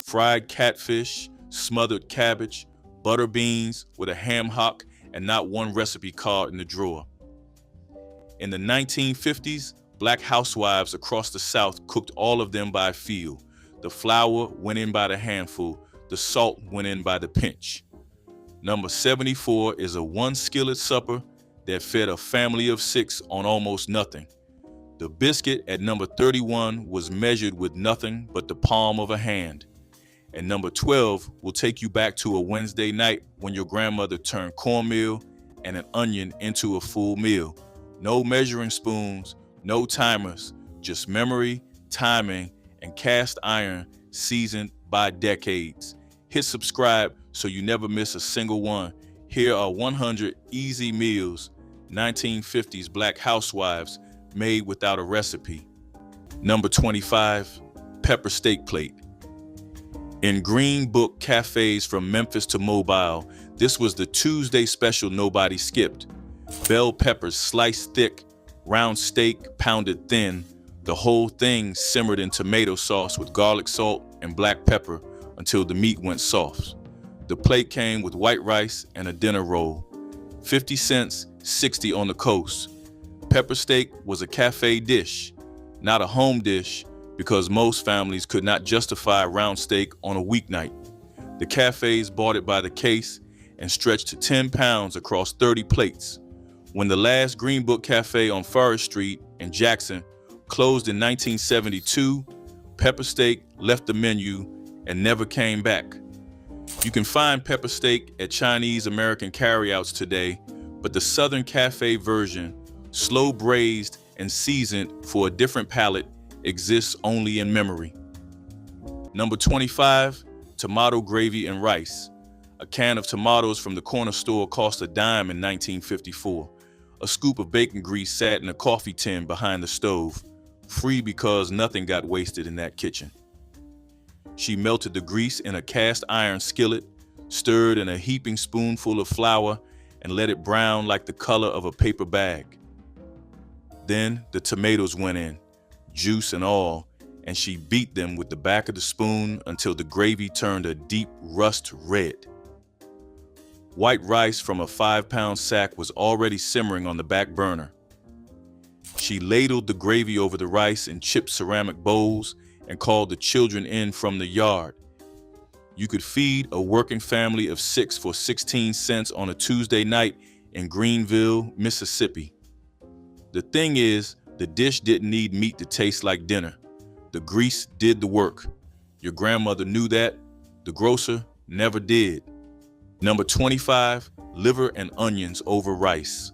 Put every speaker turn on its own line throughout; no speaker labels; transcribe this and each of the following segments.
fried catfish, smothered cabbage, butter beans with a ham hock, and not one recipe card in the drawer. In the 1950s, black housewives across the South cooked all of them by feel. The flour went in by the handful, the salt went in by the pinch. Number 74 is a one skillet supper that fed a family of 6 on almost nothing. The biscuit at number 31 was measured with nothing but the palm of a hand. And number 12 will take you back to a Wednesday night when your grandmother turned cornmeal and an onion into a full meal. No measuring spoons, no timers, just memory, timing, and cast iron seasoned by decades. Hit subscribe so you never miss a single one. Here are 100 easy meals 1950s black housewives made without a recipe. Number 25, pepper steak plate. In Green Book cafes from Memphis to Mobile, this was the Tuesday special nobody skipped. Bell peppers sliced thick, round steak pounded thin, the whole thing simmered in tomato sauce with garlic salt and black pepper until the meat went soft. The plate came with white rice and a dinner roll. 50 cents, 60 on the coast. Pepper steak was a cafe dish, not a home dish, because most families could not justify round steak on a weeknight. The cafes bought it by the case and stretched to 10 pounds across 30 plates. When the last Green Book Cafe on Forest Street in Jackson closed in 1972, pepper steak left the menu and never came back. You can find pepper steak at Chinese American carryouts today, but the Southern Cafe version, slow braised and seasoned for a different palate, exists only in memory. Number 25, tomato gravy and rice. A can of tomatoes from the corner store cost a dime in 1954. A scoop of bacon grease sat in a coffee tin behind the stove, free because nothing got wasted in that kitchen. She melted the grease in a cast iron skillet, stirred in a heaping spoonful of flour, and let it brown like the color of a paper bag. Then the tomatoes went in, juice and all, and she beat them with the back of the spoon until the gravy turned a deep rust red. White rice from a 5-pound sack was already simmering on the back burner. She ladled the gravy over the rice in chipped ceramic bowls and called the children in from the yard. You could feed a working family of 6 for 16 cents on a Tuesday night in Greenville, Mississippi. The thing is, the dish didn't need meat to taste like dinner. The grease did the work. Your grandmother knew that. The grocer never did. Number 25, liver and onions over rice.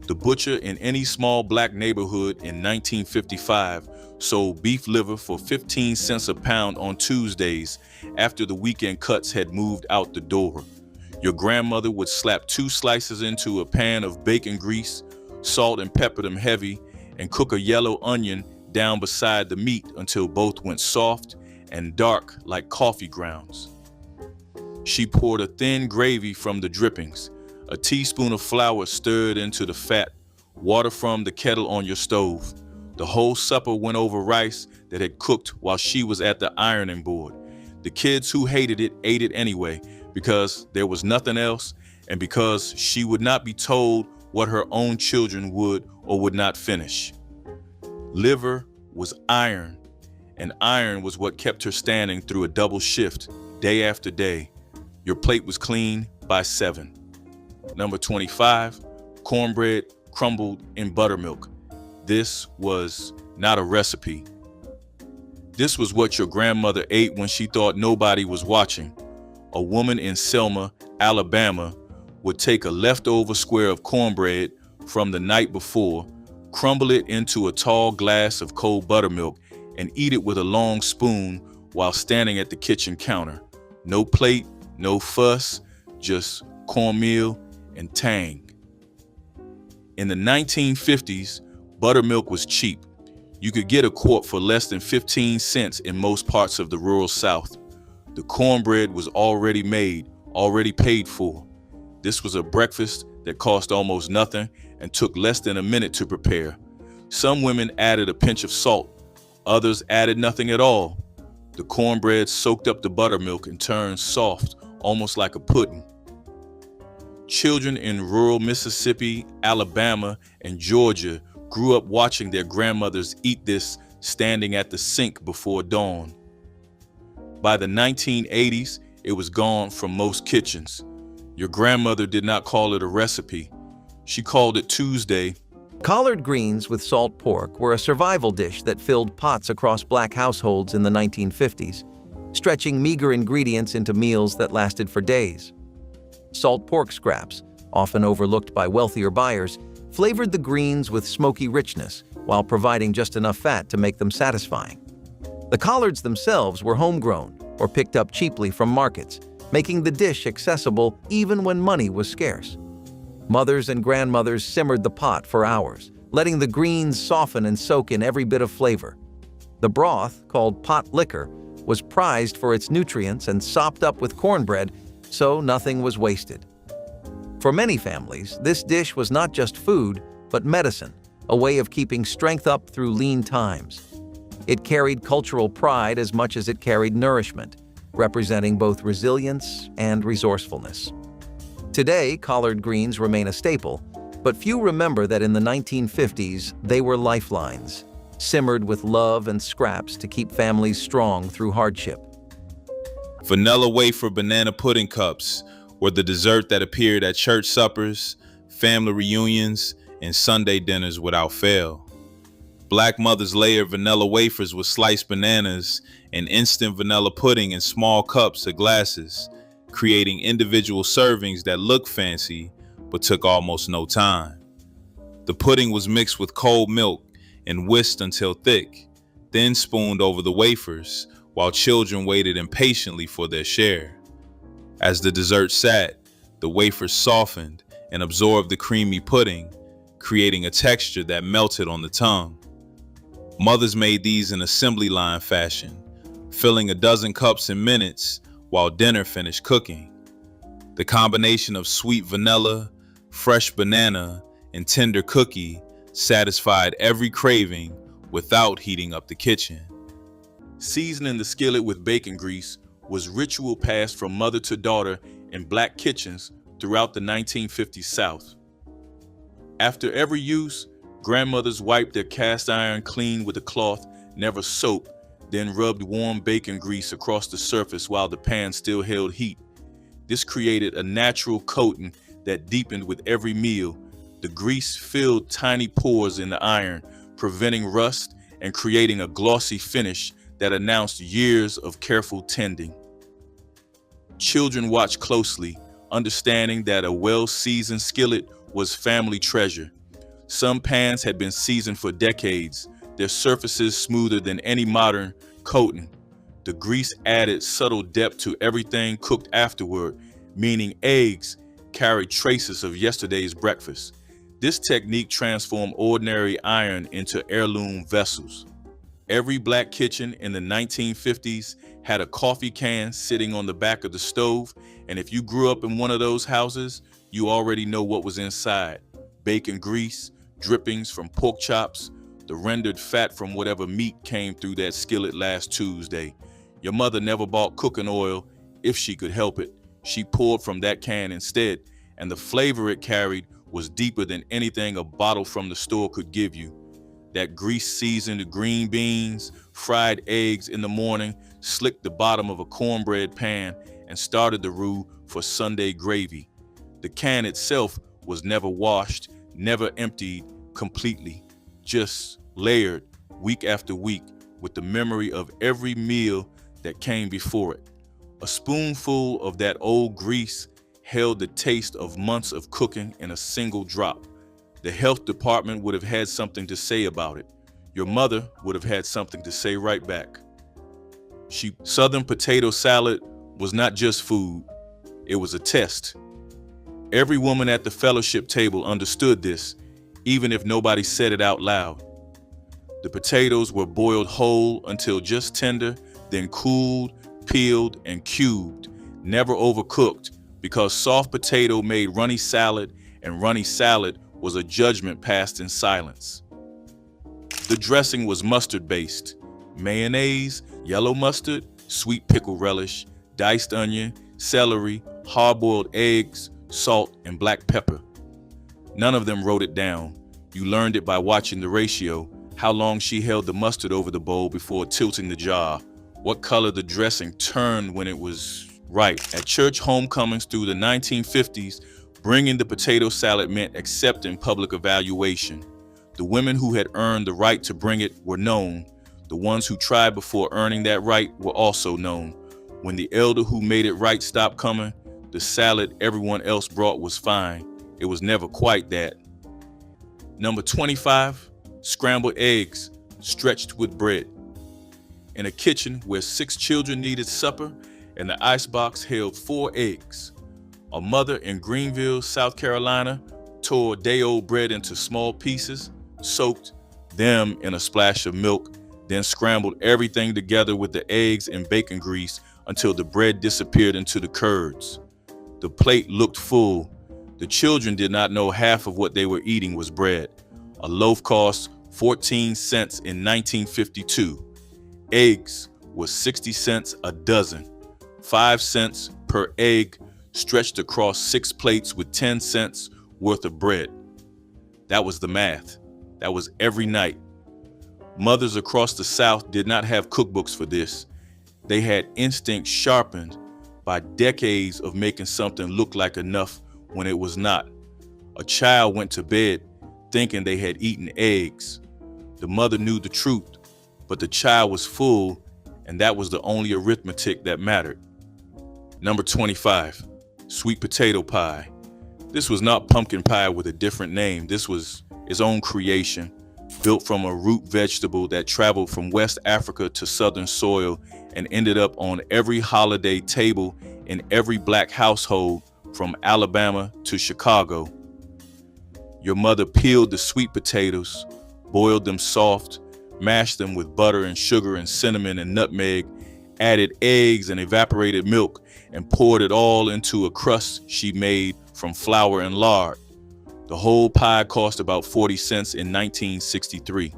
The butcher in any small black neighborhood in 1955 sold beef liver for 15 cents a pound on Tuesdays after the weekend cuts had moved out the door. Your grandmother would slap 2 slices into a pan of bacon grease, salt and pepper them heavy, and cook a yellow onion down beside the meat until both went soft and dark like coffee grounds. She poured a thin gravy from the drippings, a teaspoon of flour stirred into the fat, water from the kettle on your stove. The whole supper went over rice that had cooked while she was at the ironing board. The kids who hated it ate it anyway because there was nothing else and because she would not be told what her own children would or would not finish. Liver was iron, and iron was what kept her standing through a double shift day after day. Your plate was clean by 7. Number 25, cornbread crumbled in buttermilk. This was not a recipe. This was what your grandmother ate when she thought nobody was watching. A woman in Selma, Alabama, would take a leftover square of cornbread from the night before, crumble it into a tall glass of cold buttermilk, and eat it with a long spoon while standing at the kitchen counter. No plate, no fuss, just cornmeal and tang. In the 1950s, buttermilk was cheap. You could get a quart for less than 15 cents in most parts of the rural South. The cornbread was already made, already paid for. This was a breakfast that cost almost nothing and took less than a minute to prepare. Some women added a pinch of salt. Others added nothing at all. The cornbread soaked up the buttermilk and turned soft, almost like a pudding. Children in rural Mississippi, Alabama, and Georgia grew up watching their grandmothers eat this standing at the sink before dawn. By the 1980s, it was gone from most kitchens. Your grandmother did not call it a recipe. She called it Tuesday.
Collard greens with salt pork were a survival dish that filled pots across Black households in the 1950s, stretching meager ingredients into meals that lasted for days. Salt pork scraps, often overlooked by wealthier buyers, flavored the greens with smoky richness while providing just enough fat to make them satisfying. The collards themselves were homegrown or picked up cheaply from markets, making the dish accessible even when money was scarce. Mothers and grandmothers simmered the pot for hours, letting the greens soften and soak in every bit of flavor. The broth, called pot liquor, was prized for its nutrients and sopped up with cornbread, so nothing was wasted. For many families, this dish was not just food, but medicine, a way of keeping strength up through lean times. It carried cultural pride as much as it carried nourishment, representing both resilience and resourcefulness. Today, collard greens remain a staple, but few remember that in the 1950s, they were lifelines, simmered with love and scraps to keep families strong through hardship.
Vanilla wafer banana pudding cups were the dessert that appeared at church suppers, family reunions, and Sunday dinners without fail. Black mothers layered vanilla wafers with sliced bananas and instant vanilla pudding in small cups or glasses, creating individual servings that looked fancy but took almost no time. The pudding was mixed with cold milk and whisked until thick, then spooned over the wafers, while children waited impatiently for their share. As the dessert sat, the wafers softened and absorbed the creamy pudding, creating a texture that melted on the tongue. Mothers made these in assembly line fashion, filling a dozen cups in minutes while dinner finished cooking. The combination of sweet vanilla, fresh banana, and tender cookie satisfied every craving without heating up the kitchen.
Seasoning the skillet with bacon grease was ritual passed from mother to daughter in Black kitchens throughout the 1950s South. After every use, grandmothers wiped their cast iron clean with a cloth, never soap, then rubbed warm bacon grease across the surface while the pan still held heat. This created a natural coating that deepened with every meal. The grease filled tiny pores in the iron, preventing rust and creating a glossy finish that announced years of careful tending. Children watched closely, understanding that a well-seasoned skillet was family treasure. Some pans had been seasoned for decades, their surfaces smoother than any modern coating. The grease added subtle depth to everything cooked afterward, meaning eggs carried traces of yesterday's breakfast. This technique transformed ordinary iron into heirloom vessels. Every Black kitchen in the 1950s had a coffee can sitting on the back of the stove, and if you grew up in one of those houses, you already know what was inside. Bacon grease, drippings from pork chops, the rendered fat from whatever meat came through that skillet last Tuesday. Your mother never bought cooking oil if she could help it. She poured from that can instead, and the flavor it carried was deeper than anything a bottle from the store could give you. That grease-seasoned green beans, fried eggs in the morning, slicked the bottom of a cornbread pan, and started the roux for Sunday gravy. The can itself was never washed, never emptied completely, just layered week after week with the memory of every meal that came before it. A spoonful of that old grease held the taste of months of cooking in a single drop. The health department would have had something to say about it. Your mother would have had something to say right back. Southern potato salad was not just food, it was a test. Every woman at the fellowship table understood this, even if nobody said it out loud. The potatoes were boiled whole until just tender, then cooled, peeled, and cubed, never overcooked, because soft potato made runny salad, and runny salad was a judgment passed in silence. The dressing was mustard-based, mayonnaise, yellow mustard, sweet pickle relish, diced onion, celery, hard-boiled eggs, salt, and black pepper. None of them wrote it down. You learned it by watching the ratio, how long she held the mustard over the bowl before tilting the jar, what color the dressing turned when it was right. At church homecomings through the 1950s, bringing the potato salad meant accepting public evaluation. The women who had earned the right to bring it were known. The ones who tried before earning that right were also known. When the elder who made it right stopped coming, the salad everyone else brought was fine. It was never quite that. Number 25, scrambled eggs stretched with bread. In a kitchen where 6 children needed supper and the icebox held 4 eggs, a mother in Greenville, South Carolina, tore day-old bread into small pieces, soaked them in a splash of milk, then scrambled everything together with the eggs and bacon grease until the bread disappeared into the curds. The plate looked full. The children did not know half of what they were eating was bread. A loaf cost 14 cents in 1952. Eggs was 60 cents a dozen, 5 cents per egg stretched across 6 plates with 10 cents worth of bread. That was the math. That was every night. Mothers across the South did not have cookbooks for this. They had instinct sharpened by decades of making something look like enough when it was not. A child went to bed thinking they had eaten eggs. The mother knew the truth, but the child was full, and that was the only arithmetic that mattered. Number 25, sweet potato pie. This was not pumpkin pie with a different name. This was its own creation, built from a root vegetable that traveled from West Africa to Southern soil and ended up on every holiday table in every black household from Alabama to Chicago. Your mother peeled the sweet potatoes, boiled them soft, mashed them with butter and sugar and cinnamon and nutmeg, added eggs and evaporated milk, and poured it all into a crust she made from flour and lard. The whole pie cost about 40 cents in 1963.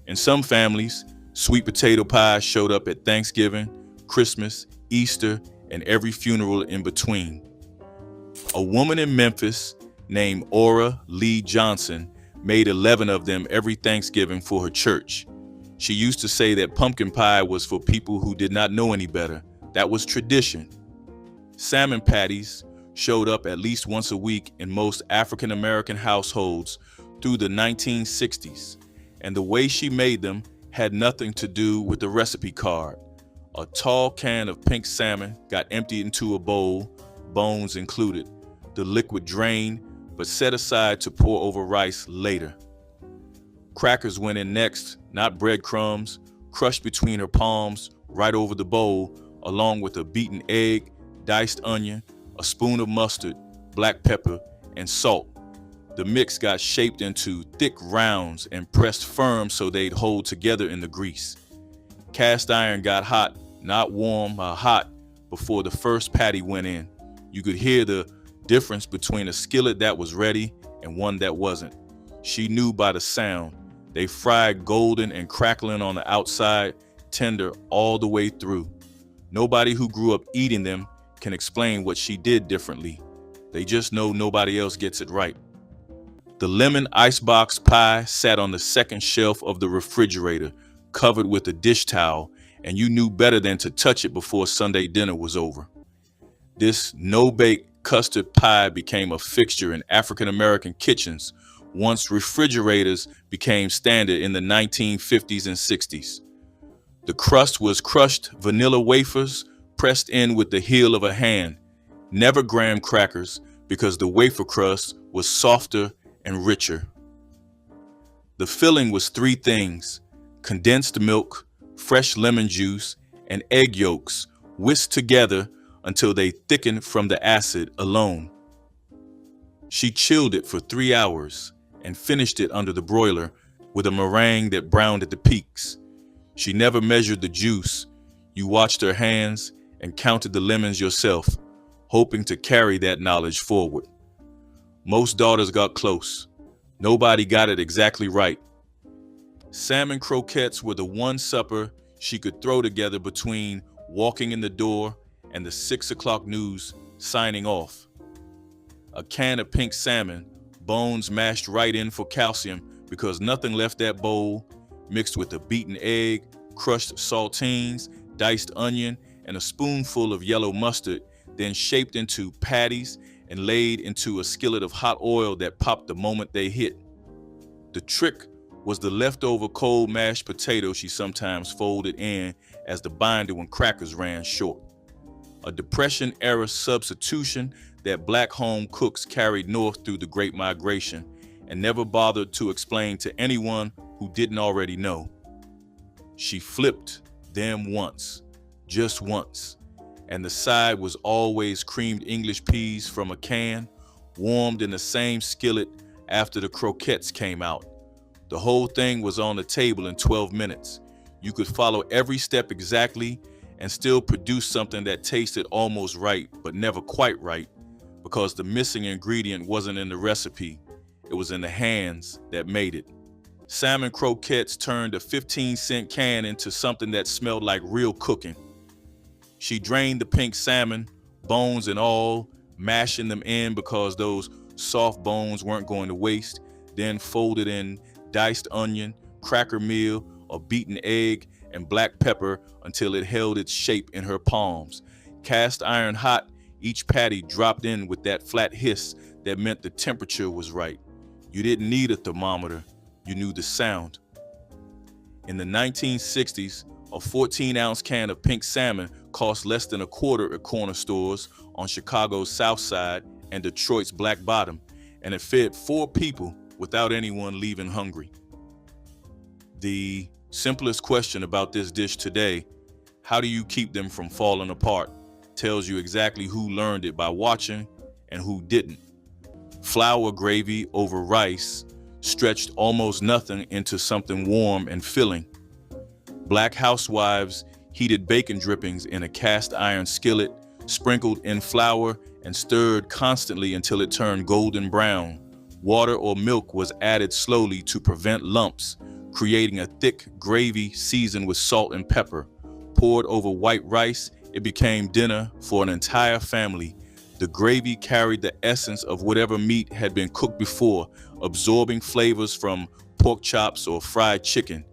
In some families, sweet potato pie showed up at Thanksgiving, Christmas, Easter, and every funeral in between. A woman in Memphis named Ora Lee Johnson made 11 of them every Thanksgiving for her church. She used to say that pumpkin pie was for people who did not know any better. That was tradition. Salmon patties showed up at least once a week in most African American households through the 1960s, and the way she made them had nothing to do with the recipe card. A tall can of pink salmon got emptied into a bowl, bones included. The liquid drained, but set aside to pour over rice later. Crackers went in next, not breadcrumbs, crushed between her palms, right over the bowl, along with a beaten egg, diced onion, a spoon of mustard, black pepper, and salt. The mix got shaped into thick rounds and pressed firm so they'd hold together in the grease. Cast iron got hot, not warm, hot, before the first patty went in. You could hear the difference between a skillet that was ready and one that wasn't. She knew by the sound. They fried golden and crackling on the outside, tender all the way through. Nobody who grew up eating them can explain what she did differently. They just know nobody else gets it right. The lemon icebox pie sat on the second shelf of the refrigerator, covered with a dish towel, and you knew better than to touch it before Sunday dinner was over. This no-bake custard pie became a fixture in African American kitchens once refrigerators became standard in the 1950s and 60s. The crust was crushed vanilla wafers pressed in with the heel of a hand, never graham crackers, because the wafer crust was softer and richer. The filling was 3 things: condensed milk, fresh lemon juice, and egg yolks whisked together until they thickened from the acid alone. She chilled it for 3 hours and finished it under the broiler with a meringue that browned at the peaks. She never measured the juice. You watched her hands and counted the lemons yourself, hoping to carry that knowledge forward. Most daughters got close. Nobody got it exactly right. Salmon croquettes were the one supper she could throw together between walking in the door and the 6 o'clock news signing off. A can of pink salmon, bones mashed right in for calcium because nothing left that bowl, mixed with a beaten egg, crushed saltines, diced onion, and a spoonful of yellow mustard, then shaped into patties and laid into a skillet of hot oil that popped the moment they hit. The trick was the leftover cold mashed potato she sometimes folded in as the binder when crackers ran short. A Depression-era substitution that black home cooks carried north through the Great Migration and never bothered to explain to anyone who didn't already know. She flipped them once, just once, and the side was always creamed English peas from a can, warmed in the same skillet after the croquettes came out. The whole thing was on the table in 12 minutes. You could follow every step exactly and still produce something that tasted almost right, but never quite right, because the missing ingredient wasn't in the recipe. It was in the hands that made it. Salmon croquettes turned a 15-cent can into something that smelled like real cooking. She drained the pink salmon, bones and all, mashing them in because those soft bones weren't going to waste, then folded in diced onion, cracker meal, a beaten egg, and black pepper until it held its shape in her palms. Cast iron hot, each patty dropped in with that flat hiss that meant the temperature was right. You didn't need a thermometer, you knew the sound. In the 1960s, a 14-ounce can of pink salmon cost less than a quarter at corner stores on Chicago's South Side and Detroit's Black Bottom, and it fed 4 people without anyone leaving hungry. The simplest question about this dish today, how do you keep them from falling apart, tells you exactly who learned it by watching and who didn't. Flour gravy over rice stretched almost nothing into something warm and filling. Black housewives heated bacon drippings in a cast iron skillet, sprinkled in flour and stirred constantly until it turned golden brown. Water or milk was added slowly to prevent lumps, creating a thick gravy seasoned with salt and pepper. Poured over white rice, it became dinner for an entire family. The gravy carried the essence of whatever meat had been cooked before, absorbing flavors from pork chops or fried chicken.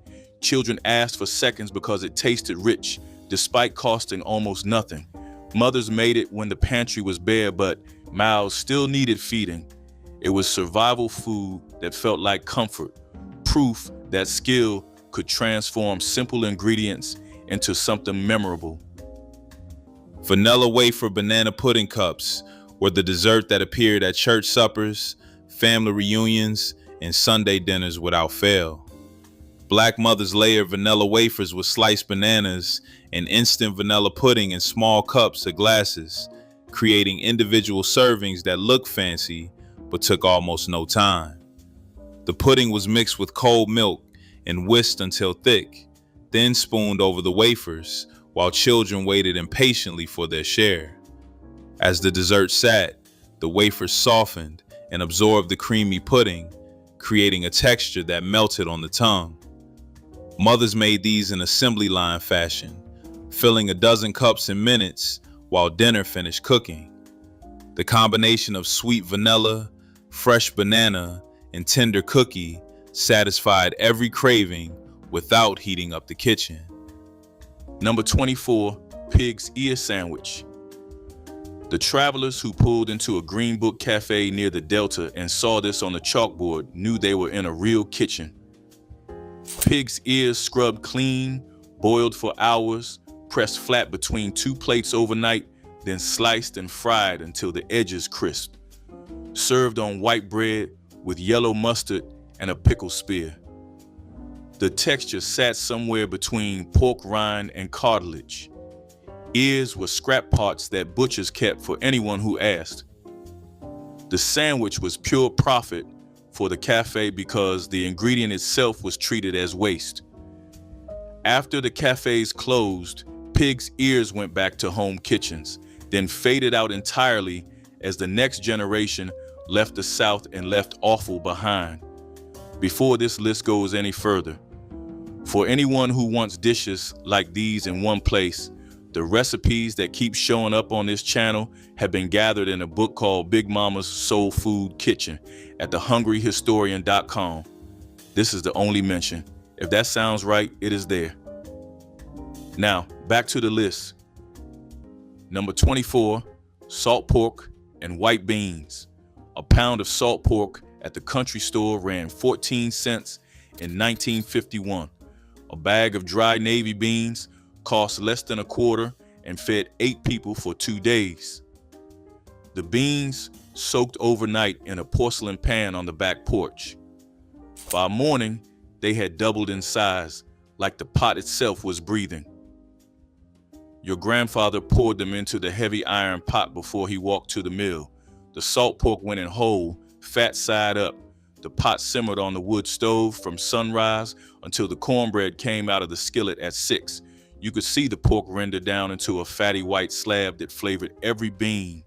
Children asked for seconds because it tasted rich, despite costing almost nothing. Mothers made it when the pantry was bare, but mouths still needed feeding. It was survival food that felt like comfort, proof that skill could transform simple ingredients into something memorable.
Vanilla wafer banana pudding cups were the dessert that appeared at church suppers, family reunions, and Sunday dinners without fail. Black mothers layered vanilla wafers with sliced bananas and instant vanilla pudding in small cups or glasses, creating individual servings that looked fancy but took almost no time. The pudding was mixed with cold milk and whisked until thick, then spooned over the wafers, while children waited impatiently for their share. As the dessert sat, the wafers softened and absorbed the creamy pudding, creating a texture that melted on the tongue. Mothers made these in assembly line fashion, filling a dozen cups in minutes while dinner finished cooking. The combination of sweet vanilla, fresh banana, and tender cookie satisfied every craving without heating up the kitchen.
Number 24, pig's ear sandwich. The travelers who pulled into a Green Book cafe near the Delta and saw this on the chalkboard knew they were in a real kitchen. Pig's ears scrubbed clean, boiled for hours, pressed flat between 2 plates overnight, then sliced and fried until the edges crisp. Served on white bread with yellow mustard and a pickle spear. The texture sat somewhere between pork rind and cartilage. Ears were scrap parts that butchers kept for anyone who asked. The sandwich was pure profit for the cafe because the ingredient itself was treated as waste. After the cafes closed, pig's ears went back to home kitchens, then faded out entirely as the next generation left the South and left offal behind. Before this list goes any further, For anyone who wants dishes like these in one place, the recipes that keep showing up on this channel have been gathered in a book called Big Mama's Soul Food Kitchen at thehungryhistorian.com. This is the only mention. If that sounds right, it is there. Now, back to the list. Number 24, salt pork and white beans. A pound of salt pork at the country store ran 14 cents in 1951. A bag of dry navy beans cost less than a quarter and fed 8 people for 2 days. The beans soaked overnight in a porcelain pan on the back porch. By morning, they had doubled in size, like the pot itself was breathing. Your grandfather poured them into the heavy iron pot before he walked to the mill. The salt pork went in whole, fat side up. The pot simmered on the wood stove from sunrise until the cornbread came out of the skillet at 6. You could see the pork render down into a fatty white slab that flavored every bean.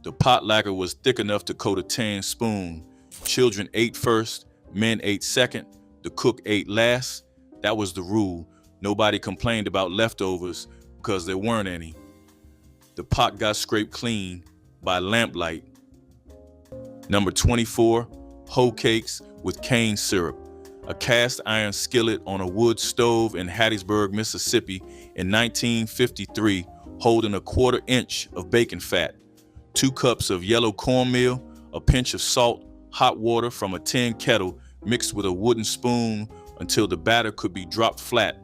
The pot lacquer was thick enough to coat a tin spoon. Children ate first, men ate second, the cook ate last. That was the rule. Nobody complained about leftovers because there weren't any. The pot got scraped clean by lamplight. Number 24, hoe cakes with cane syrup. A cast iron skillet on a wood stove in Hattiesburg, Mississippi in 1953, holding a 1/4 inch of bacon fat, 2 cups of yellow cornmeal, a pinch of salt, hot water from a tin kettle mixed with a wooden spoon until the batter could be dropped flat.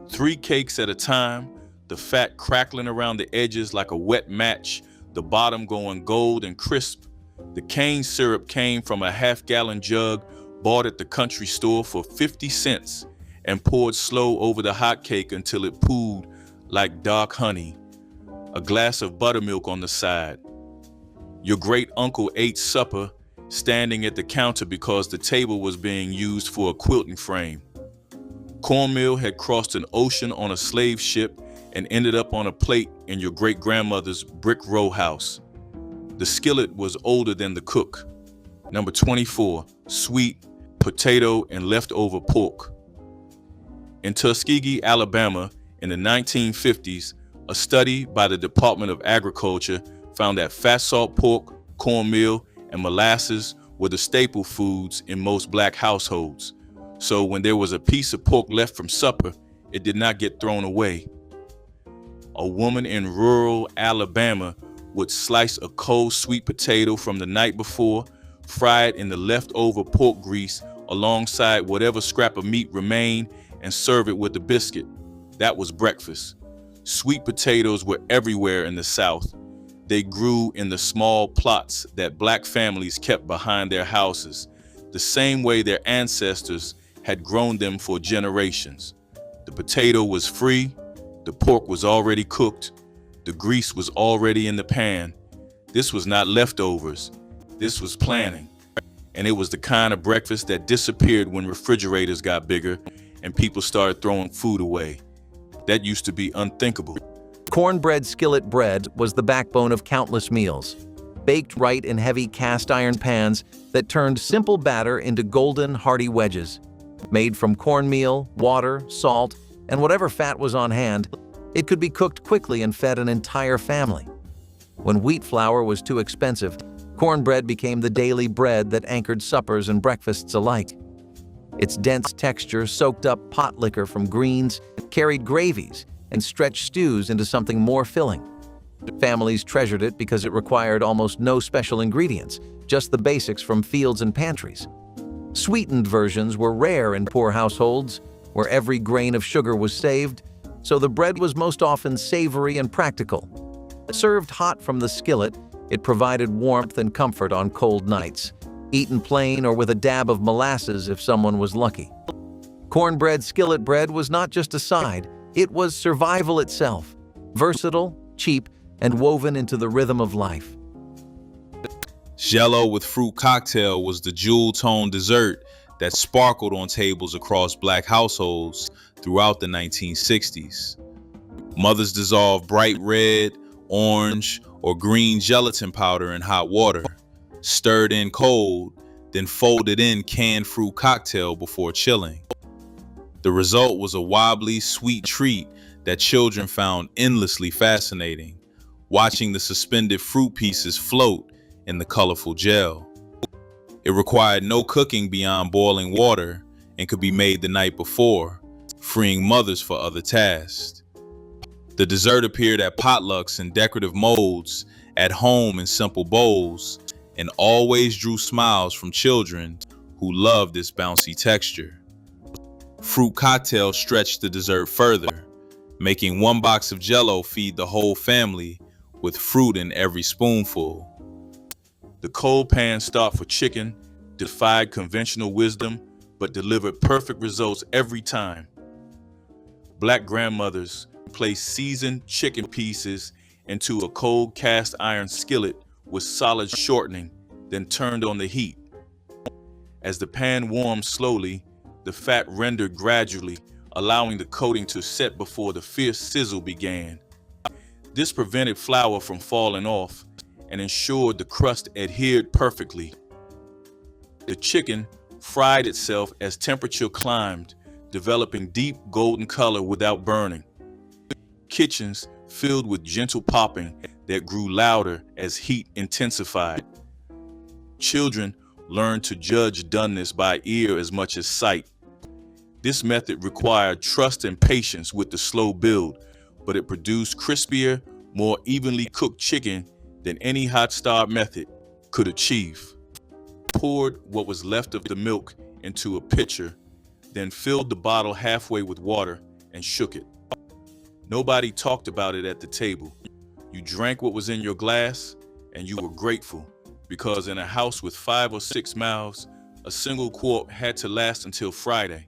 3 cakes at a time, the fat crackling around the edges like a wet match, the bottom going gold and crisp. The cane syrup came from a half-gallon jug bought at the country store for 50 cents and poured slow over the hot cake until it pooled like dark honey. A glass of buttermilk on the side. Your great uncle ate supper standing at the counter because the table was being used for a quilting frame. Cornmeal had crossed an ocean on a slave ship and ended up on a plate in your great-grandmother's brick row house. The skillet was older than the cook. Number 24, sweet potato and leftover pork. In Tuskegee, Alabama, in the 1950s, a study by the Department of Agriculture found that fat salt pork, cornmeal, and molasses were the staple foods in most black households. So when there was a piece of pork left from supper, it did not get thrown away. A woman in rural Alabama would slice a cold sweet potato from the night before, fry it in the leftover pork grease alongside whatever scrap of meat remained, and serve it with a biscuit. That was breakfast. Sweet potatoes were everywhere in the South. They grew in the small plots that black families kept behind their houses, the same way their ancestors had grown them for generations. The potato was free, the pork was already cooked, the grease was already in the pan. This was not leftovers. This was planning. And it was the kind of breakfast that disappeared when refrigerators got bigger and people started throwing food away. That used to be unthinkable.
Cornbread skillet bread was the backbone of countless meals, baked right in heavy cast iron pans that turned simple batter into golden, hearty wedges. Made from cornmeal, water, salt, and whatever fat was on hand, it could be cooked quickly and fed an entire family. When wheat flour was too expensive, cornbread became the daily bread that anchored suppers and breakfasts alike. Its dense texture soaked up pot liquor from greens, carried gravies, and stretched stews into something more filling. Families treasured it because it required almost no special ingredients, just the basics from fields and pantries. Sweetened versions were rare in poor households, where every grain of sugar was saved, so the bread was most often savory and practical. Served hot from the skillet, it provided warmth and comfort on cold nights, eaten plain or with a dab of molasses if someone was lucky. Cornbread skillet bread was not just a side, it was survival itself, versatile, cheap, and woven into the rhythm of life.
Jell-O with fruit cocktail was the jewel-toned dessert that sparkled on tables across black households throughout the 1960s. Mothers dissolved bright red, orange, or green gelatin powder in hot water, stirred in cold, then folded in canned fruit cocktail before chilling. The result was a wobbly, sweet treat that children found endlessly fascinating, watching the suspended fruit pieces float in the colorful gel. It required no cooking beyond boiling water and could be made the night before, freeing mothers for other tasks. The dessert appeared at potlucks in decorative molds, at home in simple bowls, and always drew smiles from children who loved its bouncy texture. Fruit cocktails stretched the dessert further, making one box of Jell-O feed the whole family with fruit in every spoonful.
The cold pan stock for chicken defied conventional wisdom but delivered perfect results every time. Black grandmothers placed seasoned chicken pieces into a cold cast iron skillet with solid shortening, then turned on the heat. As the pan warmed slowly, the fat rendered gradually, allowing the coating to set before the fierce sizzle began. This prevented flour from falling off and ensured the crust adhered perfectly. The chicken fried itself as temperature climbed, developing deep golden color without burning. Kitchens filled with gentle popping that grew louder as heat intensified. Children learned to judge doneness by ear as much as sight. This method required trust and patience with the slow build, but it produced crispier, more evenly cooked chicken than any hot star method could achieve. Poured what was left of the milk into a pitcher, then filled the bottle halfway with water and shook it. Nobody talked about it at the table. You drank what was in your glass, and you were grateful, because in a house with 5 or 6 mouths, a single quart had to last until Friday.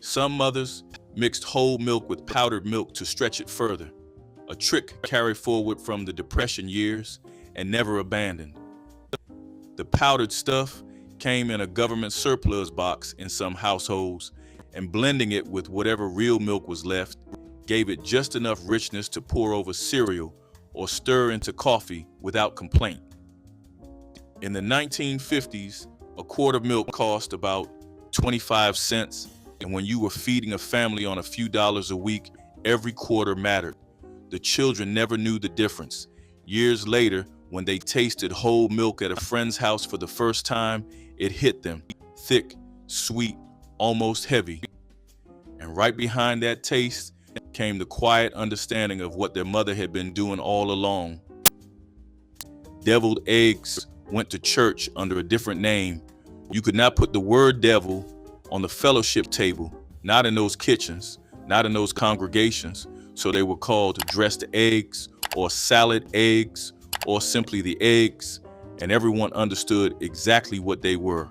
Some mothers mixed whole milk with powdered milk to stretch it further, a trick carried forward from the Depression years and never abandoned. The powdered stuff came in a government surplus box in some households, and blending it with whatever real milk was left gave it just enough richness to pour over cereal or stir into coffee without complaint. In the 1950s, a quart of milk cost about 25 cents, and when you were feeding a family on a few dollars a week, every quarter mattered. The children never knew the difference. Years later, when they tasted whole milk at a friend's house for the first time, it hit them, thick, sweet, almost heavy. And right behind that taste came the quiet understanding of what their mother had been doing all along. Deviled eggs went to church under a different name. You could not put the word devil on the fellowship table, not in those kitchens, not in those congregations, so they were called dressed eggs or salad eggs or simply the eggs, and everyone understood exactly what they were.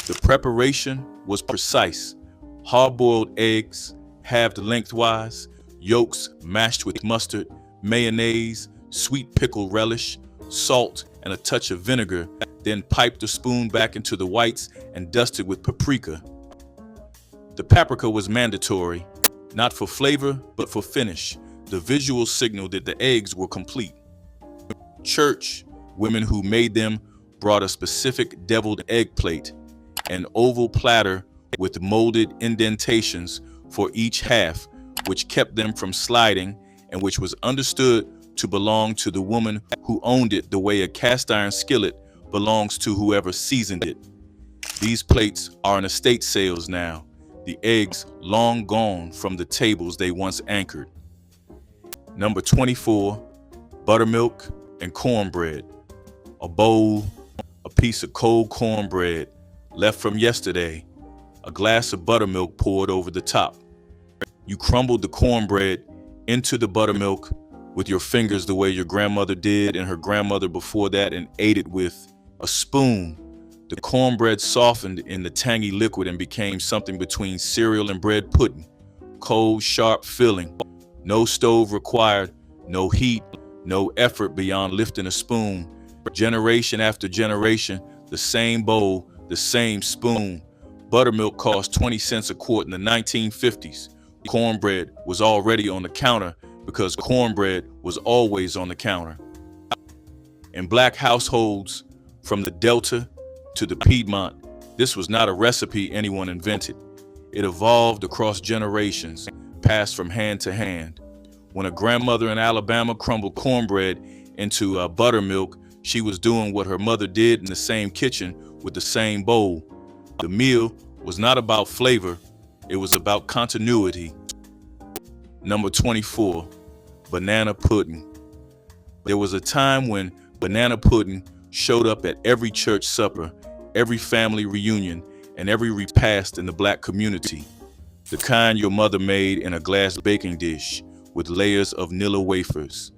The preparation was precise. Hard-boiled eggs, halved lengthwise, yolks mashed with mustard, mayonnaise, sweet pickle relish, salt, and a touch of vinegar, then piped a spoon back into the whites and dusted with paprika. The paprika was mandatory, not for flavor, but for finish. The visual signal that the eggs were complete. Church, women who made them brought a specific deviled egg plate, an oval platter with molded indentations for each half, which kept them from sliding and which was understood to belong to the woman who owned it the way a cast iron skillet belongs to whoever seasoned it. These plates are in estate sales now, the eggs long gone from the tables they once anchored. Number 24, buttermilk and cornbread. A bowl, a piece of cold cornbread left from yesterday, a glass of buttermilk poured over the top. You crumbled the cornbread into the buttermilk with your fingers the way your grandmother did and her grandmother before that, and ate it with a spoon. The cornbread softened in the tangy liquid and became something between cereal and bread pudding. Cold, sharp filling. No stove required, no heat, no effort beyond lifting a spoon. Generation after generation, the same bowl, the same spoon. Buttermilk cost 20 cents a quart in the 1950s. Cornbread was already on the counter because cornbread was always on the counter. In black households, from the Delta to the Piedmont, this was not a recipe anyone invented. It evolved across generations, passed from hand to hand. When a grandmother in Alabama crumbled cornbread into buttermilk, she was doing what her mother did in the same kitchen with the same bowl. The meal was not about flavor, it was about continuity. Number 24, banana pudding. There was a time when banana pudding showed up at every church supper, every family reunion, and every repast in the Black community. The kind your mother made in a glass baking dish with layers of Nilla wafers.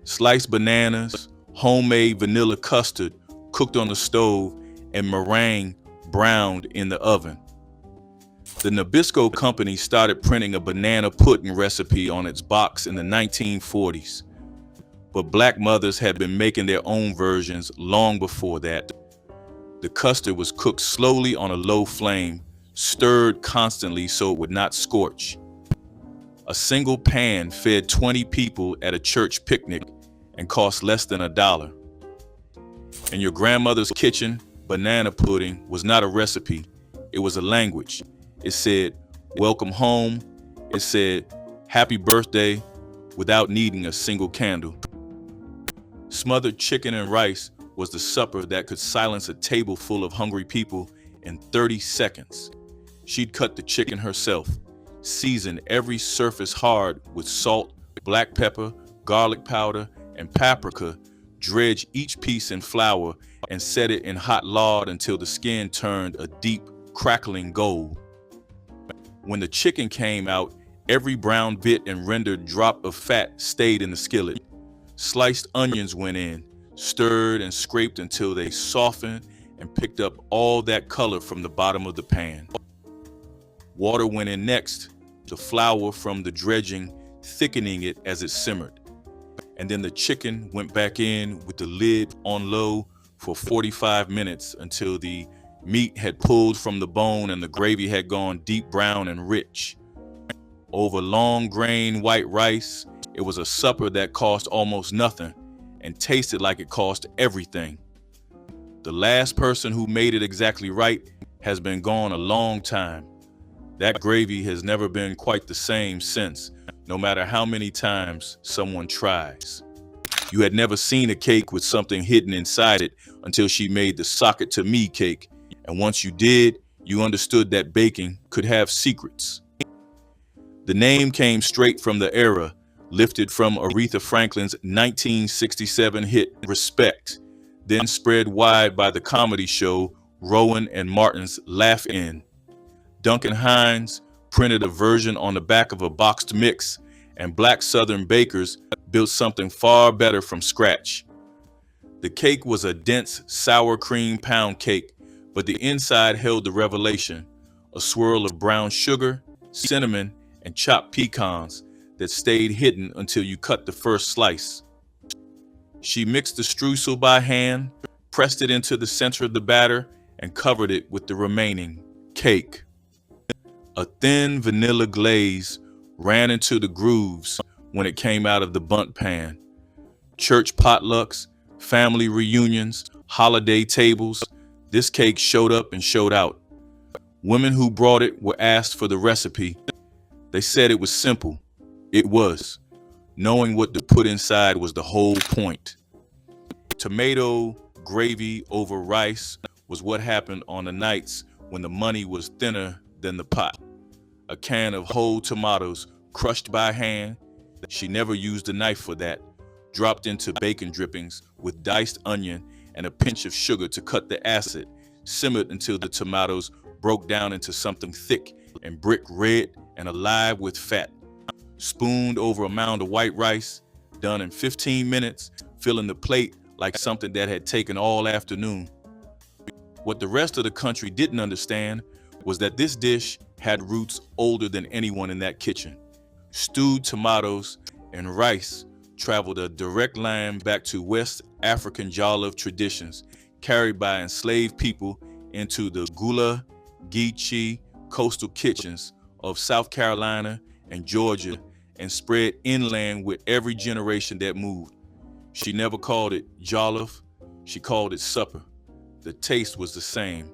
Sliced bananas, homemade vanilla custard cooked on the stove, and meringue browned in the oven. The Nabisco Company started printing a banana pudding recipe on its box in the 1940s. But Black mothers had been making their own versions long before that. The custard was cooked slowly on a low flame, stirred constantly so it would not scorch. A single pan fed 20 people at a church picnic and cost less than $1. In your grandmother's kitchen, banana pudding was not a recipe, it was a language. It said, "Welcome home." It said, "Happy birthday," without needing a single candle. Smothered chicken and rice was the supper that could silence a table full of hungry people in 30 seconds. She'd cut the chicken herself, season every surface hard with salt, black pepper, garlic powder, and paprika, dredge each piece in flour, and set it in hot lard until the skin turned a deep, crackling gold. When the chicken came out, every brown bit and rendered drop of fat stayed in the skillet. Sliced onions went in, stirred and scraped until they softened and picked up all that color from the bottom of the pan. Water went in next, the flour from the dredging thickening it as it simmered. And then the chicken went back in with the lid on low for 45 minutes until the meat had pulled from the bone and the gravy had gone deep brown and rich. Over long grain white rice, it was a supper that cost almost nothing and tasted like it cost everything. The last person who made it exactly right has been gone a long time. That gravy has never been quite the same since, no matter how many times someone tries. You had never seen a cake with something hidden inside it until she made the sock it to me cake. And once you did, you understood that baking could have secrets. The name came straight from the era, lifted from Aretha Franklin's 1967 hit Respect, then spread wide by the comedy show Rowan and Martin's Laugh In. Duncan Hines printed a version on the back of a boxed mix, and Black Southern bakers built something far better from scratch. The cake was a dense sour cream pound cake, but the inside held the revelation, a swirl of brown sugar, cinnamon, and chopped pecans that stayed hidden until you cut the first slice. She mixed the streusel by hand, pressed it into the center of the batter, and covered it with the remaining cake. A thin vanilla glaze ran into the grooves when it came out of the bundt pan. Church potlucks, family reunions, holiday tables, this cake showed up and showed out. Women who brought it were asked for the recipe. They said it was simple. It was. Knowing what to put inside was the whole point. Tomato gravy over rice was what happened on the nights when the money was thinner than the pot. A can of whole tomatoes crushed by hand, she never used a knife for that, dropped into bacon drippings with diced onion and a pinch of sugar to cut the acid, simmered until the tomatoes broke down into something thick and brick red and alive with fat. Spooned over a mound of white rice, done in 15 minutes, filling the plate like something that had taken all afternoon. What the rest of the country didn't understand was that this dish had roots older than anyone in that kitchen. Stewed tomatoes and rice traveled a direct line back to West African jollof traditions carried by enslaved people into the Gula, Geechee coastal kitchens of South Carolina and Georgia and spread inland with every generation that moved. She never called it jollof, she called it supper. The taste was the same.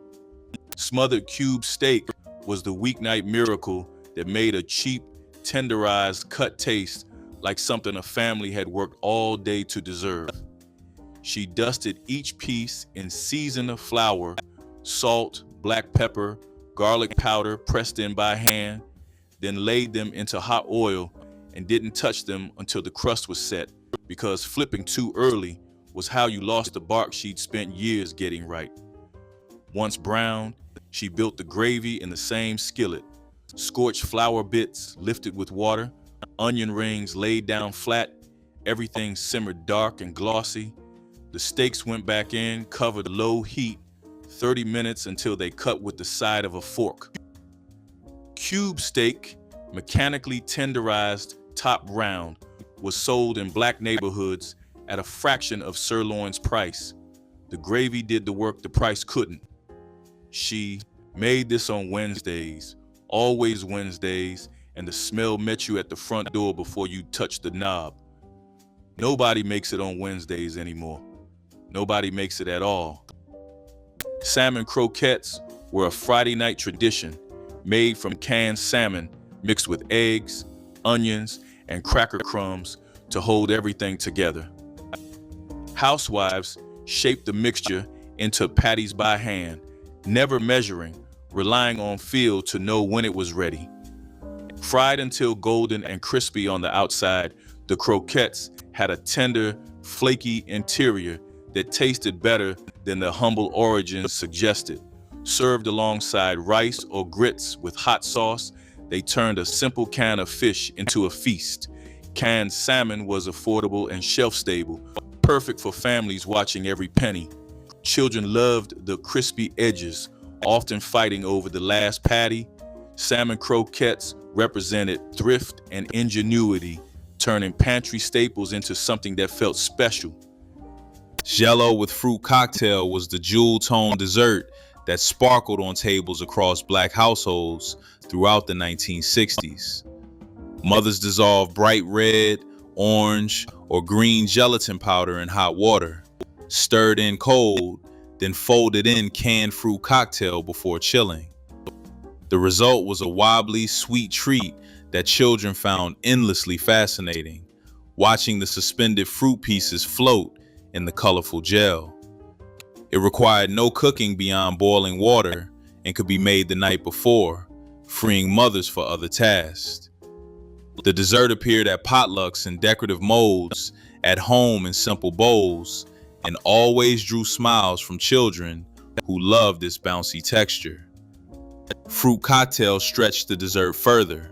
Smothered cube steak was the weeknight miracle that made a cheap, tenderized cut taste like something a family had worked all day to deserve. She dusted each piece in seasoned flour, salt, black pepper, garlic powder pressed in by hand, then laid them into hot oil and didn't touch them until the crust was set, because flipping too early was how you lost the bark she'd spent years getting right. Once browned, she built the gravy in the same skillet, scorched flour bits lifted with water, onion rings laid down flat, everything simmered dark and glossy. The steaks went back in, covered low heat, 30 minutes until they cut with the side of a fork. Cube steak, mechanically tenderized, top round, was sold in black neighborhoods at a fraction of sirloin's price. The gravy did the work the price couldn't. She made this on Wednesdays, always Wednesdays, and the smell met you at the front door before you touched the knob. Nobody makes it on Wednesdays anymore. Nobody makes it at all. Salmon croquettes were a Friday night tradition made from canned salmon mixed with eggs, onions, and cracker crumbs to hold everything together. Housewives shaped the mixture into patties by hand, never measuring, relying on feel to know when it was ready. Fried until golden and crispy on the outside, the croquettes had a tender, flaky interior that tasted better than the humble origins suggested. Served alongside rice or grits with hot sauce, they turned a simple can of fish into a feast. Canned salmon was affordable and shelf-stable, perfect for families watching every penny. Children loved the crispy edges, often fighting over the last patty. Salmon croquettes represented thrift and ingenuity, turning pantry staples into something that felt special.
Jell-O with fruit cocktail was the jewel-toned dessert that sparkled on tables across black households throughout the 1960s. Mothers dissolved bright red, orange, or green gelatin powder in hot water, stirred in cold, then folded in canned fruit cocktail before chilling. The result was a wobbly, sweet treat that children found endlessly fascinating, watching the suspended fruit pieces float in the colorful gel. It required no cooking beyond boiling water and could be made the night before, freeing mothers for other tasks. The dessert appeared at potlucks in decorative molds, at home in simple bowls, and always drew smiles from children who loved its bouncy texture. Fruit cocktails stretched the dessert further,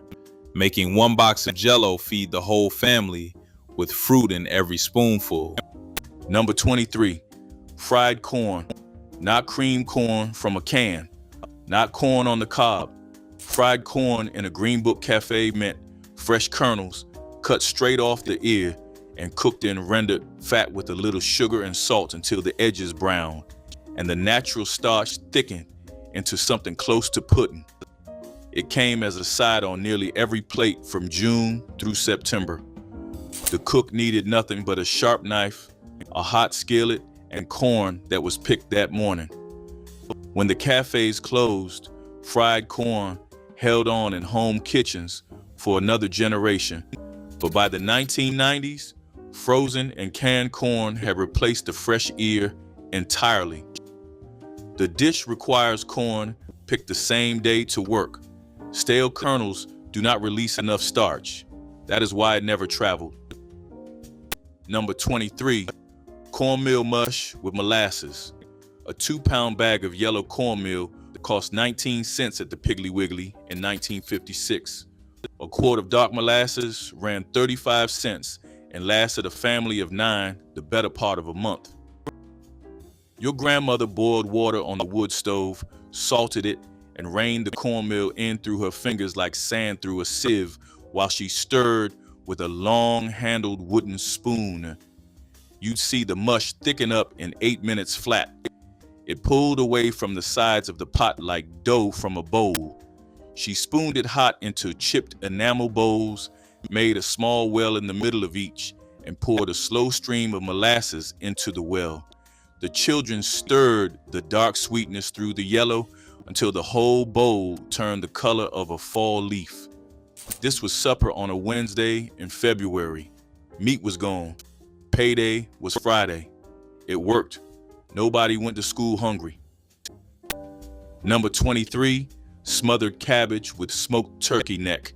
making one box of Jell-O feed the whole family with fruit in every spoonful.
Number 23, fried corn, not cream corn from a can, not corn on the cob. Fried corn in a Green Book Cafe meant fresh kernels, cut straight off the ear and cooked in rendered fat with a little sugar and salt until the edges browned and the natural starch thickened into something close to pudding. It came as a side on nearly every plate from June through September. The cook needed nothing but a sharp knife, a hot skillet, and corn that was picked that morning. When the cafes closed, fried corn held on in home kitchens for another generation. But by the 1990s, frozen and canned corn had replaced the fresh ear entirely. The dish requires corn picked the same day to work. Stale kernels do not release enough starch. That is why it never traveled. Number 23, cornmeal mush with molasses. A 2-pound bag of yellow cornmeal that cost 19 cents at the Piggly Wiggly in 1956. A quart of dark molasses ran 35 cents and lasted a family of 9 the better part of a month. Your grandmother boiled water on the wood stove, salted it, and rained the cornmeal in through her fingers like sand through a sieve while she stirred with a long-handled wooden spoon. You'd see the mush thicken up in 8 minutes flat. It pulled away from the sides of the pot like dough from a bowl. She spooned it hot into chipped enamel bowls, made a small well in the middle of each, and poured a slow stream of molasses into the well. The children stirred the dark sweetness through the yellow until the whole bowl turned the color of a fall leaf. This was supper on a Wednesday in February. Meat was gone. Payday was Friday. It worked. Nobody went to school hungry. Number 23, smothered cabbage with smoked turkey neck.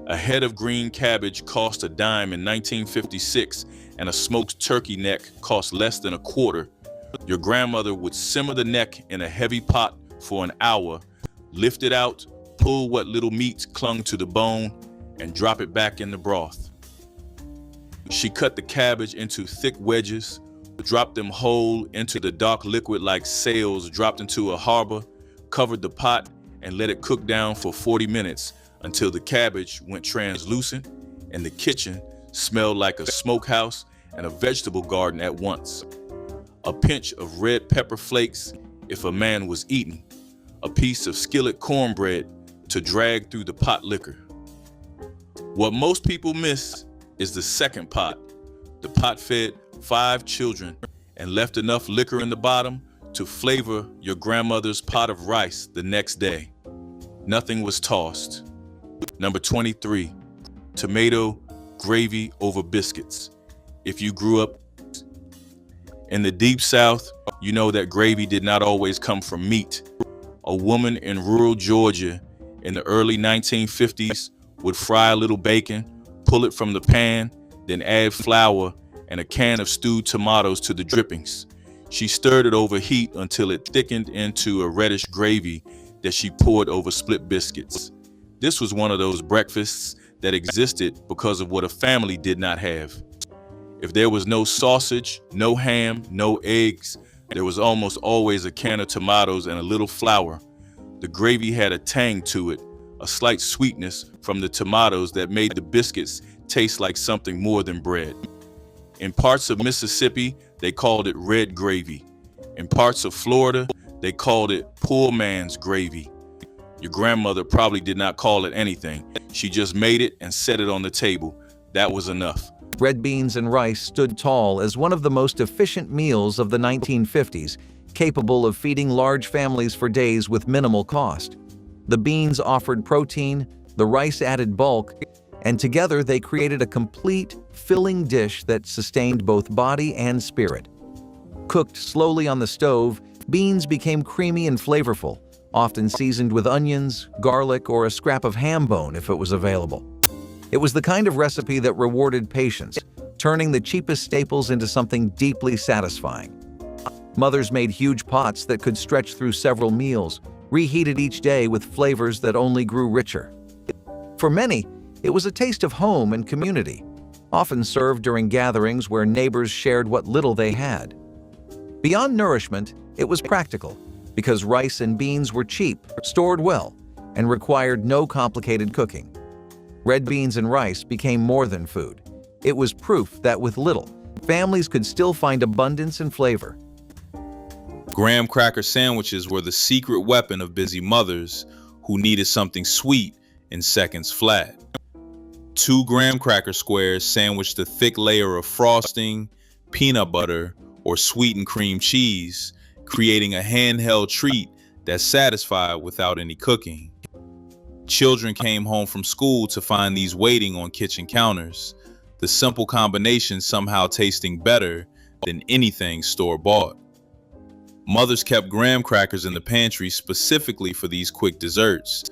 A head of green cabbage cost a dime in 1956, and a smoked turkey neck cost less than a quarter. Your grandmother would simmer the neck in a heavy pot for an hour, lift it out, pull what little meat clung to the bone, and drop it back in the broth. She cut the cabbage into thick wedges, dropped them whole into the dark liquid like sails dropped into a harbor, covered the pot, and let it cook down for 40 minutes until the cabbage went translucent and the kitchen smelled like a smokehouse and a vegetable garden at once. A pinch of red pepper flakes if a man was eating, a piece of Skillet cornbread to drag through the pot liquor. What most people miss is the second pot. The pot fed 5 children and left enough liquor in the bottom to flavor your grandmother's pot of rice the next day. Nothing was tossed. Number 23, tomato gravy over biscuits. If you grew up in the deep South, you know that gravy did not always come from meat. A woman in rural Georgia in the early 1950s would fry a little bacon, pull it from the pan, then add flour and a can of stewed tomatoes to the drippings. She stirred it over heat until it thickened into a reddish gravy that she poured over split biscuits. This was one of those breakfasts that existed because of what a family did not have. If there was no sausage, no ham, no eggs, there was almost always a can of tomatoes and a little flour. The gravy had a tang to it, a slight sweetness from the tomatoes that made the biscuits taste like something more than bread. In parts of Mississippi, they called it red gravy. In parts of Florida, they called it poor man's gravy. Your grandmother probably did not call it anything. She just made it and set it on the table. That was enough.
Red beans and rice stood tall as one of the most efficient meals of the 1950s, capable of feeding large families for days with minimal cost. The beans offered protein, the rice added bulk, and together they created a complete, filling dish that sustained both body and spirit. Cooked slowly on the stove, beans became creamy and flavorful, often seasoned with onions, garlic, or a scrap of ham bone if it was available. It was the kind of recipe that rewarded patience, turning the cheapest staples into something deeply satisfying. Mothers made huge pots that could stretch through several meals, reheated each day with flavors that only grew richer. For many, it was a taste of home and community, often served during gatherings where neighbors shared what little they had. Beyond nourishment, it was practical, because rice and beans were cheap, stored well, and required no complicated cooking. Red beans and rice became more than food. It was proof that with little, families could still find abundance and flavor.
Graham cracker sandwiches were the secret weapon of busy mothers who needed something sweet in seconds flat. 2 graham cracker squares sandwiched a thick layer of frosting, peanut butter, or sweetened cream cheese, creating a handheld treat that satisfied without any cooking. Children came home from school to find these waiting on kitchen counters, the simple combination somehow tasting better than anything store-bought. Mothers kept graham crackers in the pantry specifically for these quick desserts,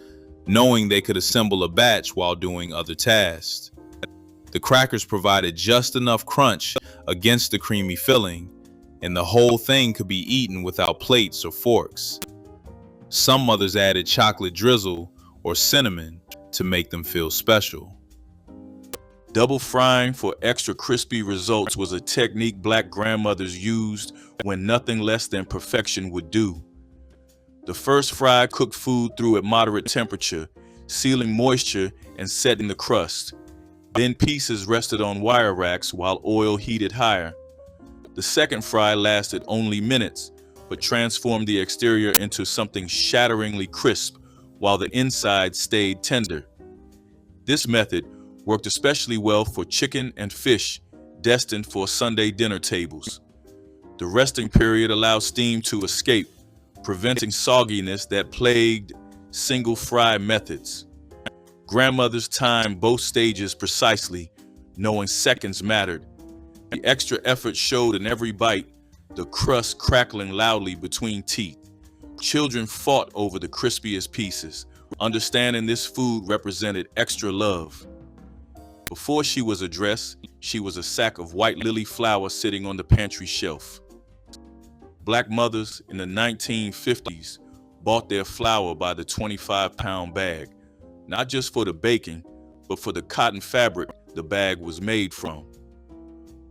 knowing they could assemble a batch while doing other tasks. The crackers provided just enough crunch against the creamy filling, and the whole thing could be eaten without plates or forks. Some mothers added chocolate drizzle or cinnamon to make them feel special.
Double frying for extra crispy results was a technique Black grandmothers used when nothing less than perfection would do. The first fry cooked food through at moderate temperature, sealing moisture and setting the crust. Then pieces rested on wire racks while oil heated higher. The second fry lasted only minutes, but transformed the exterior into something shatteringly crisp while the inside stayed tender. This method worked especially well for chicken and fish destined for Sunday dinner tables. The resting period allowed steam to escape, preventing sogginess that plagued single fry methods. Grandmothers timed both stages precisely, knowing seconds mattered. The extra effort showed in every bite, the crust crackling loudly between teeth. Children fought over the crispiest pieces, understanding this food represented extra love. Before she was a dress, she was a sack of white lily flour sitting on the pantry shelf. Black mothers in the 1950s bought their flour by the 25-pound bag, not just for the baking, but for the cotton fabric the bag was made from.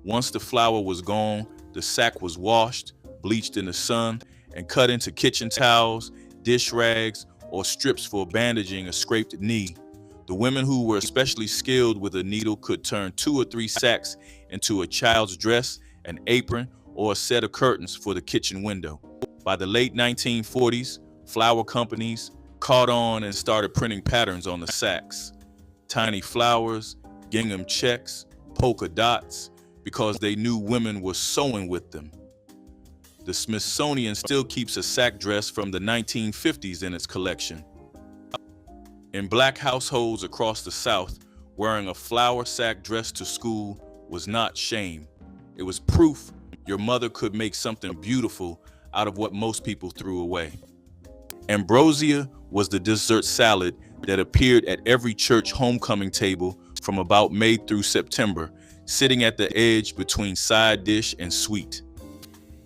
Once the flour was gone, the sack was washed, bleached in the sun, and cut into kitchen towels, dish rags, or strips for bandaging a scraped knee. The women who were especially skilled with a needle could turn 2 or 3 sacks into a child's dress, an apron, or a set of curtains for the kitchen window. By the late 1940s, flour companies caught on and started printing patterns on the sacks. Tiny flowers, gingham checks, polka dots, because they knew women were sewing with them. The Smithsonian still keeps a sack dress from the 1950s in its collection. In Black households across the South, wearing a flour sack dress to school was not shame. It was proof your mother could make something beautiful out of what most people threw away. Ambrosia was the dessert salad that appeared at every church homecoming table from about May through September, sitting at the edge between side dish and sweet.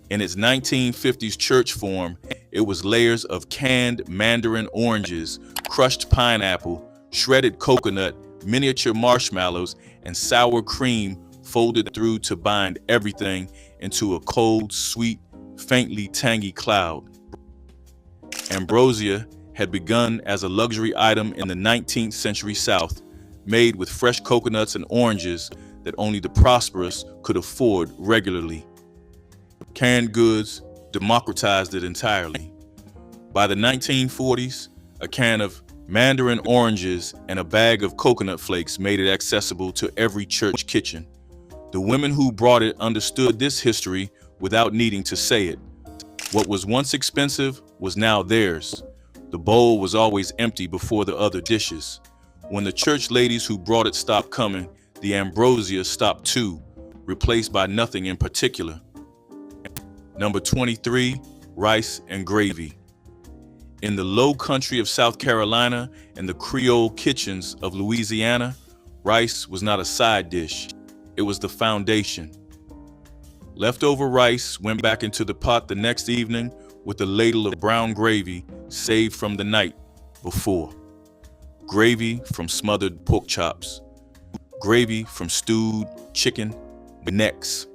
In its 1950s church form, it was layers of canned mandarin oranges, crushed pineapple, shredded coconut, miniature marshmallows, and sour cream folded through to bind everything into a cold, sweet, faintly tangy cloud. Ambrosia had begun as a luxury item in the 19th century South, made with fresh coconuts and oranges that only the prosperous could afford regularly. Canned goods democratized it entirely. By the 1940s, a can of mandarin oranges and a bag of coconut flakes made it accessible to every church kitchen. The women who brought it understood this history without needing to say it. What was once expensive was now theirs. The bowl was always empty before the other dishes. When the church ladies who brought it stopped coming, the ambrosia stopped too, replaced by nothing in particular. Number 23, rice and gravy. In the low country of South Carolina and the Creole kitchens of Louisiana, rice was not a side dish. It was the foundation. Leftover rice went back into the pot the next evening with a ladle of brown gravy saved from the night before. Gravy from smothered pork chops. Gravy from stewed chicken necks.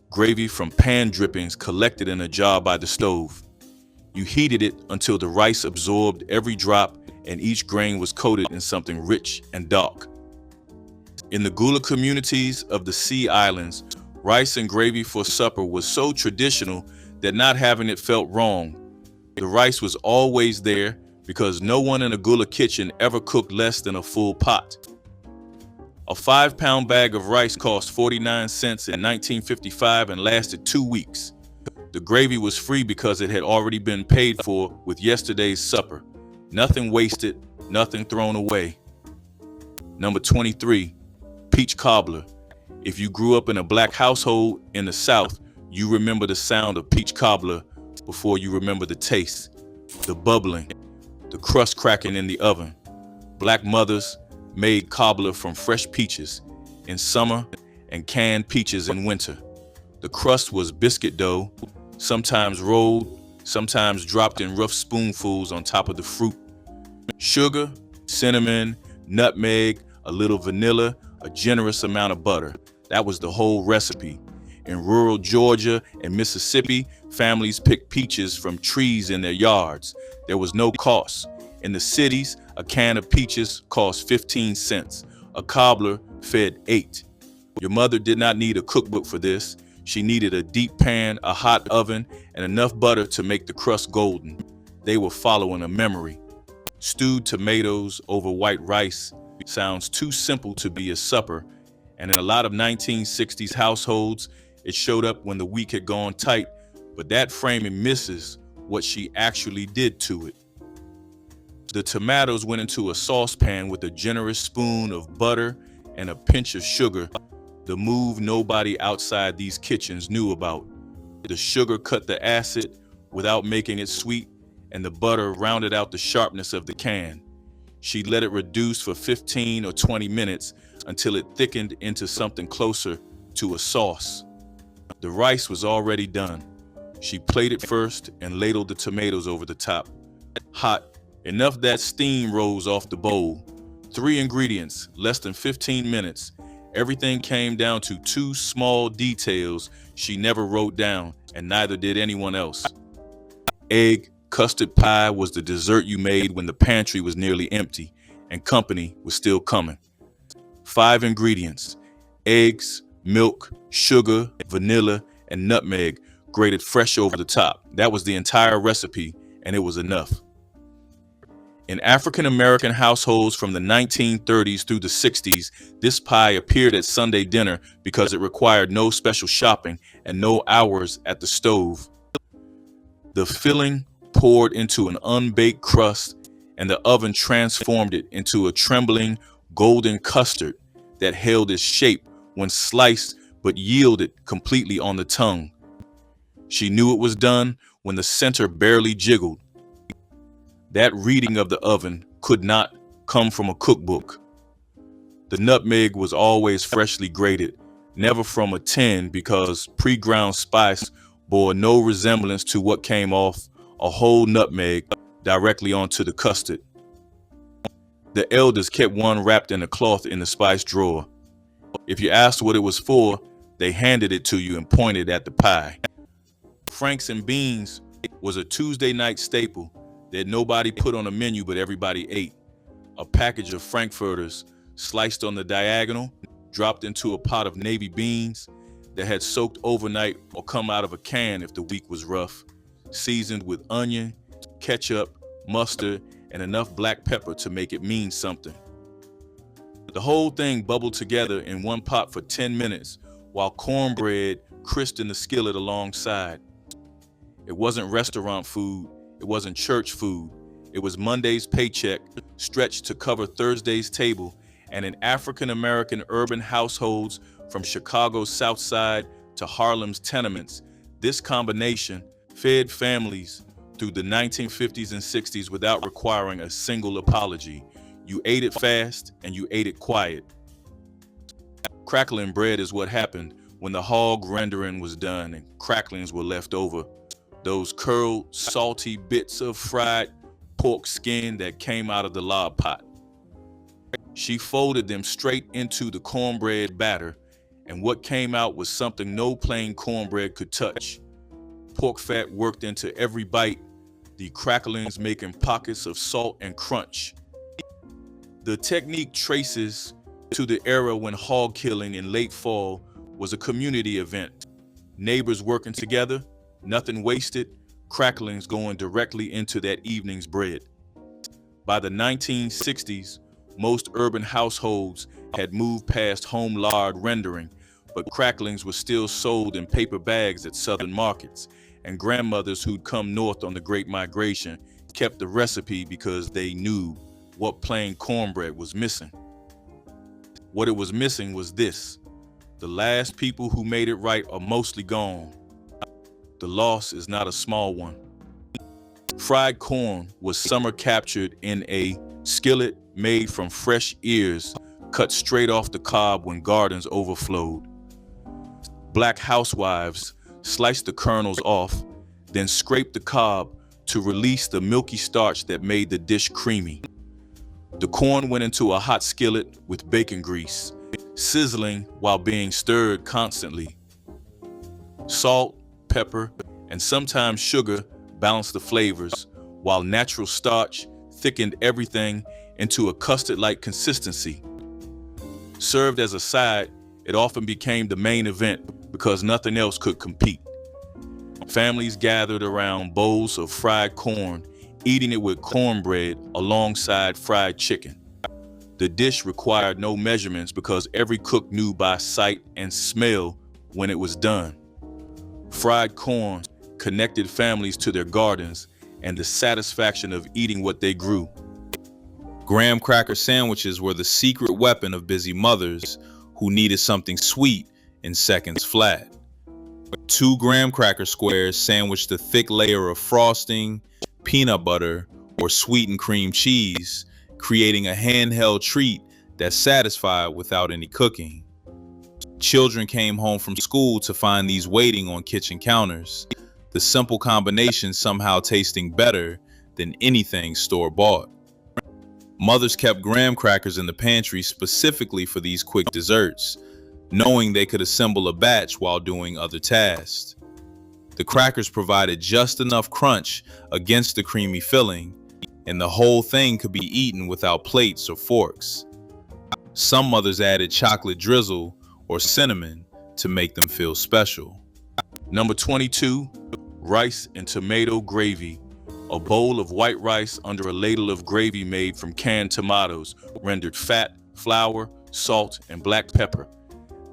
Gravy from pan drippings collected in a jar by the stove. You heated it until the rice absorbed every drop and each grain was coated in something rich and dark. In the Gula communities of the Sea Islands, rice and gravy for supper was so traditional that not having it felt wrong. The rice was always there because no one in a Gula kitchen ever cooked less than a full pot. A 5-pound bag of rice cost 49 cents in 1955 and lasted 2 weeks. The gravy was free because it had already been paid for with yesterday's supper. Nothing wasted, nothing thrown away. Number 23, peach cobbler. If you grew up in a black household in the South, you remember the sound of peach cobbler before you remember the taste, the bubbling, the crust cracking in the oven. Black mothers made cobbler from fresh peaches in summer and canned peaches in winter. The crust was biscuit dough, sometimes rolled, sometimes dropped in rough spoonfuls on top of the fruit. Sugar, cinnamon, nutmeg, a little vanilla, a generous amount of butter. That was the whole recipe. In rural Georgia and Mississippi, families picked peaches from trees in their yards. There was no cost. In the cities, a can of peaches cost 15 cents. A cobbler fed 8. Your mother did not need a cookbook for this. She needed a deep pan, a hot oven, and enough butter to make the crust golden. They were following a memory. Stewed tomatoes over white rice sounds too simple to be a supper, and in a lot of 1960s households, it showed up when the week had gone tight, but that framing misses what she actually did to it. The tomatoes went into a saucepan with a generous spoon of butter and a pinch of sugar, the move nobody outside these kitchens knew about. The sugar cut the acid without making it sweet, and the butter rounded out the sharpness of the can. She let it reduce for 15 or 20 minutes until it thickened into something closer to a sauce. The rice was already done. She plated first and ladled the tomatoes over the top. Hot, enough that steam rose off the bowl. 3 ingredients, less than 15 minutes. Everything came down to 2 small details she never wrote down, and neither did anyone else. Egg custard pie was the dessert you made when the pantry was nearly empty and company was still coming. 5 ingredients: eggs, milk, sugar, vanilla, and nutmeg grated fresh over the top. That was the entire recipe, and it was enough. In African American households from the 1930s through the 60s, this pie appeared at Sunday dinner because it required no special shopping and no hours at the stove. The filling poured into an unbaked crust, and the oven transformed it into a trembling golden custard that held its shape when sliced but yielded completely on the tongue. She knew it was done when the center barely jiggled. That reading of the oven could not come from a cookbook. The nutmeg was always freshly grated, never from a tin, because pre-ground spice bore no resemblance to what came off a whole nutmeg directly onto the custard. The elders kept one wrapped in a cloth in the spice drawer. If you asked what it was for, they handed it to you and pointed at the pie. Franks and beans was a Tuesday night staple that nobody put on a menu but everybody ate. A package of frankfurters sliced on the diagonal, dropped into a pot of navy beans that had soaked overnight or come out of a can if the week was rough, seasoned with onion, ketchup, mustard, and enough black pepper to make it mean something. The whole thing bubbled together in one pot for 10 minutes while cornbread crisped in the skillet alongside. It wasn't restaurant food. It wasn't church food. It was Monday's paycheck stretched to cover Thursday's table, and in African American urban households from Chicago's South Side to Harlem's tenements, this combination fed families through the 1950s and 60s without requiring a single apology. You ate it fast and you ate it quiet. Crackling bread is what happened when the hog rendering was done and cracklings were left over. Those curled, salty bits of fried pork skin that came out of the log pot. She folded them straight into the cornbread batter, and what came out was something no plain cornbread could touch. Pork fat worked into every bite, the cracklings making pockets of salt and crunch. The technique traces to the era when hog killing in late fall was a community event. Neighbors working together, nothing wasted, cracklings going directly into that evening's bread. By the 1960s, most urban households had moved past home lard rendering, but cracklings were still sold in paper bags at southern markets, and grandmothers who'd come north on the Great Migration kept the recipe because they knew what plain cornbread was missing. What it was missing was this: the last people who made it right are mostly gone. The loss is not a small one. Fried corn was summer captured in a skillet made from fresh ears cut straight off the cob when gardens overflowed. Black housewives sliced the kernels off, then scraped the cob to release the milky starch that made the dish creamy. The corn went into a hot skillet with bacon grease, sizzling while being stirred constantly. Salt, pepper, and sometimes sugar balanced the flavors, while natural starch thickened everything into a custard-like consistency. Served as a side, it often became the main event because nothing else could compete. Families gathered around bowls of fried corn, eating it with cornbread alongside fried chicken. The dish required no measurements because every cook knew by sight and smell when it was done. Fried corn connected families to their gardens and the satisfaction of eating what they grew.
Graham cracker sandwiches were the secret weapon of busy mothers who needed something sweet in seconds flat. 2 graham cracker squares sandwiched a thick layer of frosting, peanut butter, or sweetened cream cheese, creating a handheld treat that satisfied without any cooking. Children came home from school to find these waiting on kitchen counters, the simple combination somehow tasting better than anything store-bought. Mothers kept graham crackers in the pantry specifically for these quick desserts, knowing they could assemble a batch while doing other tasks. The crackers provided just enough crunch against the creamy filling, and the whole thing could be eaten without plates or forks. Some mothers added chocolate drizzle or cinnamon to make them feel special.
Number 22, rice and tomato gravy. A bowl of white rice under a ladle of gravy made from canned tomatoes, rendered fat, flour, salt, and black pepper.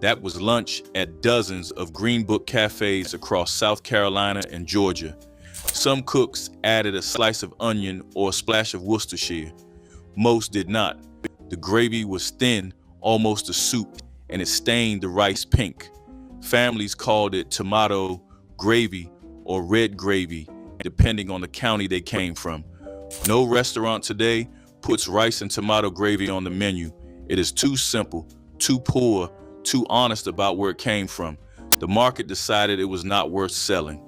That was lunch at dozens of Green Book cafes across South Carolina and Georgia. Some cooks added a slice of onion or a splash of Worcestershire. Most did not. The gravy was thin, almost a soup, and it stained the rice pink. Families called it tomato gravy or red gravy, depending on the county they came from. No restaurant today puts rice and tomato gravy on the menu. It is too simple, too poor, too honest about where it came from. The market decided it was not worth selling.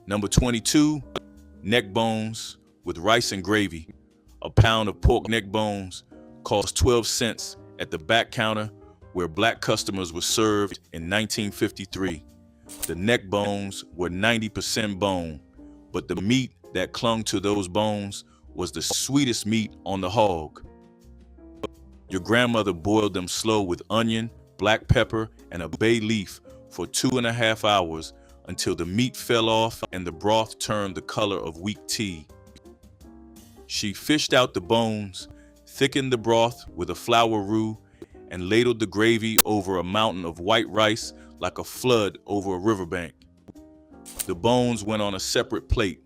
Number 22, neck bones with rice and gravy. A pound of pork neck bones cost 12 cents at the back counter where black customers were served in 1953. The neck bones were 90% bone, but the meat that clung to those bones was the sweetest meat on the hog. Your grandmother boiled them slow with onion, black pepper, and a bay leaf for 2.5 hours until the meat fell off and the broth turned the color of weak tea. She fished out the bones, thickened the broth with a flour roux, and ladled the gravy over a mountain of white rice like a flood over a riverbank. The bones went on a separate plate.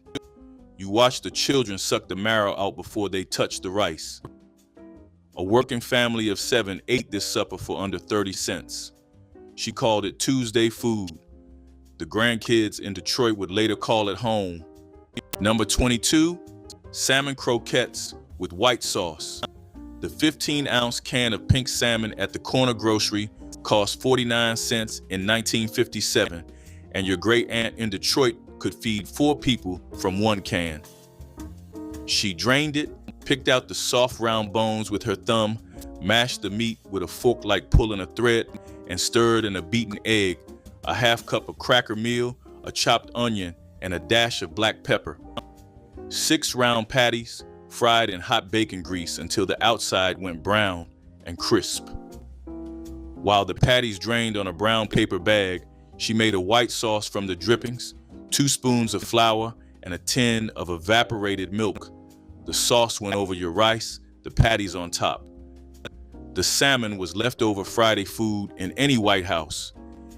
You watched the children suck the marrow out before they touched the rice. A working family of 7 ate this supper for under 30 cents. She called it Tuesday food. The grandkids in Detroit would later call it home. Number 22, salmon croquettes with white sauce. The 15-ounce can of pink salmon at the corner grocery cost 49 cents in 1957, and your great aunt in Detroit could feed 4 people from one can. She drained it, picked out the soft round bones with her thumb, mashed the meat with a fork like pulling a thread, and stirred in a beaten egg, a half cup of cracker meal, a chopped onion, and a dash of black pepper. 6 round patties, fried in hot bacon grease until the outside went brown and crisp. While the patties drained on a brown paper bag, she made a white sauce from the drippings, 2 spoons of flour, and a tin of evaporated milk. The sauce went over your rice, the patties on top. The salmon was leftover Friday food in any white house.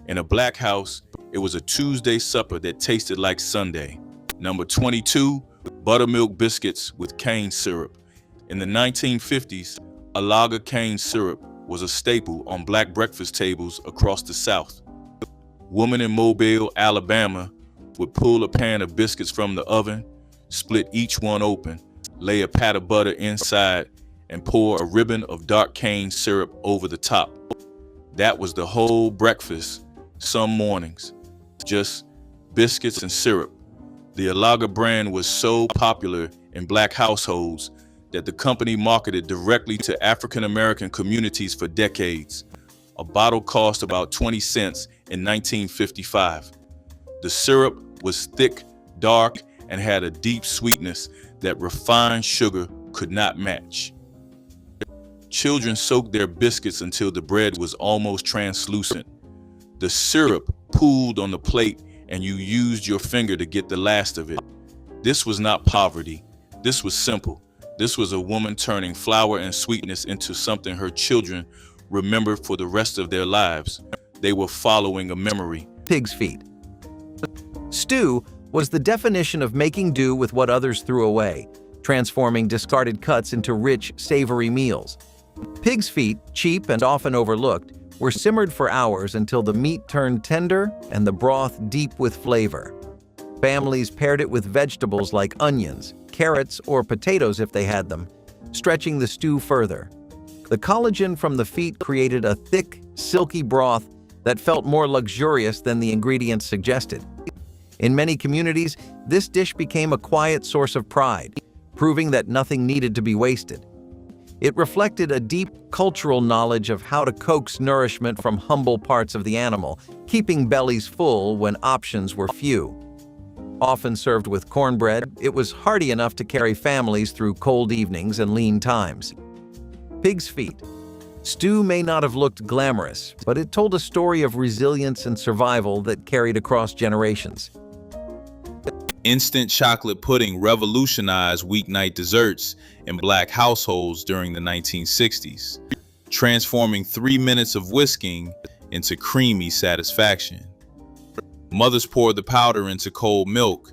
In a black house, it was a Tuesday supper that tasted like Sunday. Number 22, buttermilk biscuits with cane syrup. In the 1950s, a lager cane syrup was a staple on black breakfast tables across the South. Women in Mobile, Alabama, would pull a pan of biscuits from the oven, split each one open, lay a pat of butter inside, and pour a ribbon of dark cane syrup over the top. That was the whole breakfast some mornings, just biscuits and syrup. The Alaga brand was so popular in black households that the company marketed directly to African American communities for decades. A bottle cost about 20 cents in 1955. The syrup was thick, dark, and had a deep sweetness that refined sugar could not match. Children soaked their biscuits until the bread was almost translucent. The syrup pooled on the plate and you used your finger to get the last of it. This was not poverty. This was simple. This was a woman turning flour and sweetness into something her children remembered for the rest of their lives. They were following a memory.
Pig's feet. Stew was the definition of making do with what others threw away, transforming discarded cuts into rich, savory meals. Pig's feet, cheap and often overlooked, were simmered for hours until the meat turned tender and the broth deep with flavor. Families paired it with vegetables like onions, carrots, or potatoes if they had them, stretching the stew further. The collagen from the feet created a thick, silky broth that felt more luxurious than the ingredients suggested. In many communities, this dish became a quiet source of pride, proving that nothing needed to be wasted. It reflected a deep cultural knowledge of how to coax nourishment from humble parts of the animal, keeping bellies full when options were few. Often served with cornbread, it was hearty enough to carry families through cold evenings and lean times. Pig's feet. Stew may not have looked glamorous, but it told a story of resilience and survival that carried across generations.
Instant chocolate pudding revolutionized weeknight desserts in Black households during the 1960s, transforming 3 minutes of whisking into creamy satisfaction. Mothers poured the powder into cold milk,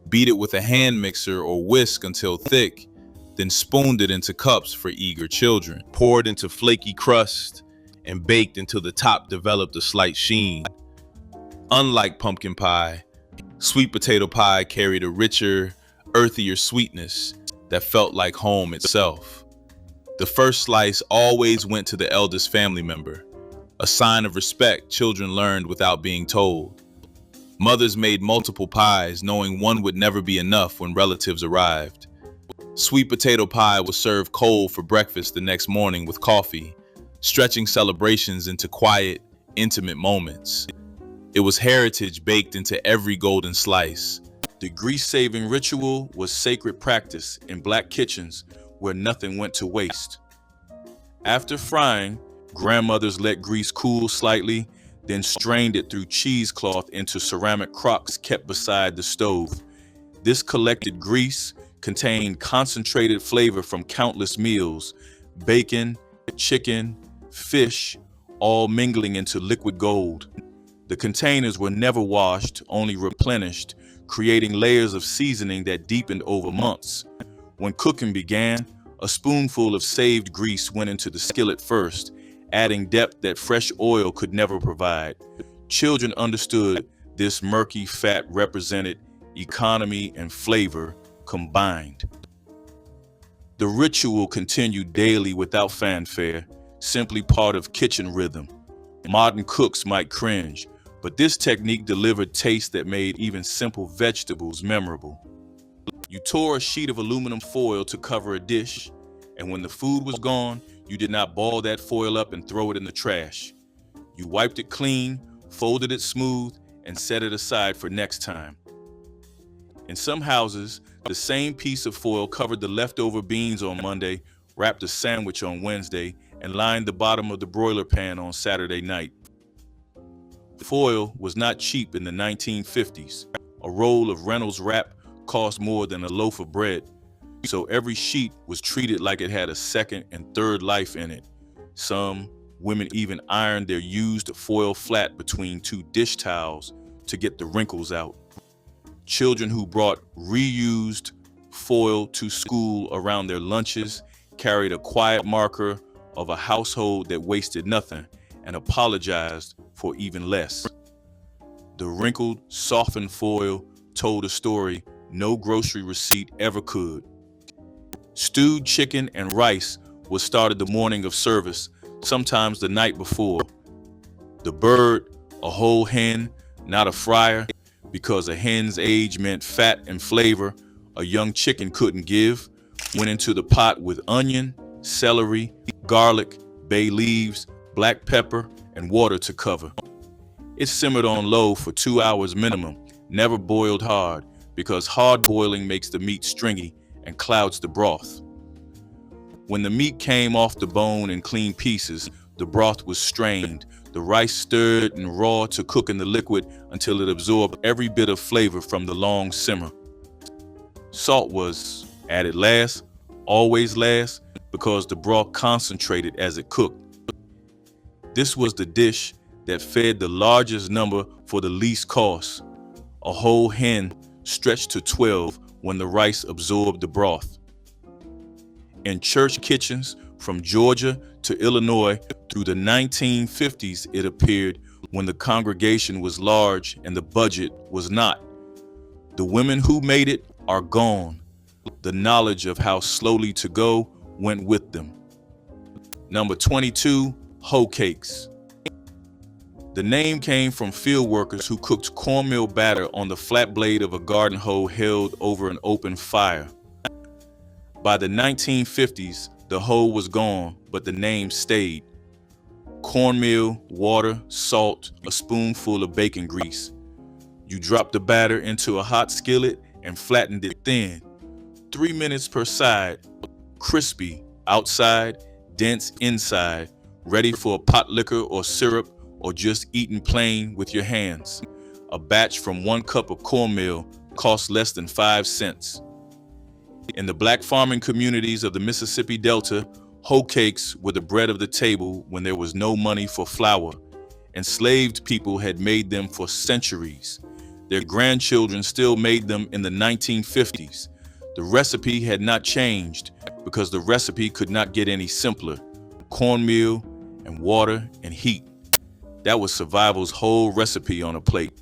beat it with a hand mixer or whisk until thick, then spooned it into cups for eager children. Poured into flaky crust and baked until the top developed a slight sheen. Unlike pumpkin pie, sweet potato pie carried a richer, earthier sweetness that felt like home itself. The first slice always went to the eldest family member, a sign of respect children learned without being told. Mothers made multiple pies, knowing one would never be enough when relatives arrived. Sweet potato pie was served cold for breakfast the next morning with coffee, stretching celebrations into quiet, intimate moments. It was heritage baked into every golden slice.
The grease-saving ritual was sacred practice in Black kitchens where nothing went to waste. After frying, grandmothers let grease cool slightly, then strained it through cheesecloth into ceramic crocks kept beside the stove. This collected grease contained concentrated flavor from countless meals, bacon, chicken, fish, all mingling into liquid gold. The containers were never washed, only replenished, creating layers of seasoning that deepened over months. When cooking began, a spoonful of saved grease went into the skillet first, adding depth that fresh oil could never provide. Children understood this murky fat represented economy and flavor combined. The ritual continued daily without fanfare, simply part of kitchen rhythm. Modern cooks might cringe, but this technique delivered taste that made even simple vegetables memorable. You tore a sheet of aluminum foil to cover a dish, and when the food was gone, you did not ball that foil up and throw it in the trash. You wiped it clean, folded it smooth, and set it aside for next time. In some houses, the same piece of foil covered the leftover beans on Monday, wrapped a sandwich on Wednesday, and lined the bottom of the broiler pan on Saturday night. Foil was not cheap in the 1950s. A roll of Reynolds wrap cost more than a loaf of bread, so every sheet was treated like it had a second and third life in it. Some women even ironed their used foil flat between two dish towels to get the wrinkles out. Children who brought reused foil to school around their lunches carried a quiet marker of a household that wasted nothing and apologized for even less. The wrinkled, softened foil told a story no grocery receipt ever could. Stewed chicken and rice was started the morning of service, sometimes the night before. The bird, a whole hen, not a fryer, because a hen's age meant fat and flavor a young chicken couldn't give, went into the pot with onion, celery, garlic, bay leaves, black pepper, and water to cover. It simmered on low for 2 hours minimum, never boiled hard, because hard boiling makes the meat stringy and clouds the broth. When the meat came off the bone in clean pieces, the broth was strained, the rice stirred and raw to cook in the liquid until it absorbed every bit of flavor from the long simmer. Salt was added last, always last, because the broth concentrated as it cooked. This was the dish that fed the largest number for the least cost. A whole hen stretched to 12 when the rice absorbed the broth. In church kitchens from Georgia to Illinois through the 1950s, it appeared, when the congregation was large and the budget was not. The women who made it are gone. The knowledge of how slowly to go went with them. Number 22, hoe cakes. The name came from field workers who cooked cornmeal batter on the flat blade of a garden hoe held over an open fire. By the 1950s, the hoe was gone, but the name stayed. Cornmeal, water, salt, a spoonful of bacon grease. You dropped the batter into a hot skillet and flattened it thin. 3 minutes per side, crispy outside, dense inside, ready for a pot liquor or syrup, or just eaten plain with your hands. A batch from 1 cup of cornmeal cost less than 5 cents. In the black farming communities of the Mississippi Delta, hoe cakes were the bread of the table when there was no money for flour. Enslaved people had made them for centuries. Their grandchildren still made them in the 1950s. The recipe had not changed because the recipe could not get any simpler. Cornmeal and water and heat. That was survival's whole recipe on a plate.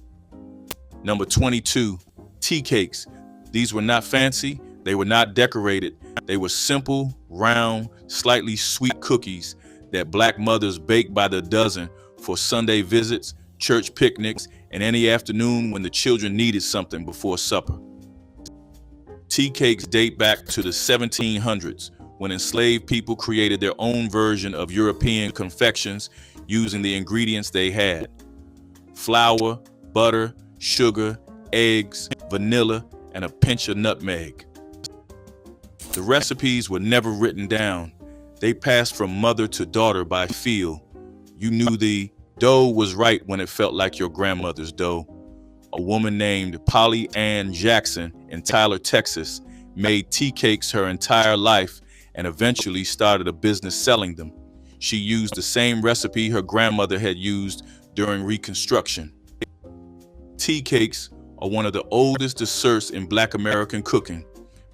Number 22, tea cakes. These were not fancy. They were not decorated. They were simple, round, slightly sweet cookies that black mothers baked by the dozen for Sunday visits, church picnics, and any afternoon when the children needed something before supper. Tea cakes date back to the 1700s, when enslaved people created their own version of European confections using the ingredients they had: flour, butter, sugar, eggs, vanilla, and a pinch of nutmeg. The recipes were never written down. They passed from mother to daughter by feel. You knew the dough was right when it felt like your grandmother's dough. A woman named Polly Ann Jackson in Tyler, Texas, made tea cakes her entire life and eventually started a business selling them. She used the same recipe her grandmother had used during Reconstruction. Tea cakes are one of the oldest desserts in Black American cooking,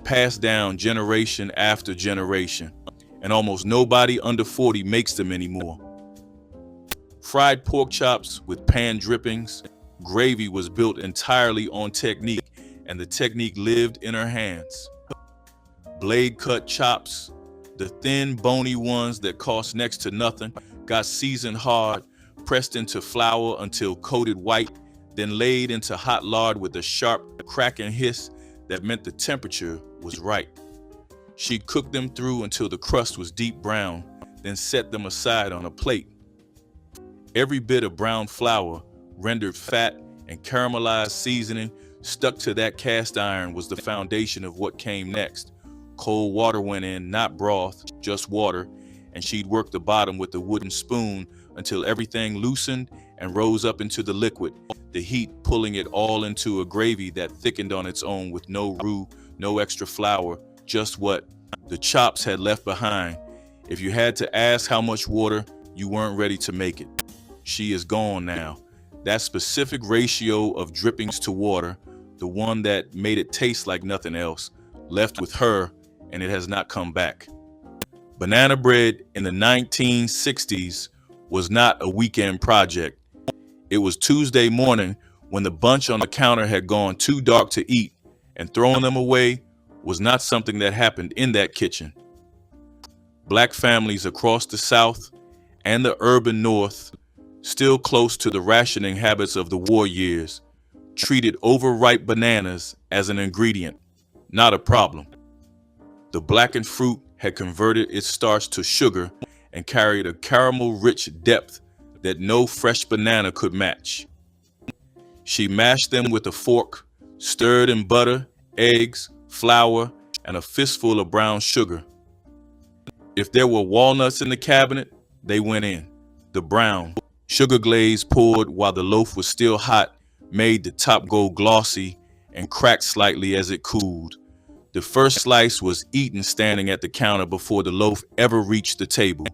passed down generation after generation, and almost nobody under 40 makes them anymore. Fried pork chops with pan drippings, gravy was built entirely on technique, and the technique lived in her hands. Blade cut chops, the thin bony ones that cost next to nothing, got seasoned hard, pressed into flour until coated white, then laid into hot lard with a sharp cracking hiss that meant the temperature was right. She cooked them through until the crust was deep brown, then set them aside on a plate. Every bit of brown flour, rendered fat, and caramelized seasoning stuck to that cast iron was the foundation of what came next. Cold water went in, not broth, just water, and she'd work the bottom with a wooden spoon until everything loosened and rose up into the liquid, the heat pulling it all into a gravy that thickened on its own with no roux, no extra flour, just what the chops had left behind. If you had to ask how much water, you weren't ready to make it. She is gone now. That specific ratio of drippings to water, the one that made it taste like nothing else, left with her, and it has not come back. Banana bread in the 1960s was not a weekend project. It was Tuesday morning when the bunch on the counter had gone too dark to eat, and throwing them away was not something that happened in that kitchen. Black families across the South and the urban North, still close to the rationing habits of the war years, treated overripe bananas as an ingredient, not a problem. The blackened fruit had converted its starch to sugar and carried a caramel-rich depth that no fresh banana could match. She mashed them with a fork, stirred in butter, eggs, flour, and a fistful of brown sugar. If there were walnuts in the cabinet, they went in. The brown, sugar glaze poured while the loaf was still hot made the top go glossy and cracked slightly as it cooled. The first slice was eaten standing at the counter before the loaf ever reached the table.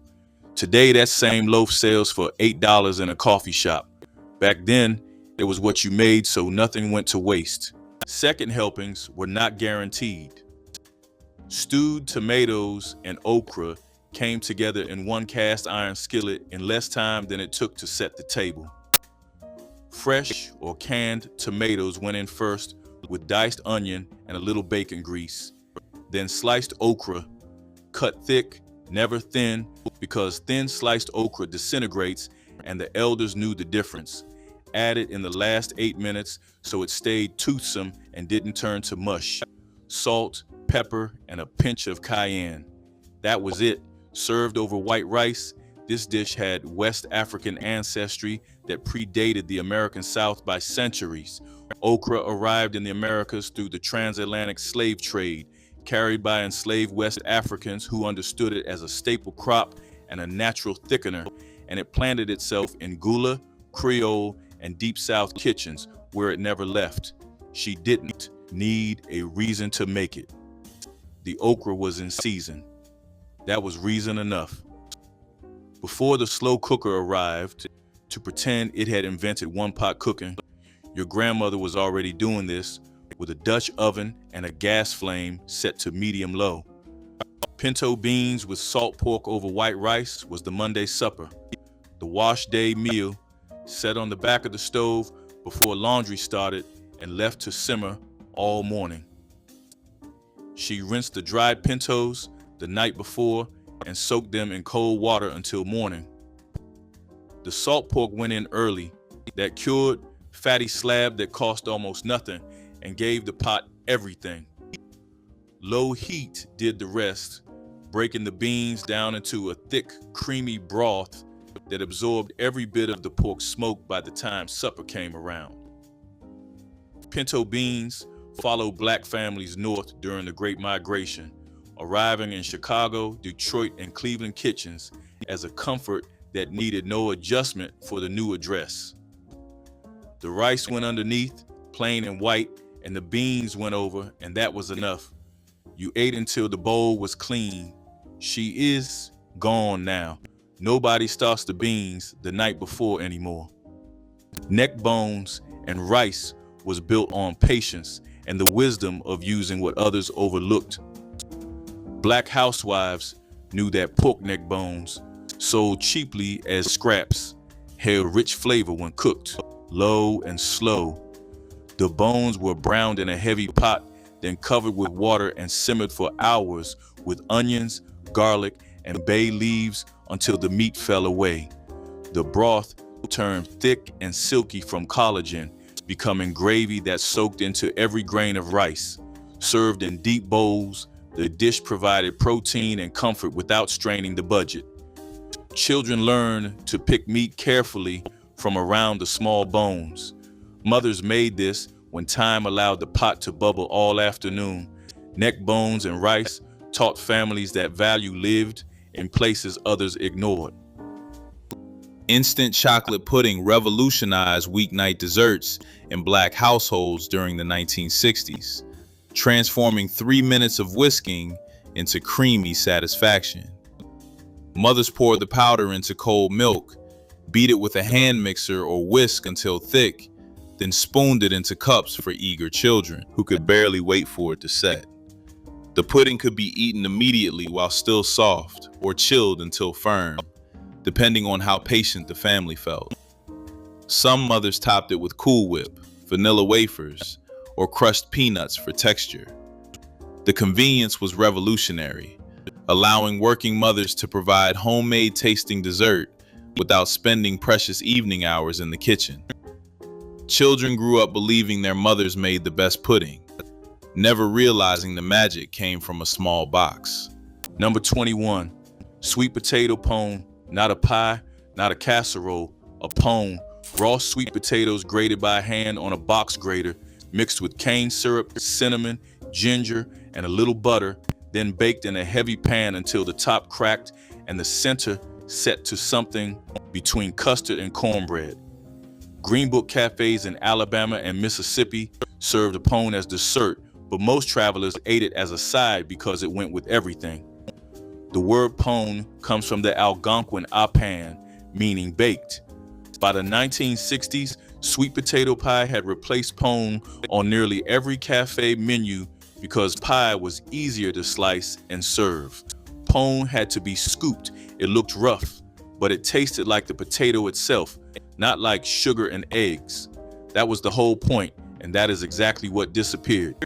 Today, that same loaf sells for $8 in a coffee shop. Back then, It was what you made, so nothing went to waste. Second helpings were not guaranteed. Stewed tomatoes and okra came together in one cast iron skillet in less time than it took to set the table. Fresh or canned tomatoes went in first with diced onion and a little bacon grease. Then sliced okra, cut thick, never thin, because thin sliced okra disintegrates and the elders knew the difference. Added in the last 8 minutes so it stayed toothsome and didn't turn to mush. Salt, pepper, and a pinch of cayenne. That was it. Served over white rice, this dish had West African ancestry that predated the American South by centuries. Okra arrived in the Americas through the transatlantic slave trade, carried by enslaved West Africans who understood it as a staple crop and a natural thickener, and it planted itself in Gula, Creole, and Deep South kitchens where it never left. She didn't need a reason to make it. The okra was in season. That was reason enough. Before the slow cooker arrived to pretend it had invented one-pot cooking, your grandmother was already doing this with a Dutch oven and a gas flame set to medium-low. Pinto beans with salt pork over white rice was the Monday supper. The wash day meal set on the back of the stove before laundry started and left to simmer all morning. She rinsed the dried pintos the night before and soaked them in cold water until morning. The salt pork went in early, that cured, fatty slab that cost almost nothing and gave the pot everything. Low heat did the rest, breaking the beans down into a thick, creamy broth that absorbed every bit of the pork smoke by the time supper came around. Pinto beans followed black families north during the Great Migration, arriving in Chicago, Detroit, and Cleveland kitchens as a comfort that needed no adjustment for the new address. The rice went underneath, plain and white, and the beans went over, and that was enough. You ate until the bowl was clean. She is gone now. Nobody starts the beans the night before anymore. Neck bones and rice was built on patience and the wisdom of using what others overlooked. Black housewives knew that pork neck bones, sold cheaply as scraps, held rich flavor when cooked, low and slow. The bones were browned in a heavy pot, then covered with water and simmered for hours with onions, garlic, and bay leaves until the meat fell away. The broth turned thick and silky from collagen, becoming gravy that soaked into every grain of rice. Served in deep bowls, the dish provided protein and comfort without straining the budget. Children learned to pick meat carefully from around the small bones. Mothers made this when time allowed the pot to bubble all afternoon. Neck bones and rice taught families that value lived in places others ignored.
Instant chocolate pudding revolutionized weeknight desserts in black households during the 1960s, transforming 3 minutes of whisking into creamy satisfaction. Mothers poured the powder into cold milk, beat it with a hand mixer or whisk until thick, then spooned it into cups for eager children who could barely wait for it to set. The pudding could be eaten immediately while still soft or chilled until firm, depending on how patient the family felt. Some mothers topped it with Cool Whip, vanilla wafers, or crushed peanuts for texture. The convenience was revolutionary, allowing working mothers to provide homemade tasting dessert without spending precious evening hours in the kitchen. Children grew up believing their mothers made the best pudding, never realizing the magic came from a small box.
Number 21, sweet potato pone, not a pie, not a casserole, a pone. Raw sweet potatoes grated by hand on a box grater, mixed with cane syrup, cinnamon, ginger, and a little butter, then baked in a heavy pan until the top cracked and the center set to something between custard and cornbread. Green Book cafes in Alabama and Mississippi served a pone as dessert, but most travelers ate it as a side because it went with everything. The word pone comes from the Algonquin apan, meaning baked. By the 1960s, Sweet potato pie had replaced pone on nearly every cafe menu because pie was easier to slice and serve. Pone had to be scooped. It looked rough, but it tasted like the potato itself, not like sugar and eggs. That was the whole point, and that is exactly what disappeared.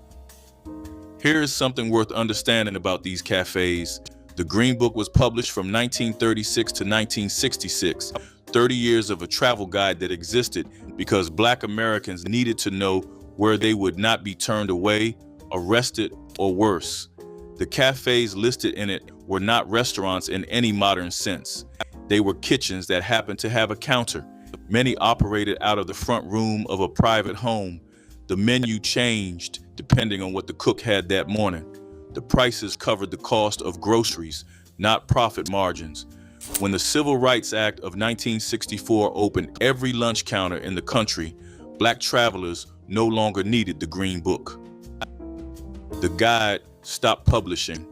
Here is something worth understanding about these cafes. The Green Book was published from 1936 to 1966, 30 years of a travel guide that existed because Black Americans needed to know where they would not be turned away, arrested, or worse. The cafes listed in it were not restaurants in any modern sense. They were kitchens that happened to have a counter. Many operated out of the front room of a private home. The menu changed depending on what the cook had that morning. The prices covered the cost of groceries, not profit margins. When the Civil Rights Act of 1964 opened every lunch counter in the country, Black travelers no longer needed the Green Book. The guide stopped publishing,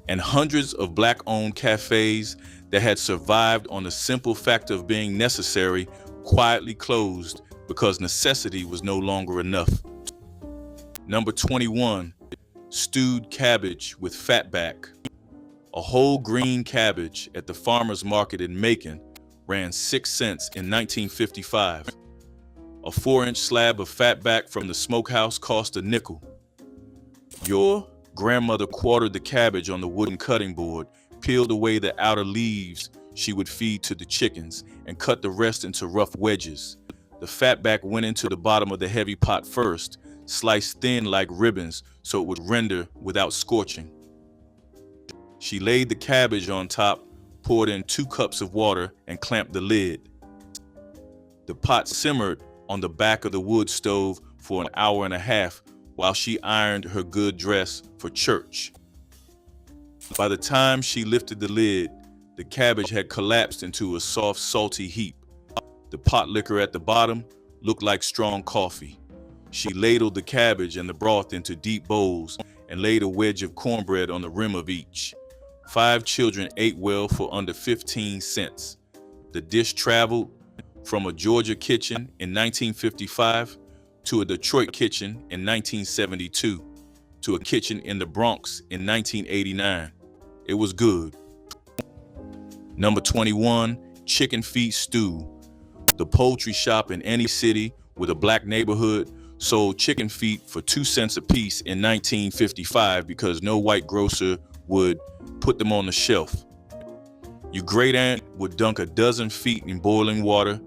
and hundreds of Black-owned cafes that had survived on the simple fact of being necessary quietly closed because necessity was no longer enough. Number 21, stewed cabbage with fatback. A whole green cabbage at the farmer's market in Macon ran 6 cents in 1955. A 4-inch slab of fatback from the smokehouse cost a nickel. Your grandmother quartered the cabbage on the wooden cutting board, peeled away the outer leaves she would feed to the chickens, and cut the rest into rough wedges. The fatback went into the bottom of the heavy pot first, sliced thin like ribbons so it would render without scorching. She laid the cabbage on top, poured in 2 cups of water, and clamped the lid. The pot simmered on the back of the wood stove for an hour and a half while she ironed her good dress for church. By the time she lifted the lid, the cabbage had collapsed into a soft, salty heap. The pot liquor at the bottom looked like strong coffee. She ladled the cabbage and the broth into deep bowls and laid a wedge of cornbread on the rim of each. 5 children ate well for under 15 cents. The dish traveled from a Georgia kitchen in 1955 to a Detroit kitchen in 1972 to a kitchen in the Bronx in 1989. It was good. Number 21, chicken feet stew. The poultry shop in any city with a Black neighborhood sold chicken feet for 2 cents a piece in 1955 because no white grocer would put them on the shelf. Your great aunt would dunk a dozen feet in boiling water,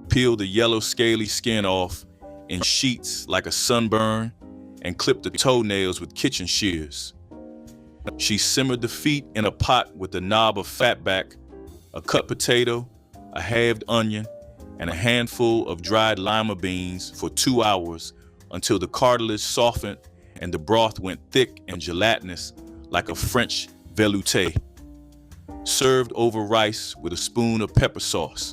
peel the yellow scaly skin off in sheets like a sunburn, and clip the toenails with kitchen shears. She simmered the feet in a pot with a knob of fatback, a cut potato, a halved onion, and a handful of dried lima beans for 2 hours until the cartilage softened and the broth went thick and gelatinous like a French velouté. Served over rice with a spoon of pepper sauce.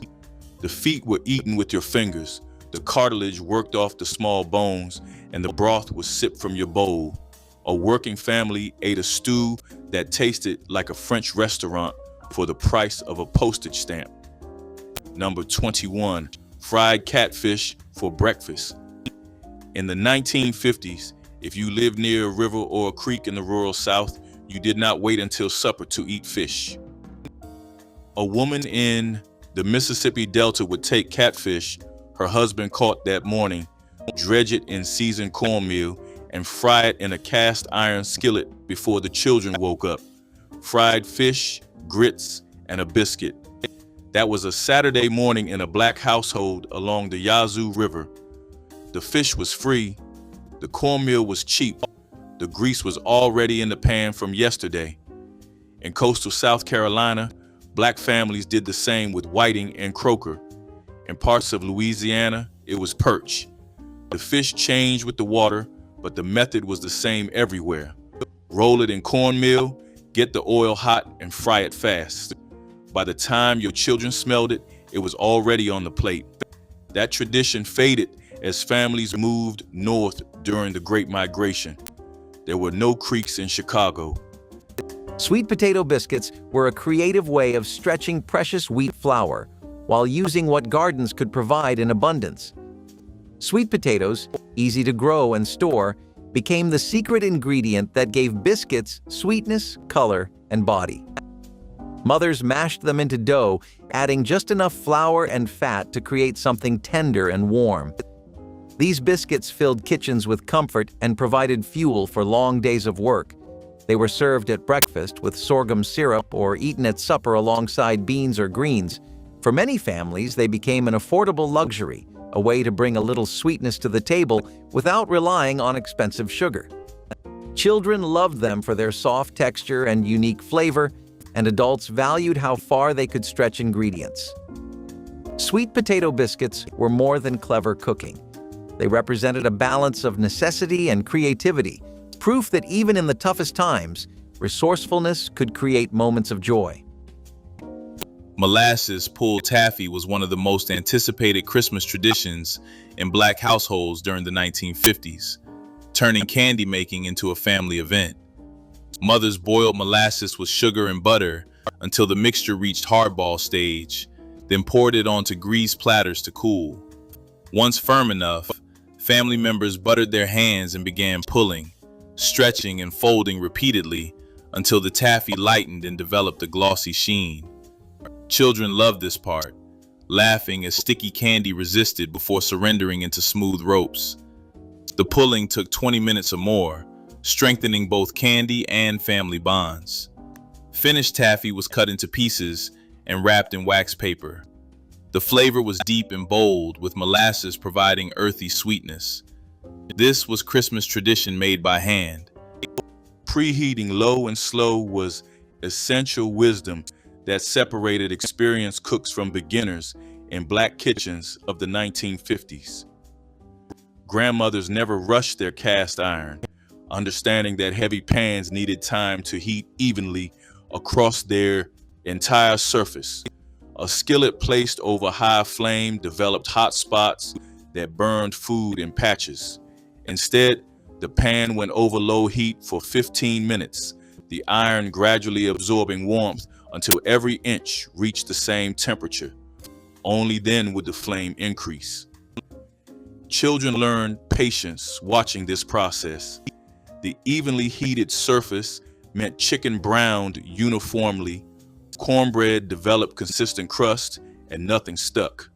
The feet were eaten with your fingers, the cartilage worked off the small bones, and the broth was sipped from your bowl. A working family ate a stew that tasted like a French restaurant for the price of a postage stamp. Number 21, fried catfish for breakfast. In the 1950s, if you lived near a river or a creek in the rural South, you did not wait until supper to eat fish. A woman in the Mississippi Delta would take catfish her husband caught that morning, dredge it in seasoned cornmeal, and fry it in a cast iron skillet before the children woke up. Fried fish, grits, and a biscuit. That was a Saturday morning in a Black household along the Yazoo River. The fish was free, the cornmeal was cheap, the grease was already in the pan from yesterday. In coastal South Carolina, Black families did the same with whiting and croaker. In parts of Louisiana, it was perch. The fish changed with the water, but the method was the same everywhere. Roll it in cornmeal, get the oil hot, and fry it fast. By the time your children smelled it, it was already on the plate. That tradition faded as families moved north during the Great Migration. There were no creeks in Chicago.
Sweet potato biscuits were a creative way of stretching precious wheat flour while using what gardens could provide in abundance. Sweet potatoes, easy to grow and store, became the secret ingredient that gave biscuits sweetness, color, and body. Mothers mashed them into dough, adding just enough flour and fat to create something tender and warm. These biscuits filled kitchens with comfort and provided fuel for long days of work. They were served at breakfast with sorghum syrup or eaten at supper alongside beans or greens. For many families, they became an affordable luxury, a way to bring a little sweetness to the table without relying on expensive sugar. Children loved them for their soft texture and unique flavor, and adults valued how far they could stretch ingredients. Sweet potato biscuits were more than clever cooking. They represented a balance of necessity and creativity, proof that even in the toughest times, resourcefulness could create moments of joy.
Molasses pulled taffy was one of the most anticipated Christmas traditions in Black households during the 1950s, turning candy making into a family event. Mothers boiled molasses with sugar and butter until the mixture reached hardball stage, then poured it onto greased platters to cool. Once firm enough, family members buttered their hands and began pulling, stretching and folding repeatedly until the taffy lightened and developed a glossy sheen. Children loved this part, laughing as sticky candy resisted before surrendering into smooth ropes. The pulling took 20 minutes or more, strengthening both candy and family bonds. Finished taffy was cut into pieces and wrapped in wax paper. The flavor was deep and bold, with molasses providing earthy sweetness. This was Christmas tradition made by hand.
Preheating low and slow was essential wisdom that separated experienced cooks from beginners in Black kitchens of the 1950s. Grandmothers never rushed their cast iron, understanding that heavy pans needed time to heat evenly across their entire surface. A skillet placed over high flame developed hot spots that burned food in patches. Instead, the pan went over low heat for 15 minutes, the iron gradually absorbing warmth until every inch reached the same temperature. Only then would the flame increase. Children learned patience watching this process. The evenly heated surface meant chicken browned uniformly, cornbread developed consistent crust, and nothing stuck.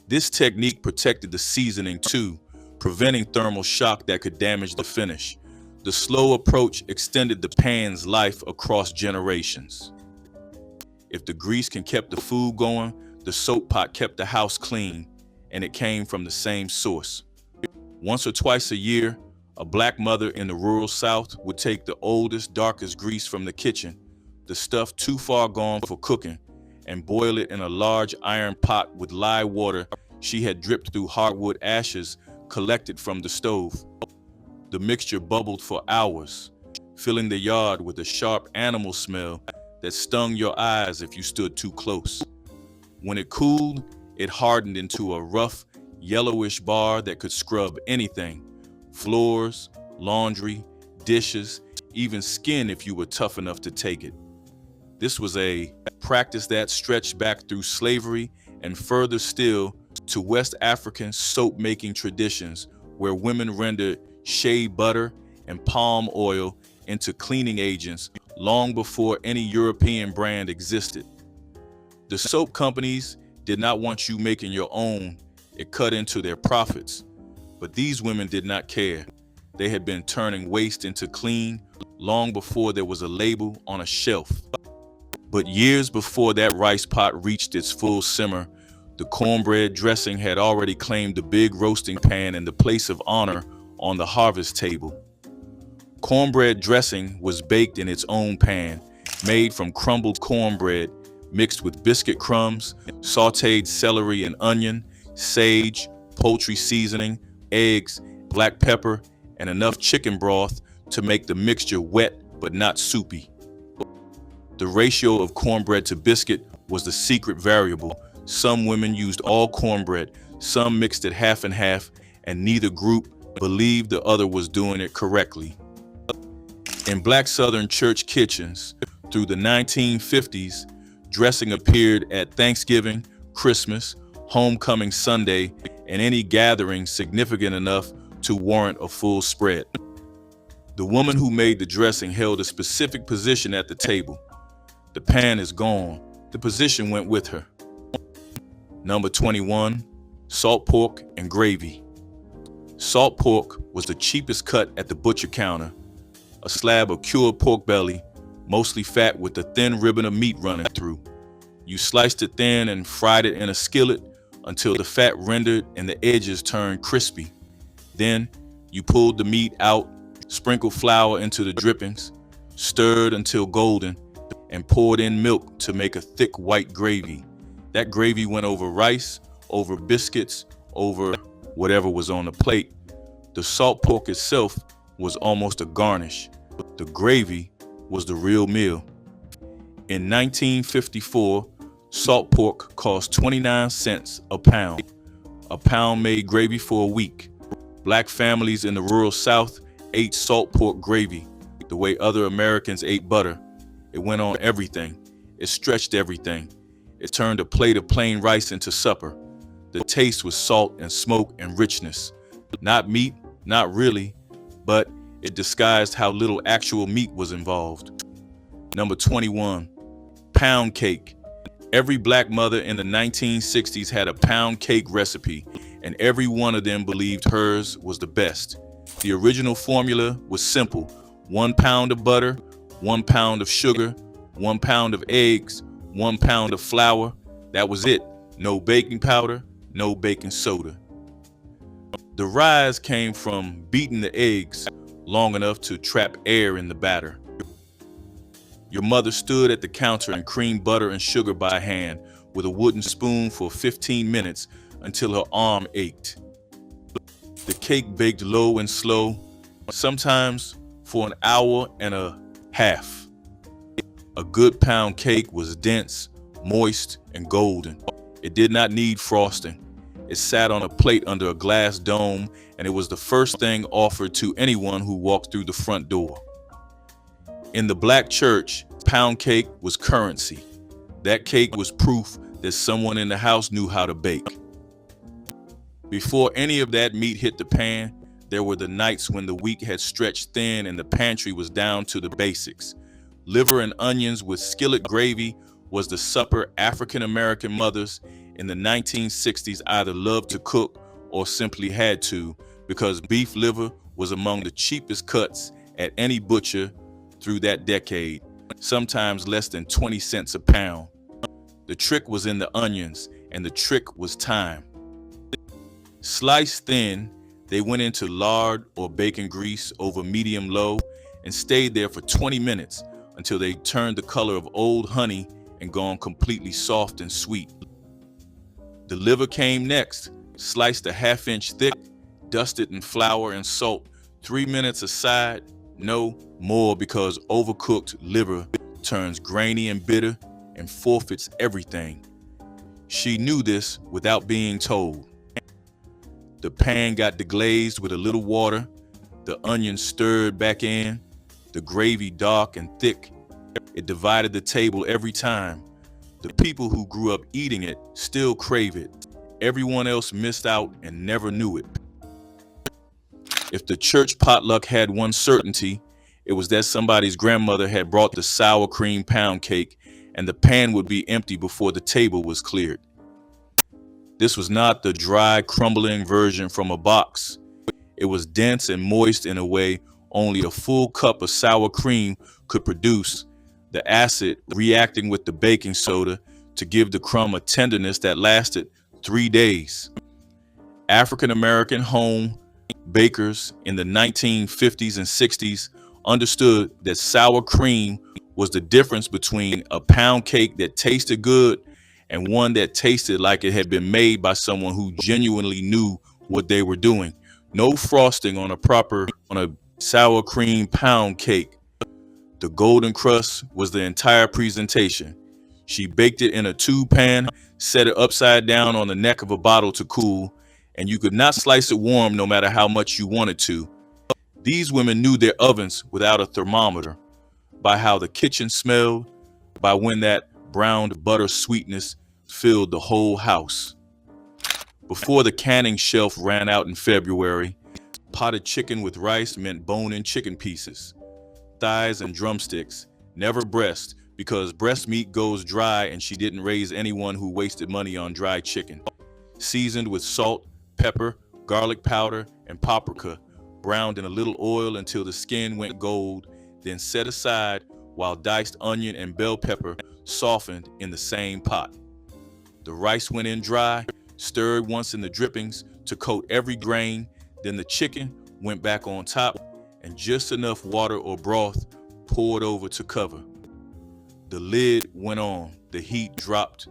This technique protected the seasoning too, preventing thermal shock that could damage the finish. The slow approach extended the pan's life across generations. If the grease kept the food going, the soap pot kept the house clean, and it came from the same source. Once or twice a year, a Black mother in the rural South would take the oldest, darkest grease from the kitchen, the stuff too far gone for cooking, and boil it in a large iron pot with lye water she had dripped through hardwood ashes collected from the stove. The mixture bubbled for hours, filling the yard with a sharp animal smell that stung your eyes if you stood too close. When it cooled, it hardened into a rough, yellowish bar that could scrub anything: floors, laundry, dishes, even skin if you were tough enough to take it. This was a practice that stretched back through slavery and further still to West African soap-making traditions, where women rendered shea butter and palm oil into cleaning agents long before any European brand existed. The soap companies did not want you making your own. It cut into their profits. But these women did not care. They had been turning waste into clean long before there was a label on a shelf. But years before that rice pot reached its full simmer, the cornbread dressing had already claimed the big roasting pan and the place of honor on the harvest table. Cornbread dressing was baked in its own pan, made from crumbled cornbread mixed with biscuit crumbs, sautéed celery and onion, sage, poultry seasoning, eggs, black pepper, and enough chicken broth to make the mixture wet but not soupy. The ratio of cornbread to biscuit was the secret variable. Some women used all cornbread, some mixed it half and half, and neither group believed the other was doing it correctly. In Black Southern church kitchens, through the 1950s, dressing appeared at Thanksgiving, Christmas, Homecoming Sunday, and any gathering significant enough to warrant a full spread. The woman who made the dressing held a specific position at the table. The pan is gone. The position went with her. Number 21, salt pork and gravy. Salt pork was the cheapest cut at the butcher counter. A slab of cured pork belly, mostly fat with a thin ribbon of meat running through. You sliced it thin and fried it in a skillet until the fat rendered and the edges turned crispy. Then you pulled the meat out, sprinkled flour into the drippings, stirred until golden, and poured in milk to make a thick white gravy. That gravy went over rice, over biscuits, over whatever was on the plate. The salt pork itself was almost a garnish. The gravy was the real meal. In 1954, salt pork cost 29 cents a pound. A pound made gravy for a week. Black families in the rural South ate salt pork gravy the way other Americans ate butter. It went on everything. It stretched everything. It turned a plate of plain rice into supper. The taste was salt and smoke and richness. Not meat, not really, but it disguised how little actual meat was involved. Number 21, pound cake. Every black mother in the 1960s had a pound cake recipe, and every one of them believed hers was the best. The original formula was simple: 1 pound of butter, 1 pound of sugar, 1 pound of eggs, 1 pound of flour. That was it. No baking powder, no baking soda. The rise came from beating the eggs long enough to trap air in the batter. Your mother stood at the counter and creamed butter and sugar by hand with a wooden spoon for 15 minutes until her arm ached. The cake baked low and slow, sometimes for an hour and a half. A good pound cake was dense, moist, and golden. It did not need frosting. It sat on a plate under a glass dome, and it was the first thing offered to anyone who walked through the front door. In the black church, pound cake was currency. That cake was proof that someone in the house knew how to bake. Before any of that meat hit the pan, there were the nights when the week had stretched thin and the pantry was down to the basics. Liver and onions with skillet gravy was the supper African-American mothers in the 1960s either loved to cook or simply had to, because beef liver was among the cheapest cuts at any butcher through that decade, sometimes less than 20 cents a pound. The trick was in the onions, and the trick was time. Sliced thin, they went into lard or bacon grease over medium-low and stayed there for 20 minutes until they turned the color of old honey and gone completely soft and sweet. The liver came next, sliced a half-inch thick, dusted in flour and salt, 3 minutes aside, no more, because overcooked liver turns grainy and bitter and forfeits everything. She knew this without being told. The pan got deglazed with a little water, the onions stirred back in, the gravy dark and thick. It divided the table every time. The people who grew up eating it still crave it. Everyone else missed out and never knew it. If the church potluck had one certainty, it was that somebody's grandmother had brought the sour cream pound cake, and the pan would be empty before the table was cleared. This was not the dry, crumbling version from a box. It was dense and moist in a way only a full cup of sour cream could produce, the acid reacting with the baking soda to give the crumb a tenderness that lasted 3 days. African-American home bakers in the 1950s and 60s understood that sour cream was the difference between a pound cake that tasted good and one that tasted like it had been made by someone who genuinely knew what they were doing. No frosting on a sour cream pound cake. The golden crust was the entire presentation. She baked it in a tube pan, set it upside down on the neck of a bottle to cool, and you could not slice it warm no matter how much you wanted to. These women knew their ovens without a thermometer, by how the kitchen smelled, by when that browned butter sweetness filled the whole house. Before the canning shelf ran out in February, potted chicken with rice meant bone-in chicken pieces, thighs and drumsticks, never breast, because breast meat goes dry and she didn't raise anyone who wasted money on dry chicken. Seasoned with salt, pepper, garlic powder, and paprika, browned in a little oil until the skin went gold, then set aside while diced onion and bell pepper softened in the same pot. The rice went in dry, stirred once in the drippings to coat every grain, then the chicken went back on top, and just enough water or broth poured over to cover. The lid went on, the heat dropped.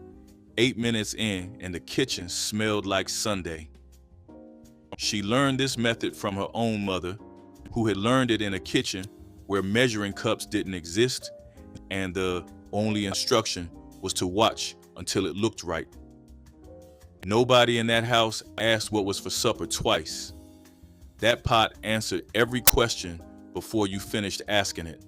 8 minutes in, and the kitchen smelled like Sunday. She learned this method from her own mother, who had learned it in a kitchen where measuring cups didn't exist, and the only instruction was to watch until it looked right. Nobody in that house asked what was for supper twice. That pot answered every question before you finished asking it.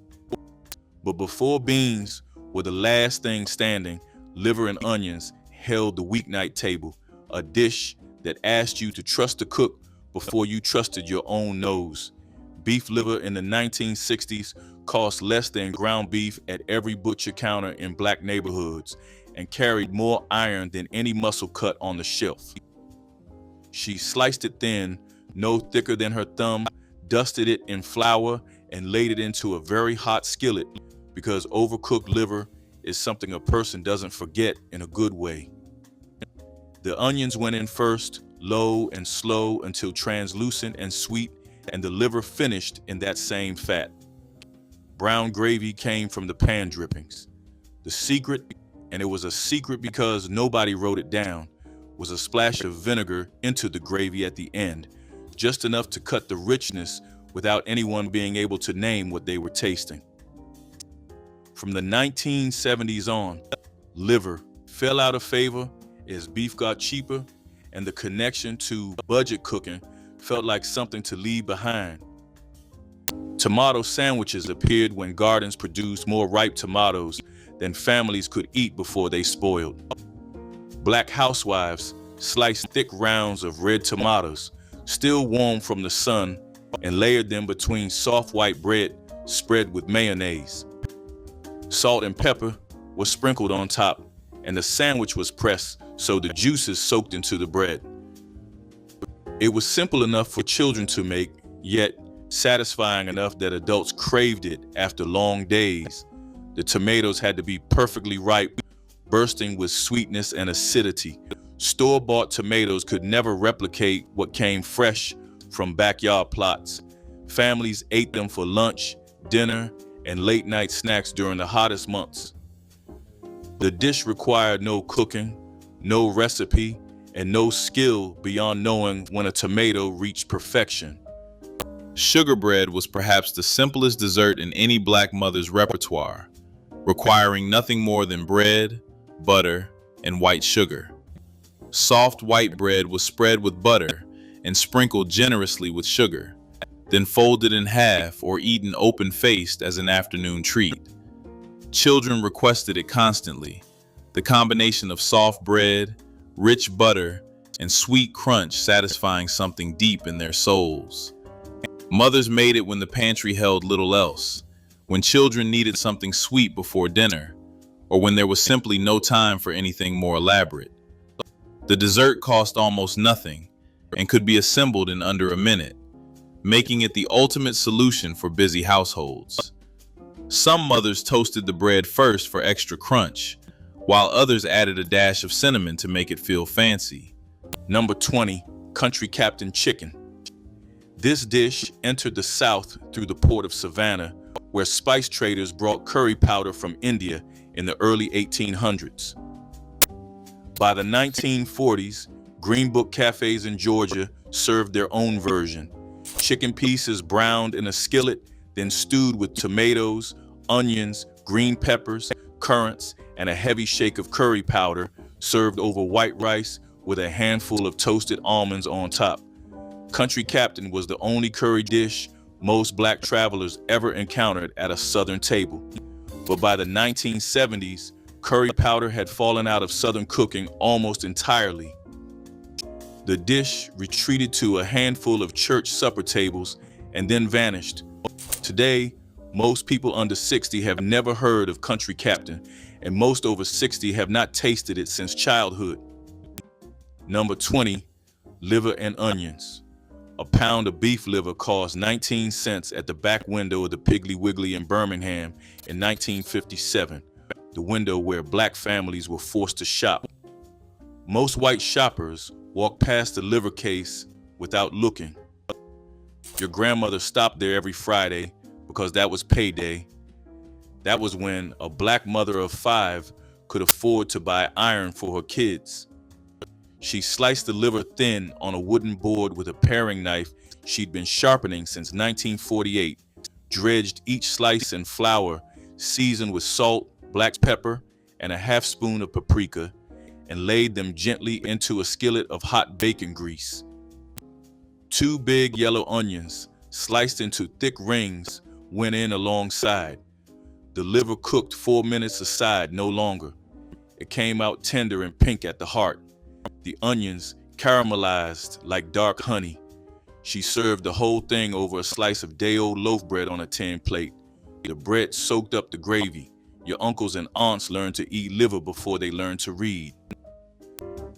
But before beans were the last thing standing, liver and onions held the weeknight table, a dish that asked you to trust the cook before you trusted your own nose. Beef liver in the 1960s cost less than ground beef at every butcher counter in black neighborhoods and carried more iron than any muscle cut on the shelf. She sliced it thin, no thicker than her thumb, dusted it in flour, and laid it into a very hot skillet, because overcooked liver is something a person doesn't forget in a good way. The onions went in first, low and slow until translucent and sweet, and the liver finished in that same fat. Brown gravy came from the pan drippings. The secret, and it was a secret because nobody wrote it down, was a splash of vinegar into the gravy at the end, just enough to cut the richness without anyone being able to name what they were tasting. From the 1970s on, liver fell out of favor as beef got cheaper, and the connection to budget cooking felt like something to leave behind. Tomato sandwiches appeared when gardens produced more ripe tomatoes than families could eat before they spoiled. Black housewives sliced thick rounds of red tomatoes, still warm from the sun, and layered them between soft white bread spread with mayonnaise. Salt and pepper were sprinkled on top, and the sandwich was pressed so the juices soaked into the bread. It was simple enough for children to make, yet satisfying enough that adults craved it after long days. The tomatoes had to be perfectly ripe, bursting with sweetness and acidity. Store-bought tomatoes could never replicate what came fresh from backyard plots. Families ate them for lunch, dinner, and late-night snacks during the hottest months. The dish required no cooking, no recipe, and no skill beyond knowing when a tomato reached perfection.
Sugar bread was perhaps the simplest dessert in any black mother's repertoire, requiring nothing more than bread, butter, and white sugar. Soft white bread was spread with butter and sprinkled generously with sugar, then folded in half or eaten open-faced as an afternoon treat. Children requested it constantly. The combination of soft bread, rich butter, and sweet crunch satisfying something deep in their souls. Mothers made it when the pantry held little else, when children needed something sweet before dinner, or when there was simply no time for anything more elaborate. The dessert cost almost nothing and could be assembled in under a minute, making it the ultimate solution for busy households. Some mothers toasted the bread first for extra crunch, while others added a dash of cinnamon to make it feel fancy.
Number 20, Country Captain Chicken. This dish entered the South through the port of Savannah, where spice traders brought curry powder from India in the early 1800s. By the 1940s, Green Book cafes in Georgia served their own version. Chicken pieces browned in a skillet, then stewed with tomatoes, onions, green peppers, currants, and a heavy shake of curry powder, served over white rice with a handful of toasted almonds on top. Country Captain was the only curry dish most black travelers ever encountered at a Southern table. But by the 1970s, curry powder had fallen out of Southern cooking almost entirely. The dish retreated to a handful of church supper tables and then vanished. Today, most people under 60 have never heard of Country Captain, and most over 60 have not tasted it since childhood. Number 20, liver and onions. A pound of beef liver cost 19 cents at the back window of the Piggly Wiggly in Birmingham in 1957, the window where black families were forced to shop. Most white shoppers walked past the liver case without looking. Your grandmother stopped there every Friday because that was payday. That was when a black mother of 5 could afford to buy iron for her kids. She sliced the liver thin on a wooden board with a paring knife she'd been sharpening since 1948, dredged each slice in flour, seasoned with salt, black pepper, and a half spoon of paprika, and laid them gently into a skillet of hot bacon grease. 2 big yellow onions, sliced into thick rings, went in alongside. The liver cooked 4 minutes aside, no longer. It came out tender and pink at the heart. The onions caramelized like dark honey. She served the whole thing over a slice of day-old loaf bread on a tin plate. The bread soaked up the gravy. Your uncles and aunts learned to eat liver before they learned to read.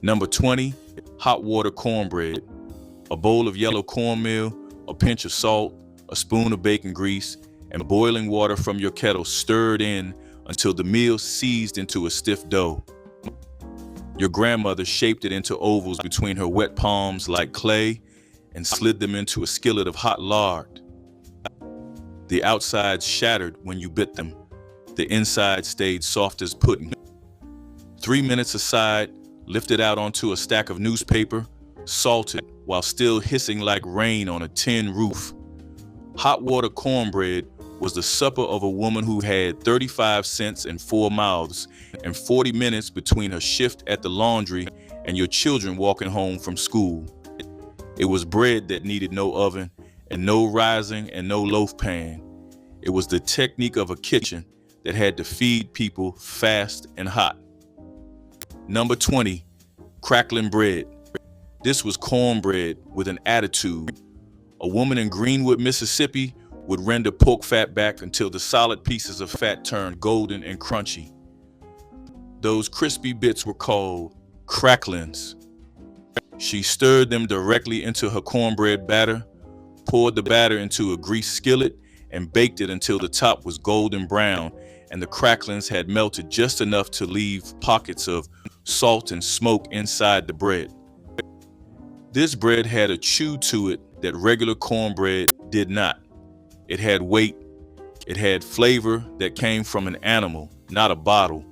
Number 20, hot water cornbread. A bowl of yellow cornmeal, a pinch of salt, a spoon of bacon grease, and boiling water from your kettle stirred in until the meal seized into a stiff dough. Your grandmother shaped it into ovals between her wet palms like clay and slid them into a skillet of hot lard. The outsides shattered when you bit them. The inside stayed soft as pudding. 3 minutes aside, lifted out onto a stack of newspaper, salted while still hissing like rain on a tin roof. Hot water cornbread was the supper of a woman who had 35 cents and 4 mouths and 40 minutes between her shift at the laundry and your children walking home from school. It was bread that needed no oven and no rising and no loaf pan. It was the technique of a kitchen that had to feed people fast and hot. Number 20, crackling bread. This was cornbread with an attitude. A woman in Greenwood, Mississippi would render pork fat back until the solid pieces of fat turned golden and crunchy. Those crispy bits were called cracklings. She stirred them directly into her cornbread batter, poured the batter into a greased skillet, and baked it until the top was golden brown and the cracklings had melted just enough to leave pockets of salt and smoke inside the bread. This bread had a chew to it that regular cornbread did not. It had weight. It had flavor that came from an animal, not a bottle.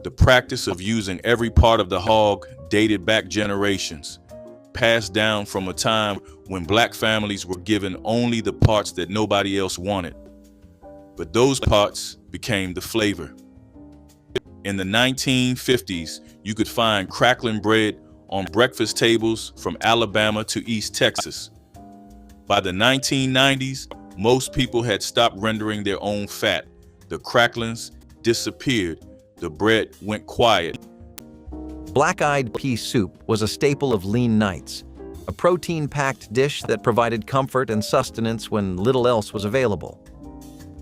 The practice of using every part of the hog dated back generations, passed down from a time when black families were given only the parts that nobody else wanted. But those parts became the flavor. In the 1950s, you could find crackling bread on breakfast tables from Alabama to East Texas. By the 1990s, most people had stopped rendering their own fat. The cracklings disappeared. The bread went quiet.
Black-eyed pea soup was a staple of lean nights, a protein-packed dish that provided comfort and sustenance when little else was available.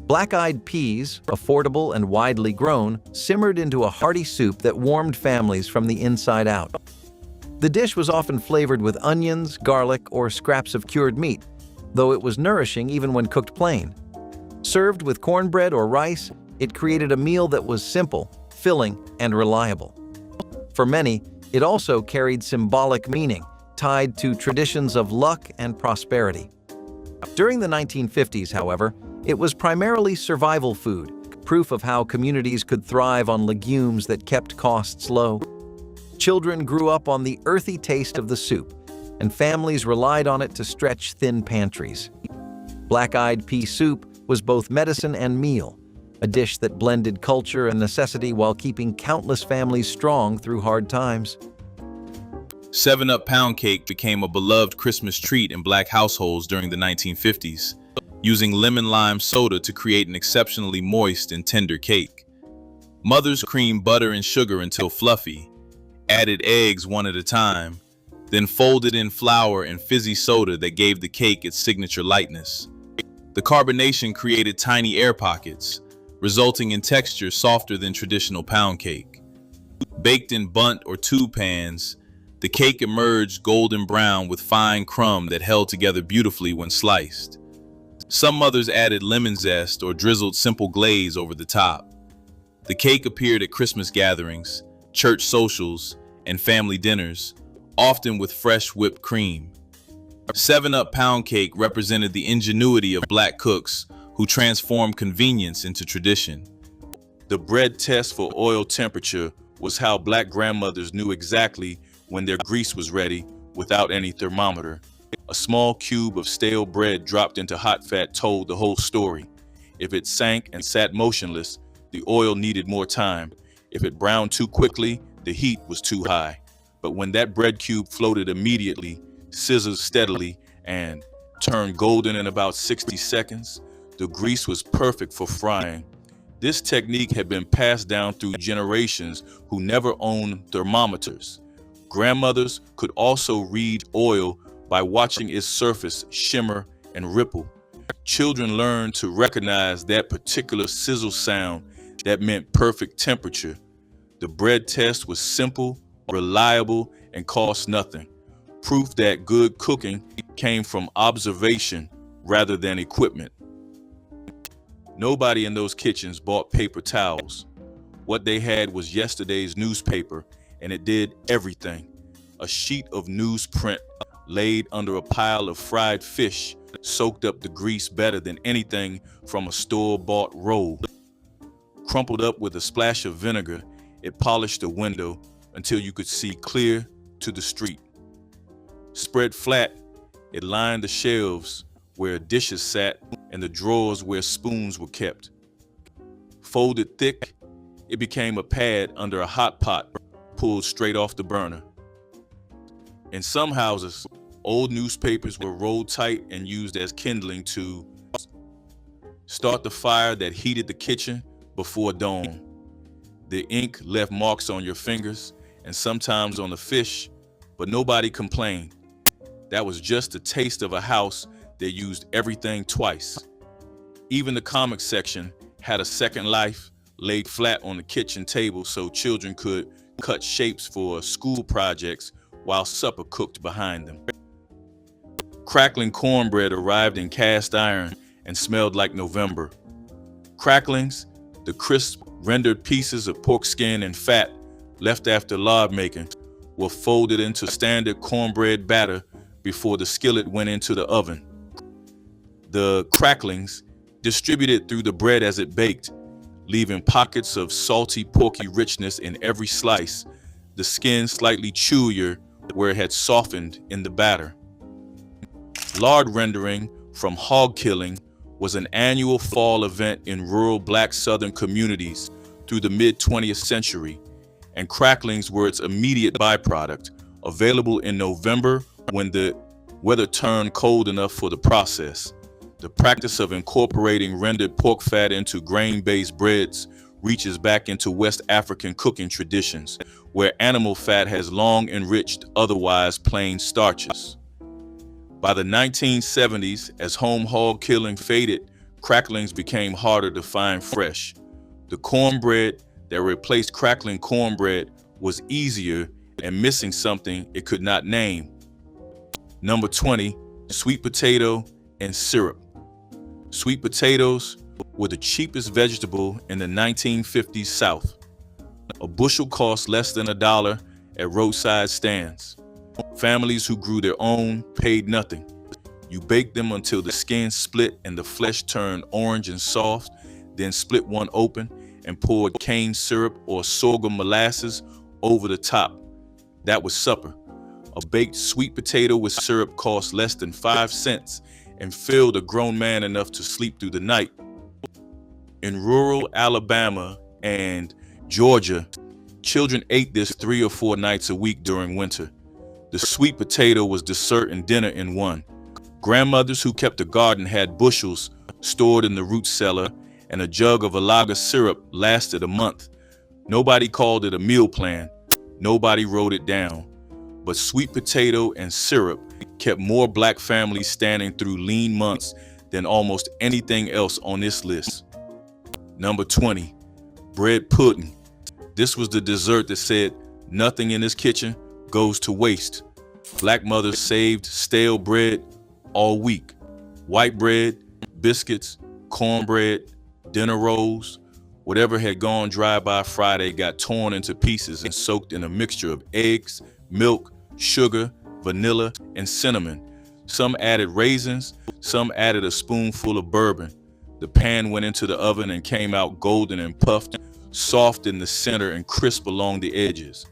Black-eyed peas, affordable and widely grown, simmered into a hearty soup that warmed families from the inside out. The dish was often flavored with onions, garlic, or scraps of cured meat, though it was nourishing even when cooked plain. Served with cornbread or rice, it created a meal that was simple, filling, and reliable. For many, it also carried symbolic meaning, tied to traditions of luck and prosperity. During the 1950s, however, it was primarily survival food, proof of how communities could thrive on legumes that kept costs low. Children grew up on the earthy taste of the soup, and families relied on it to stretch thin pantries. Black-eyed pea soup was both medicine and meal, a dish that blended culture and necessity while keeping countless families strong through hard times.
7-Up pound cake became a beloved Christmas treat in black households during the 1950s, using lemon-lime soda to create an exceptionally moist and tender cake. Mothers creamed butter and sugar until fluffy, added eggs one at a time, then folded in flour and fizzy soda that gave the cake its signature lightness. The carbonation created tiny air pockets, resulting in texture softer than traditional pound cake. Baked in bundt or tube pans, the cake emerged golden brown with fine crumb that held together beautifully when sliced. Some mothers added lemon zest or drizzled simple glaze over the top. The cake appeared at Christmas gatherings, church socials, and family dinners, often with fresh whipped cream. 7-Up pound cake represented the ingenuity of Black cooks who transformed convenience into tradition.
The bread test for oil temperature was how Black grandmothers knew exactly when their grease was ready without any thermometer. A small cube of stale bread dropped into hot fat told the whole story. If it sank and sat motionless, the oil needed more time. If it browned too quickly, the heat was too high. But when that bread cube floated immediately, sizzled steadily, and turned golden in about 60 seconds, the grease was perfect for frying. This technique had been passed down through generations who never owned thermometers. Grandmothers could also read oil by watching its surface shimmer and ripple. Children learned to recognize that particular sizzle sound that meant perfect temperature. The bread test was simple, reliable, and cost nothing. Proof that good cooking came from observation rather than equipment. Nobody in those kitchens bought paper towels. What they had was yesterday's newspaper, and it did everything. A sheet of newsprint laid under a pile of fried fish soaked up the grease better than anything from a store-bought roll. Crumpled up with a splash of vinegar, it polished the window until you could see clear to the street. Spread flat, it lined the shelves where dishes sat and the drawers where spoons were kept. Folded thick, it became a pad under a hot pot pulled straight off the burner. In some houses, old newspapers were rolled tight and used as kindling to start the fire that heated the kitchen before dawn. The ink left marks on your fingers and sometimes on the fish, but nobody complained. That was just a taste of a house that used everything twice. Even the comic section had a second life laid flat on the kitchen table so children could cut shapes for school projects while supper cooked behind them. Crackling cornbread arrived in cast iron and smelled like November. Cracklings, the crisp, rendered pieces of pork skin and fat left after lard making, were folded into standard cornbread batter before the skillet went into the oven. The cracklings distributed through the bread as it baked, leaving pockets of salty, porky richness in every slice, the skin slightly chewier where it had softened in the batter. Lard rendering from hog killing was an annual fall event in rural Black Southern communities through the mid-20th century, and cracklings were its immediate byproduct, available in November when the weather turned cold enough for the process. The practice of incorporating rendered pork fat into grain-based breads reaches back into West African cooking traditions, where animal fat has long enriched otherwise plain starches. By the 1970s, as home hog killing faded, cracklings became harder to find fresh. The cornbread that replaced crackling cornbread was easier and missing something it could not name. Number 20, sweet potato and syrup. Sweet potatoes were the cheapest vegetable in the 1950s South. A bushel cost less than $1 at roadside stands. Families who grew their own paid nothing. You baked them until the skin split and the flesh turned orange and soft, then split one open and poured cane syrup or sorghum molasses over the top. That was supper. A baked sweet potato with syrup cost less than 5 cents and filled a grown man enough to sleep through the night. In rural Alabama and Georgia, children ate this 3 or 4 nights a week during winter. The sweet potato was dessert and dinner in one. Grandmothers who kept a garden had bushels stored in the root cellar, and a jug of Alaga syrup lasted a month. Nobody called it a meal plan. Nobody wrote it down. but sweet potato and syrup kept more black families standing through lean months than almost anything else on this list. Number 20, bread pudding. This was the dessert that said, nothing in this kitchen goes to waste. Black mothers saved stale bread all week. White bread, biscuits, cornbread, dinner rolls, whatever had gone dry by Friday got torn into pieces and soaked in a mixture of eggs, milk, sugar, vanilla, and cinnamon. Some added raisins, some added a spoonful of bourbon. The pan went into the oven and came out golden and puffed, soft in the center and crisp along the edges.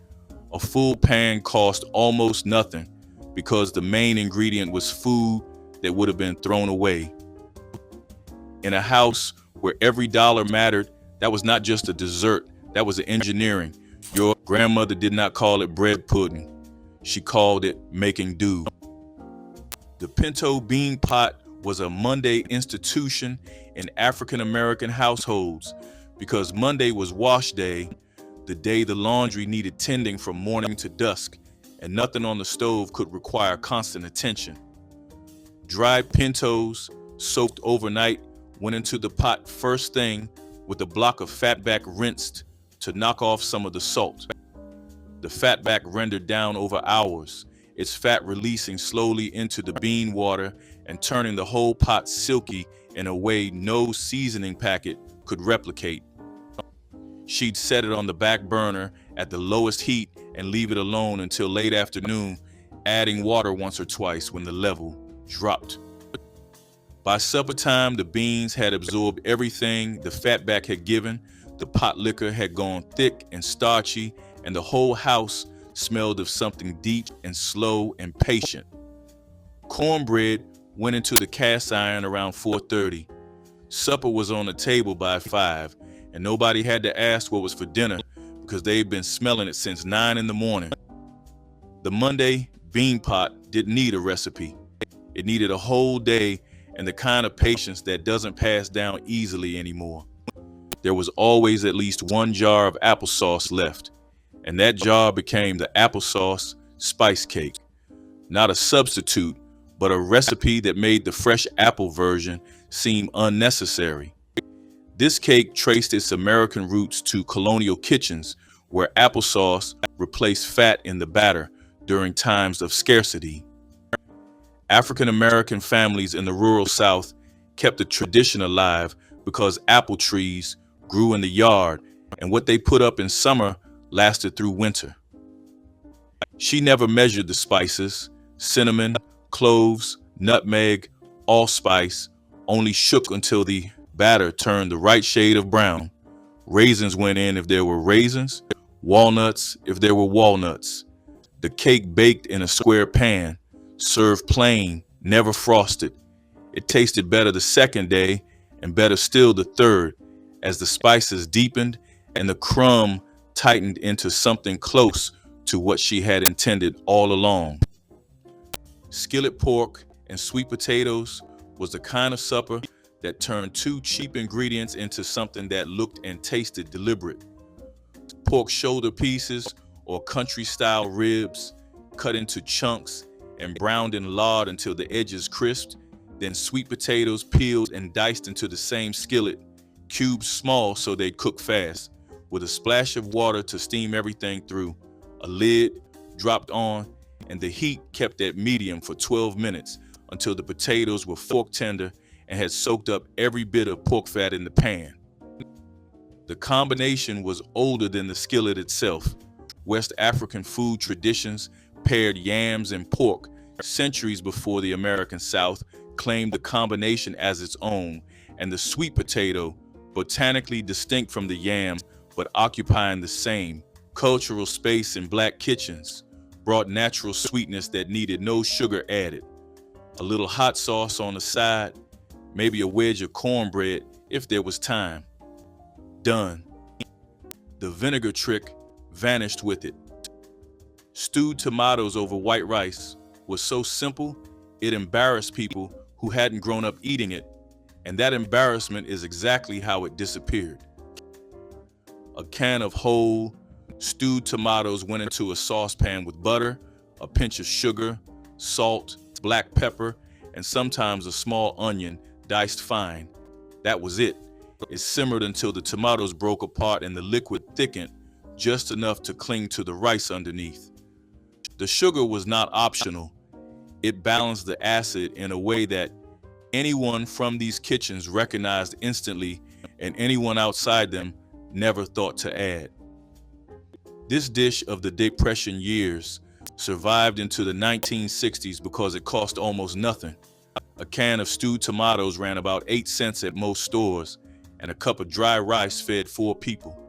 A full pan cost almost nothing because the main ingredient was food that would have been thrown away. In a house where every dollar mattered, that was not just a dessert, that was engineering. Your grandmother did not call it bread pudding. She called it making do. The pinto bean pot was a Monday institution in African American households because Monday was wash day, the day the laundry needed tending from morning to dusk, and nothing on the stove could require constant attention. Dried pintos, soaked overnight, went into the pot first thing with a block of fatback rinsed to knock off some of the salt. The fatback rendered down over hours, its fat releasing slowly into the bean water and turning the whole pot silky in a way no seasoning packet could replicate. She'd set it on the back burner at the lowest heat and leave it alone until late afternoon, adding water once or twice when the level dropped. By supper time, the beans had absorbed everything the fatback had given, the pot liquor had gone thick and starchy, and the whole house smelled of something deep and slow and patient. Cornbread went into the cast iron around 4:30. Supper was on the table by 5, and nobody had to ask what was for dinner because they'd been smelling it since 9 in the morning. The Monday bean pot didn't need a recipe. It needed a whole day and the kind of patience that doesn't pass down easily anymore. There was always at least one jar of applesauce left, and that jar became the applesauce spice cake. Not a substitute, but a recipe that made the fresh apple version seem unnecessary. This cake traced its American roots to colonial kitchens where applesauce replaced fat in the batter during times of scarcity. African American families in the rural South kept the tradition alive because apple trees grew in the yard and what they put up in summer lasted through winter. She never measured the spices, cinnamon, cloves, nutmeg, allspice, only shook until the batter turned the right shade of brown. Raisins went in if there were raisins, walnuts if there were walnuts. The cake baked in a square pan, served plain, never frosted. It tasted better the second day and better still the third as the spices deepened and the crumb tightened into something close to what she had intended all along. Skillet pork and sweet potatoes was the kind of supper that turned two cheap ingredients into something that looked and tasted deliberate. Pork shoulder pieces or country-style ribs cut into chunks and browned in lard until the edges crisped, then sweet potatoes peeled and diced into the same skillet, cubes small so they'd cook fast, with a splash of water to steam everything through, a lid dropped on, and the heat kept at medium for 12 minutes until the potatoes were fork tender and had soaked up every bit of pork fat in the pan. The combination was older than the skillet itself. West African food traditions paired yams and pork centuries before the American South claimed the combination as its own, and the sweet potato, botanically distinct from the yam but occupying the same cultural space in black kitchens, brought natural sweetness that needed no sugar added. A little hot sauce on the side, maybe a wedge of cornbread if there was time. Done. The vinegar trick vanished with it. Stewed tomatoes over white rice was so simple, it embarrassed people who hadn't grown up eating it, and that embarrassment is exactly how it disappeared. A can of whole, stewed tomatoes went into a saucepan with butter, a pinch of sugar, salt, black pepper, and sometimes a small onion diced fine. That was it. It simmered until the tomatoes broke apart and the liquid thickened just enough to cling to the rice underneath. The sugar was not optional. It balanced the acid in a way that anyone from these kitchens recognized instantly and anyone outside them never thought to add. This dish of the Depression years survived into the 1960s because it cost almost nothing. A can of stewed tomatoes ran about 8 cents at most stores, and a cup of dry rice fed 4 people.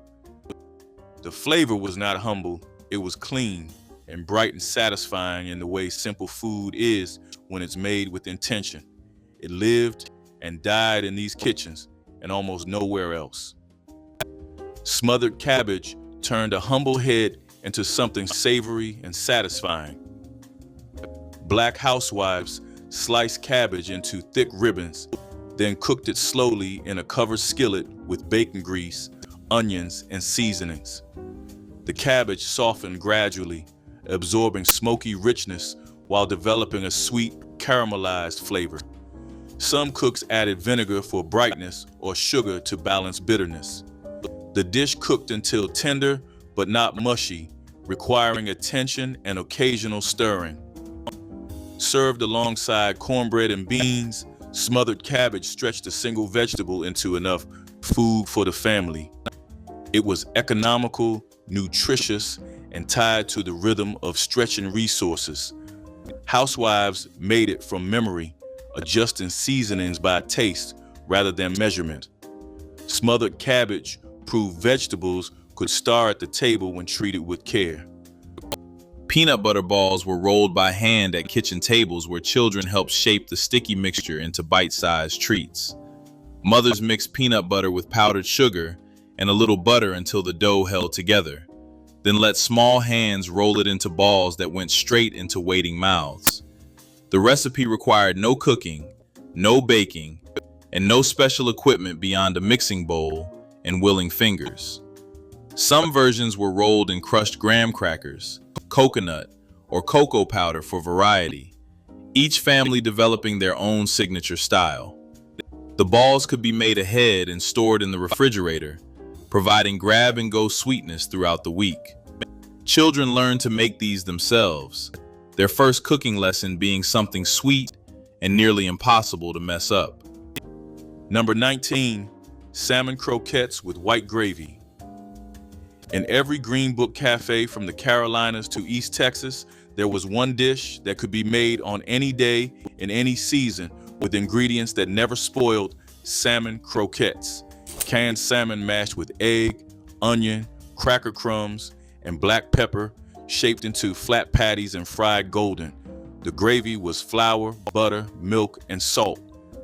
The flavor was not humble, it was clean and bright and satisfying in the way simple food is when it's made with intention. It lived and died in these kitchens and almost nowhere else. Smothered cabbage turned a humble head into something savory and satisfying. Black housewives sliced cabbage into thick ribbons, then cooked it slowly in a covered skillet with bacon grease, onions, and seasonings. The cabbage softened gradually, absorbing smoky richness while developing a sweet, caramelized flavor. Some cooks added vinegar for brightness or sugar to balance bitterness. The dish cooked until tender but not mushy, requiring attention and occasional stirring. Served alongside cornbread and beans, smothered cabbage stretched a single vegetable into enough food for the family. It was economical, nutritious, and tied to the rhythm of stretching resources. Housewives made it from memory, adjusting seasonings by taste rather than measurement. Smothered cabbage proved vegetables could star at the table when treated with care.
Peanut butter balls were rolled by hand at kitchen tables where children helped shape the sticky mixture into bite-sized treats. Mothers mixed peanut butter with powdered sugar and a little butter until the dough held together, then let small hands roll it into balls that went straight into waiting mouths. The recipe required no cooking, no baking, and no special equipment beyond a mixing bowl and willing fingers. Some versions were rolled in crushed graham crackers, coconut, or cocoa powder for variety, each family developing their own signature style. The balls could be made ahead and stored in the refrigerator, providing grab-and-go sweetness throughout the week. Children learned to make these themselves, their first cooking lesson being something sweet and nearly impossible to mess up.
Number 19, salmon croquettes with white gravy. In every Green Book cafe from the Carolinas to East Texas, there was one dish that could be made on any day in any season with ingredients that never spoiled: salmon croquettes. Canned salmon mashed with egg, onion, cracker crumbs, and black pepper, shaped into flat patties and fried golden. The gravy was flour, butter, milk, and salt.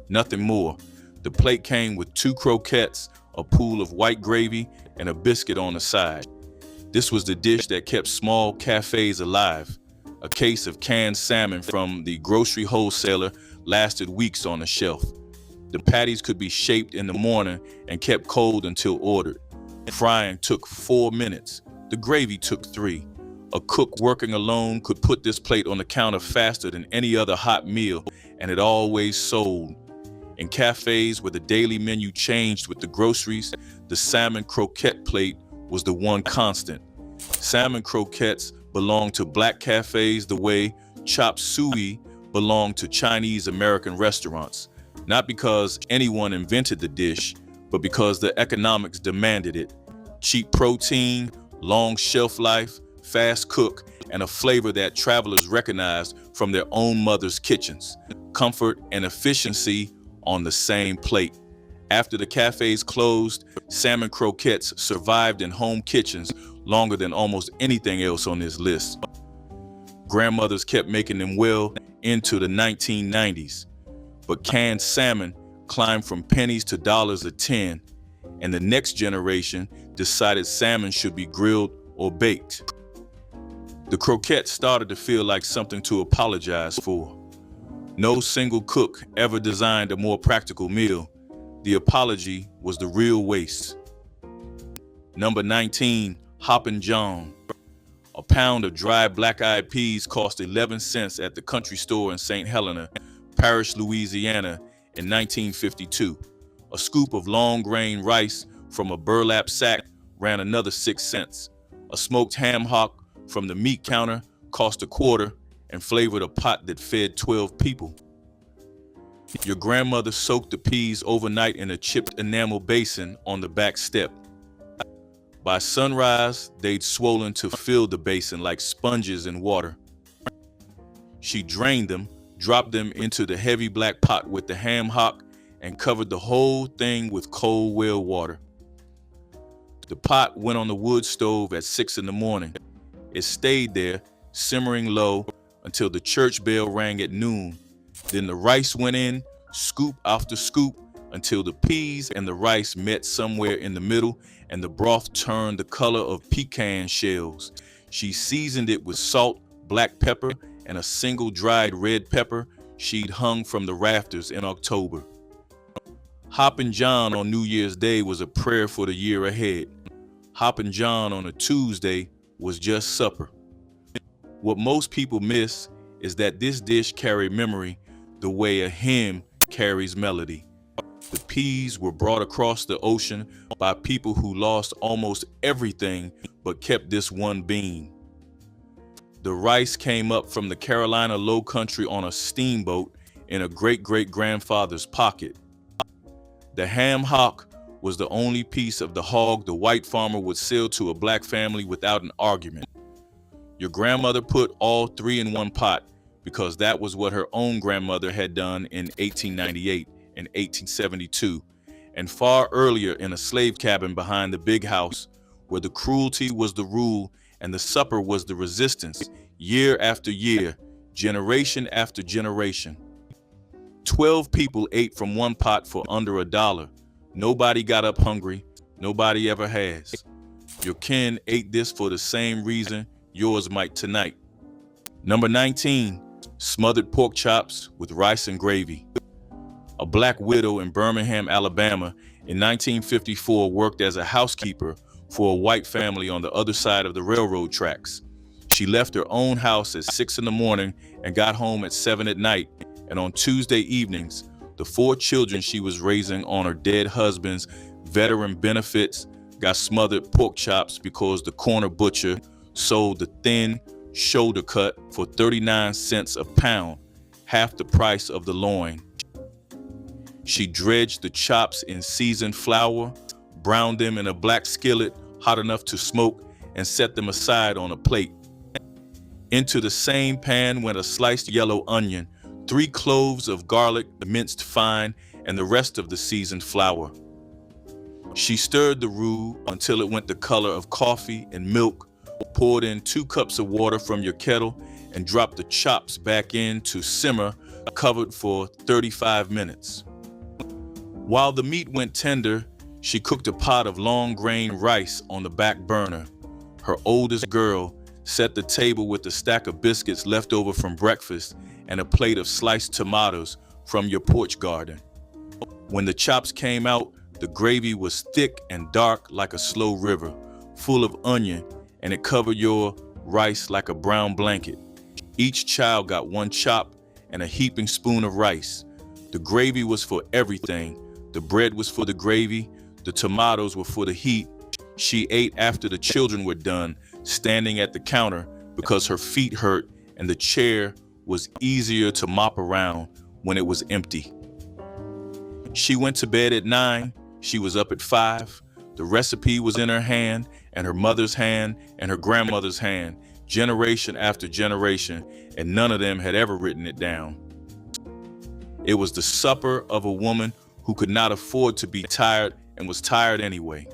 Nothing more. The plate came with 2 croquettes, a pool of white gravy, and a biscuit on the side. This was the dish that kept small cafes alive. A case of canned salmon from the grocery wholesaler lasted weeks on the shelf. The patties could be shaped in the morning and kept cold until ordered. Frying took 4 minutes. The gravy took 3. A cook working alone could put this plate on the counter faster than any other hot meal, and it always sold. In cafes where the daily menu changed with the groceries, the salmon croquette plate was the one constant. Salmon croquettes belonged to black cafes the way chop suey belonged to Chinese American restaurants, not because anyone invented the dish, but because the economics demanded it. Cheap protein, long shelf life, fast cook, and a flavor that travelers recognized from their own mother's kitchens. Comfort and efficiency on the same plate. After the cafes closed, salmon croquettes survived in home kitchens longer than almost anything else on this list. Grandmothers kept making them well into the 1990s, but canned salmon climbed from pennies to dollars a tin, and the next generation decided salmon should be grilled or baked. The croquette started to feel like something to apologize for. No single cook ever designed a more practical meal. The apology was the real waste. Number 19, Hoppin' John. A pound of dried black-eyed peas cost 11 cents at the country store in St. Helena Parish, Louisiana in 1952. A scoop of long-grain rice from a burlap sack ran another 6 cents. A smoked ham hock from the meat counter cost a quarter and flavored a pot that fed 12 people. Your grandmother soaked the peas overnight in a chipped enamel basin on the back step. By sunrise, they'd swollen to fill the basin like sponges in water. She drained them, dropped them into the heavy black pot with the ham hock, and covered the whole thing with cold well water. The pot went on the wood stove at 6 in the morning. It stayed there, simmering low, until the church bell rang at noon. Then the rice went in, scoop after scoop, until the peas and the rice met somewhere in the middle and the broth turned the color of pecan shells. She seasoned it with salt, black pepper, and a single dried red pepper she'd hung from the rafters in October. Hoppin' John on New Year's Day was a prayer for the year ahead. Hoppin' John on a Tuesday was just supper. What most people miss is that this dish carried memory the way a hymn carries melody. The peas were brought across the ocean by people who lost almost everything but kept this one bean. The rice came up from the Carolina Low Country on a steamboat in a great-great-grandfather's pocket. The ham hock was the only piece of the hog the white farmer would sell to a black family without an argument. Your grandmother put all three in one pot because that was what her own grandmother had done in 1898 and 1872, and far earlier in a slave cabin behind the big house, where the cruelty was the rule and the supper was the resistance, year after year, generation after generation. 12 people ate from one pot for under $1. Nobody got up hungry. Nobody ever has. Your kin ate this for the same reason yours might tonight. Number 19, smothered pork chops with rice and gravy. A black widow in Birmingham, Alabama in 1954 worked as a housekeeper for a white family on the other side of the railroad tracks. She left her own house at 6 in the morning and got home at 7 at night. And on Tuesday evenings, the 4 children she was raising on her dead husband's veteran benefits got smothered pork chops because the corner butcher sold the thin shoulder cut for 39 cents a pound, half the price of the loin. She dredged the chops in seasoned flour, browned them in a black skillet hot enough to smoke, and set them aside on a plate. Into the same pan went a sliced yellow onion, 3 cloves of garlic minced fine, and the rest of the seasoned flour. She stirred the roux until it went the color of coffee and milk, poured in 2 cups of water from your kettle, and dropped the chops back in to simmer, covered for 35 minutes. While the meat went tender, she cooked a pot of long-grain rice on the back burner. Her oldest girl set the table with a stack of biscuits left over from breakfast and a plate of sliced tomatoes from your porch garden. When the chops came out, the gravy was thick and dark like a slow river, full of onion, and it covered your rice like a brown blanket. Each child got 1 chop and a heaping spoon of rice. The gravy was for everything. The bread was for the gravy. The tomatoes were for the heat. She ate after the children were done, standing at the counter because her feet hurt and the chair was easier to mop around when it was empty. She went to bed at 9. She was up at 5. The recipe was in her hand and her mother's hand and her grandmother's hand, generation after generation, and none of them had ever written it down. It was the supper of a woman who could not afford to be tired and was tired anyway.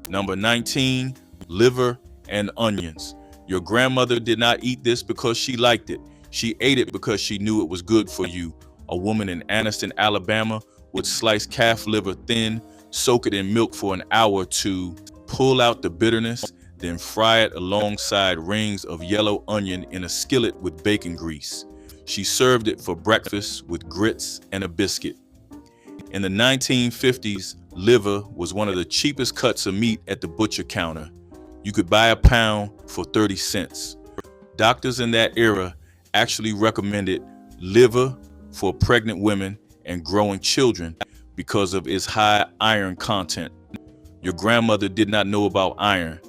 Number 19, liver and onions. Your grandmother did not eat this because she liked it. She ate it because she knew it was good for you. A woman in Anniston, Alabama would slice calf liver thin, soak it in milk for an hour to pull out the bitterness, then fry it alongside rings of yellow onion in a skillet with bacon grease. She served it for breakfast with grits and a biscuit. In the 1950s, liver was one of the cheapest cuts of meat at the butcher counter. You could buy a pound for 30 cents. Doctors in that era actually recommended liver for pregnant women and growing children because of its high iron content. Your grandmother did not know about iron.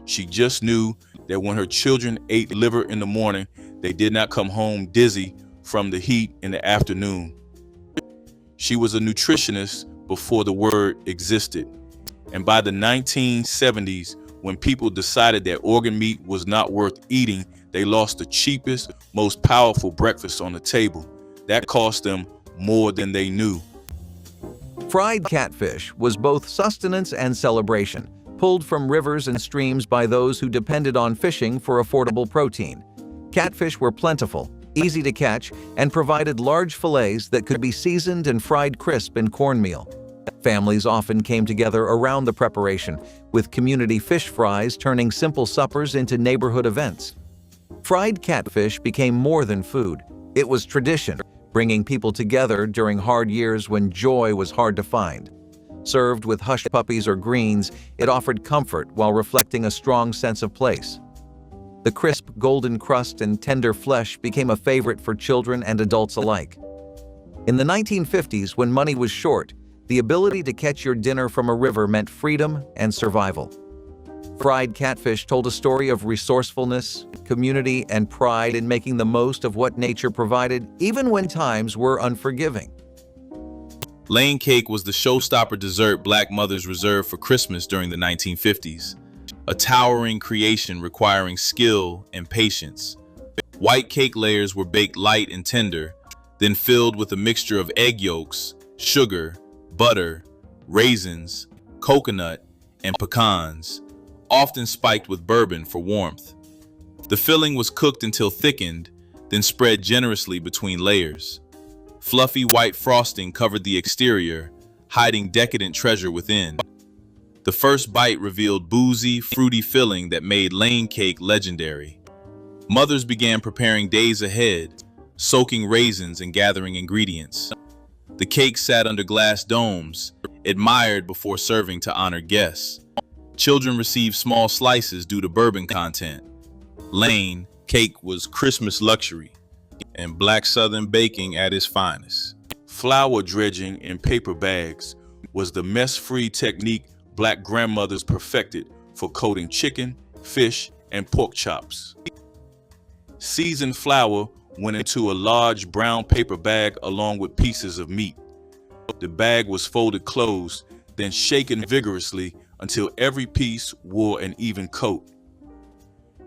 She just knew that when her children ate liver in the morning, they did not come home dizzy from the heat in the afternoon. She was a nutritionist before the word existed. And by the 1970s, when people decided that organ meat was not worth eating, they lost the cheapest, most powerful breakfast on the table. That cost them more than they knew.
Fried catfish was both sustenance and celebration, pulled from rivers and streams by those who depended on fishing for affordable protein. Catfish were plentiful, easy to catch, and provided large fillets that could be seasoned and fried crisp in cornmeal. Families often came together around the preparation, with community fish fries turning simple suppers into neighborhood events. Fried catfish became more than food. It was tradition, bringing people together during hard years when joy was hard to find. Served with hush puppies or greens, it offered comfort while reflecting a strong sense of place. The crisp golden crust and tender flesh became a favorite for children and adults alike. In the 1950s, when money was short, the ability to catch your dinner from a river meant freedom and survival. Fried catfish told a story of resourcefulness, community, and pride in making the most of what nature provided, even when times were unforgiving.
Lane cake was the showstopper dessert Black mothers reserved for Christmas during the 1950s, a towering creation requiring skill and patience. White cake layers were baked light and tender, then filled with a mixture of egg yolks, sugar, butter, raisins, coconut, and pecans, often spiked with bourbon for warmth. The filling was cooked until thickened, then spread generously between layers. Fluffy white frosting covered the exterior, hiding decadent treasure within. The first bite revealed boozy, fruity filling that made Lane cake legendary. Mothers began preparing days ahead, soaking raisins and gathering ingredients. The cake sat under glass domes, admired before serving to honored guests. Children received small slices due to bourbon content. Lane cake was Christmas luxury and Black Southern baking at its finest.
Flour dredging in paper bags was the mess-free technique Black grandmothers perfected for coating chicken, fish, and pork chops. Seasoned flour went into a large brown paper bag along with pieces of meat. The bag was folded closed, then shaken vigorously until every piece wore an even coat.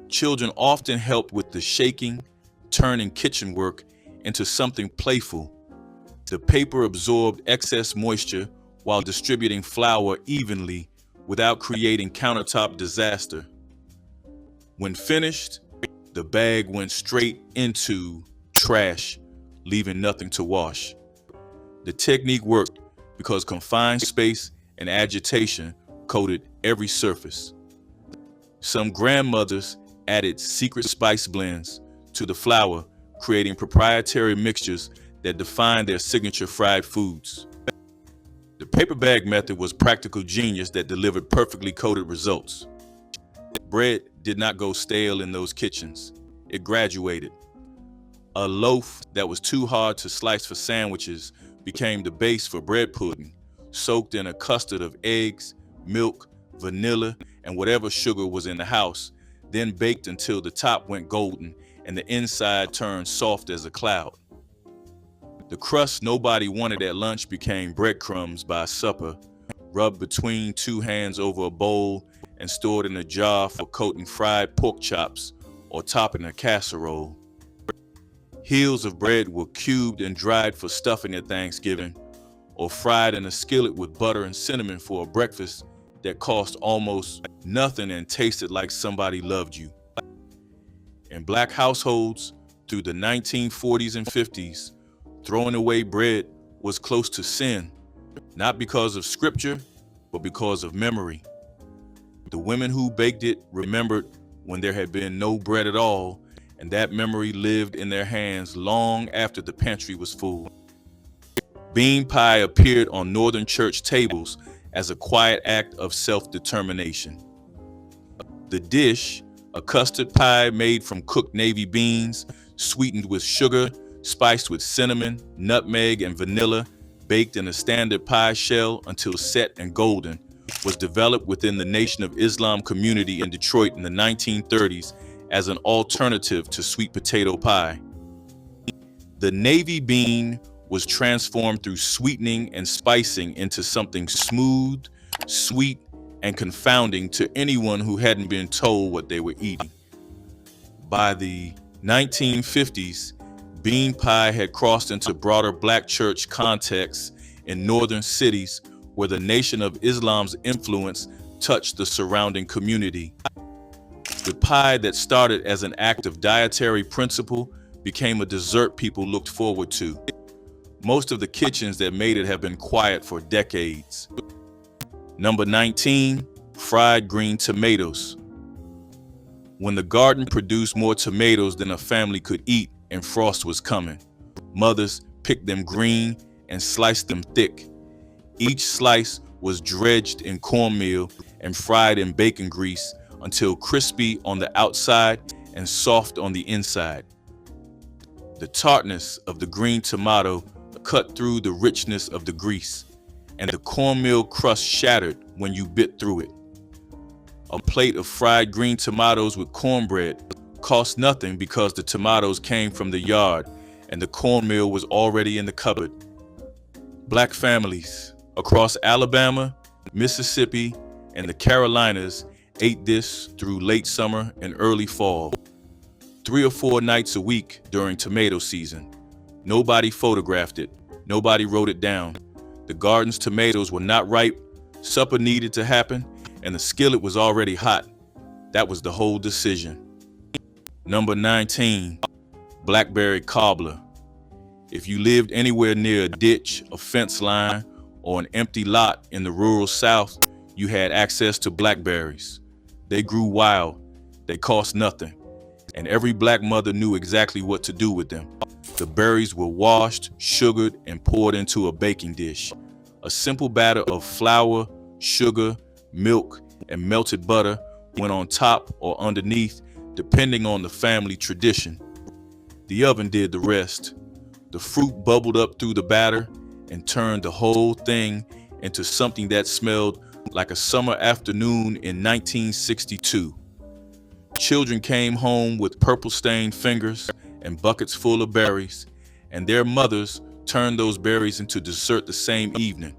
Children often helped with the shaking, turning kitchen work into something playful. The paper absorbed excess moisture while distributing flour evenly without creating countertop disaster. When finished, the bag went straight into trash, leaving nothing to wash. The technique worked because confined space and agitation coated every surface. Some grandmothers added secret spice blends to the flour, creating proprietary mixtures that defined their signature fried foods. The paper bag method was practical genius that delivered perfectly coated results. Bread did not go stale in those kitchens. It graduated. A loaf that was too hard to slice for sandwiches became the base for bread pudding, soaked in a custard of eggs, milk, vanilla, and whatever sugar was in the house, then baked until the top went golden and the inside turned soft as a cloud. The crust nobody wanted at lunch became breadcrumbs by supper, rubbed between two hands over a bowl and stored in a jar for coating fried pork chops or topping a casserole. Heels of bread were cubed and dried for stuffing at Thanksgiving, or fried in a skillet with butter and cinnamon for a breakfast that cost almost nothing and tasted like somebody loved you. In Black households through the 1940s and 50s, throwing away bread was close to sin, not because of scripture, but because of memory. The women who baked it remembered when there had been no bread at all, and that memory lived in their hands long after the pantry was full. Bean pie appeared on Northern church tables as a quiet act of self-determination. The dish, a custard pie made from cooked navy beans, sweetened with sugar, spiced with cinnamon, nutmeg, and vanilla, baked in a standard pie shell until set and golden, was developed within the Nation of Islam community in Detroit in the 1930s as an alternative to sweet potato pie. The navy bean was transformed through sweetening and spicing into something smooth, sweet, and confounding to anyone who hadn't been told what they were eating. By the 1950s, bean pie had crossed into broader black church contexts in northern cities where the Nation of Islam's influence touched the surrounding community. The pie that started as an act of dietary principle became a dessert people looked forward to. Most of the kitchens that made it have been quiet for decades. Number 19, fried green tomatoes. When the garden produced more tomatoes than a family could eat and frost was coming, mothers picked them green and sliced them thick. Each slice was dredged in cornmeal and fried in bacon grease until crispy on the outside and soft on the inside. The tartness of the green tomato cut through the richness of the grease, and the cornmeal crust shattered when you bit through it. A plate of fried green tomatoes with cornbread cost nothing because the tomatoes came from the yard and the cornmeal was already in the cupboard. Black families across Alabama, Mississippi, and the Carolinas ate this through late summer and early fall, 3 or 4 nights a week during tomato season. Nobody photographed it. Nobody wrote it down. The garden's tomatoes were not ripe, supper needed to happen, and the skillet was already hot. That was the whole decision. Number 19, blackberry cobbler. If you lived anywhere near a ditch, a fence line, or an empty lot in the rural South, you had access to blackberries. They grew wild, they cost nothing, and every black mother knew exactly what to do with them. The berries were washed, sugared, and poured into a baking dish. A simple batter of flour, sugar, milk, and melted butter went on top or underneath, depending on the family tradition. The oven did the rest. The fruit bubbled up through the batter and turned the whole thing into something that smelled like a summer afternoon in 1962. Children came home with purple-stained fingers and buckets full of berries, and their mothers turned those berries into dessert the same evening.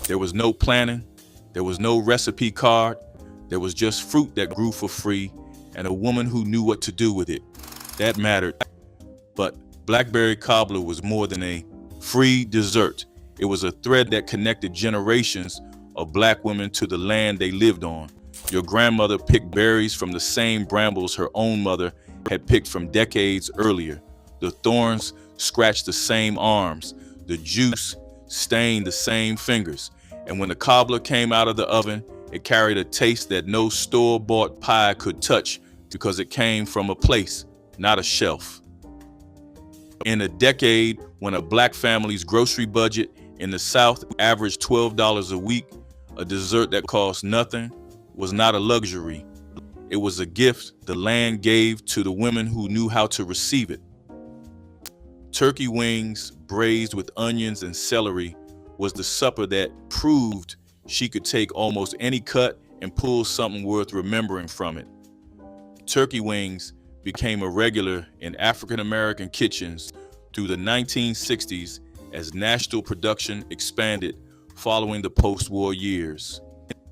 There was no planning, there was no recipe card, there was just fruit that grew for free and a woman who knew what to do with it. That mattered. But blackberry cobbler was more than a free dessert. It was a thread that connected generations of black women to the land they lived on. Your grandmother picked berries from the same brambles her own mother had picked from decades earlier. The thorns scratched the same arms. The juice stained the same fingers. And when the cobbler came out of the oven, it carried a taste that no store-bought pie could touch because it came from a place, not a shelf. In a decade when a black family's grocery budget in the South averaged $12 a week, a dessert that cost nothing was not a luxury. It was a gift the land gave to the women who knew how to receive it. Turkey wings braised with onions and celery was the supper that proved she could take almost any cut and pull something worth remembering from it. Turkey wings became a regular in African American kitchens through the 1960s as national production expanded following the post-war years.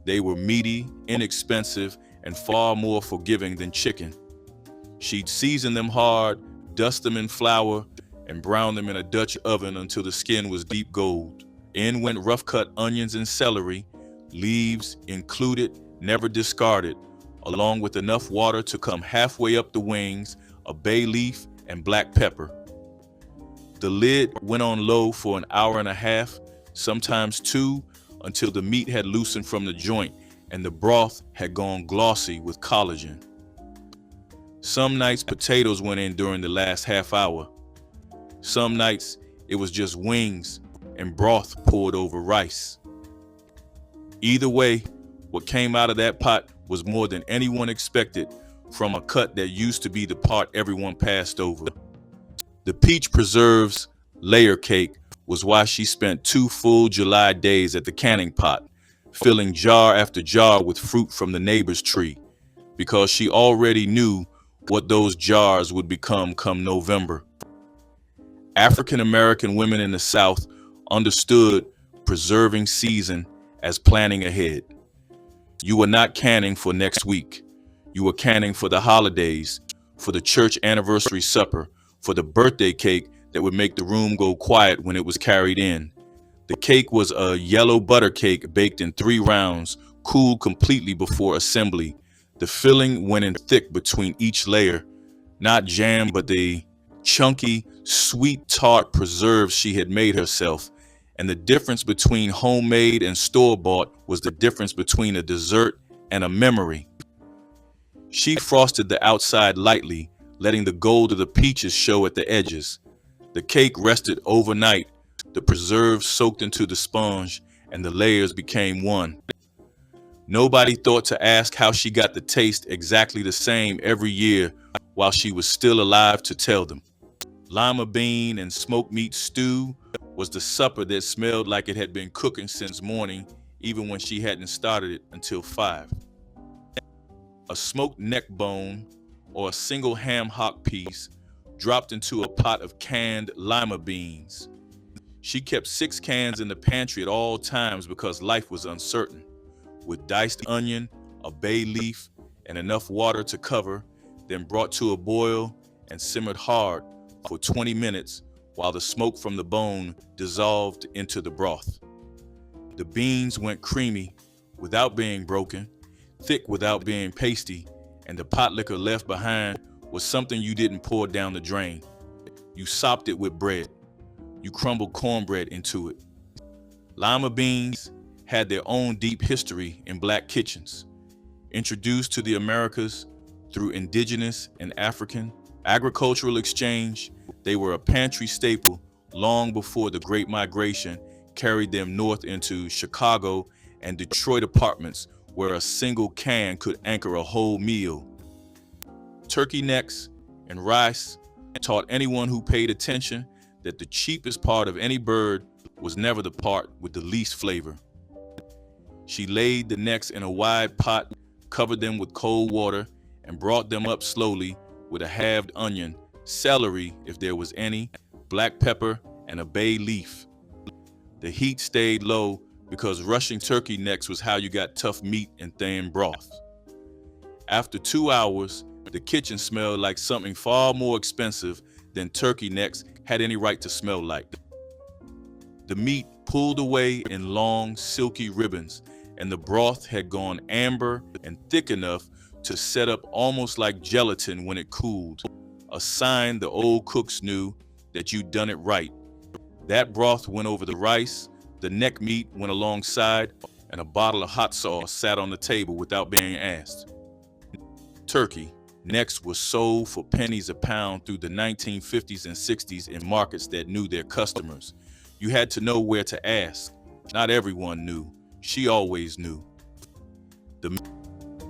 They were meaty, inexpensive, and far more forgiving than chicken. She'd season them hard, dust them in flour, and brown them in a Dutch oven until the skin was deep gold. In went rough-cut onions and celery, leaves included, never discarded, along with enough water to come halfway up the wings, a bay leaf, and black pepper. The lid went on low for an hour and a half, sometimes 2, until the meat had loosened from the joint and the broth had gone glossy with collagen. Some nights potatoes went in during the last half hour. Some nights it was just wings and broth poured over rice. Either way, what came out of that pot was more than anyone expected from a cut that used to be the part everyone passed over. The peach preserves layer cake was why she spent 2 full July days at the canning pot, filling jar after jar with fruit from the neighbor's tree, because she already knew what those jars would become come November. African American women in the South understood preserving season as planning ahead. You were not canning for next week. You were canning for the holidays, for the church anniversary supper, for the birthday cake that would make the room go quiet when it was carried in. The cake was a yellow butter cake baked in 3 rounds, cooled completely before assembly. The filling went in thick between each layer, not jam, but the chunky, sweet, tart preserves she had made herself. And the difference between homemade and store-bought was the difference between a dessert and a memory. She frosted the outside lightly, letting the gold of the peaches show at the edges. The cake rested overnight, the preserves soaked into the sponge, and the layers became one. Nobody thought to ask how she got the taste exactly the same every year while she was still alive to tell them. Lima bean and smoked meat stew was the supper that smelled like it had been cooking since morning, even when she hadn't started it until 5. A smoked neck bone or a single ham hock piece dropped into a pot of canned lima beans. She kept 6 cans in the pantry at all times because life was uncertain. With diced onion, a bay leaf, and enough water to cover, then brought to a boil and simmered hard for 20 minutes while the smoke from the bone dissolved into the broth. The beans went creamy without being broken, thick without being pasty, and the pot liquor left behind was something you didn't pour down the drain. You sopped it with bread. You crumbled cornbread into it. Lima beans had their own deep history in black kitchens. Introduced to the Americas through indigenous and African agricultural exchange, they were a pantry staple long before the Great Migration carried them north into Chicago and Detroit apartments where a single can could anchor a whole meal. Turkey necks and rice taught anyone who paid attention that the cheapest part of any bird was never the part with the least flavor. She laid the necks in a wide pot, covered them with cold water, and brought them up slowly with a halved onion, celery if there was any, black pepper, and a bay leaf. The heat stayed low because rushing turkey necks was how you got tough meat and thin broth. After 2 hours, the kitchen smelled like something far more expensive than turkey necks had any right to smell like. The meat pulled away in long, silky ribbons, and the broth had gone amber and thick enough to set up almost like gelatin when it cooled, a sign the old cooks knew that you'd done it right. That broth went over the rice, the neck meat went alongside, and a bottle of hot sauce sat on the table without being asked. Turkey necks was sold for pennies a pound through the 1950s and 60s in markets that knew their customers. You had to know where to ask. Not everyone knew. She always knew. The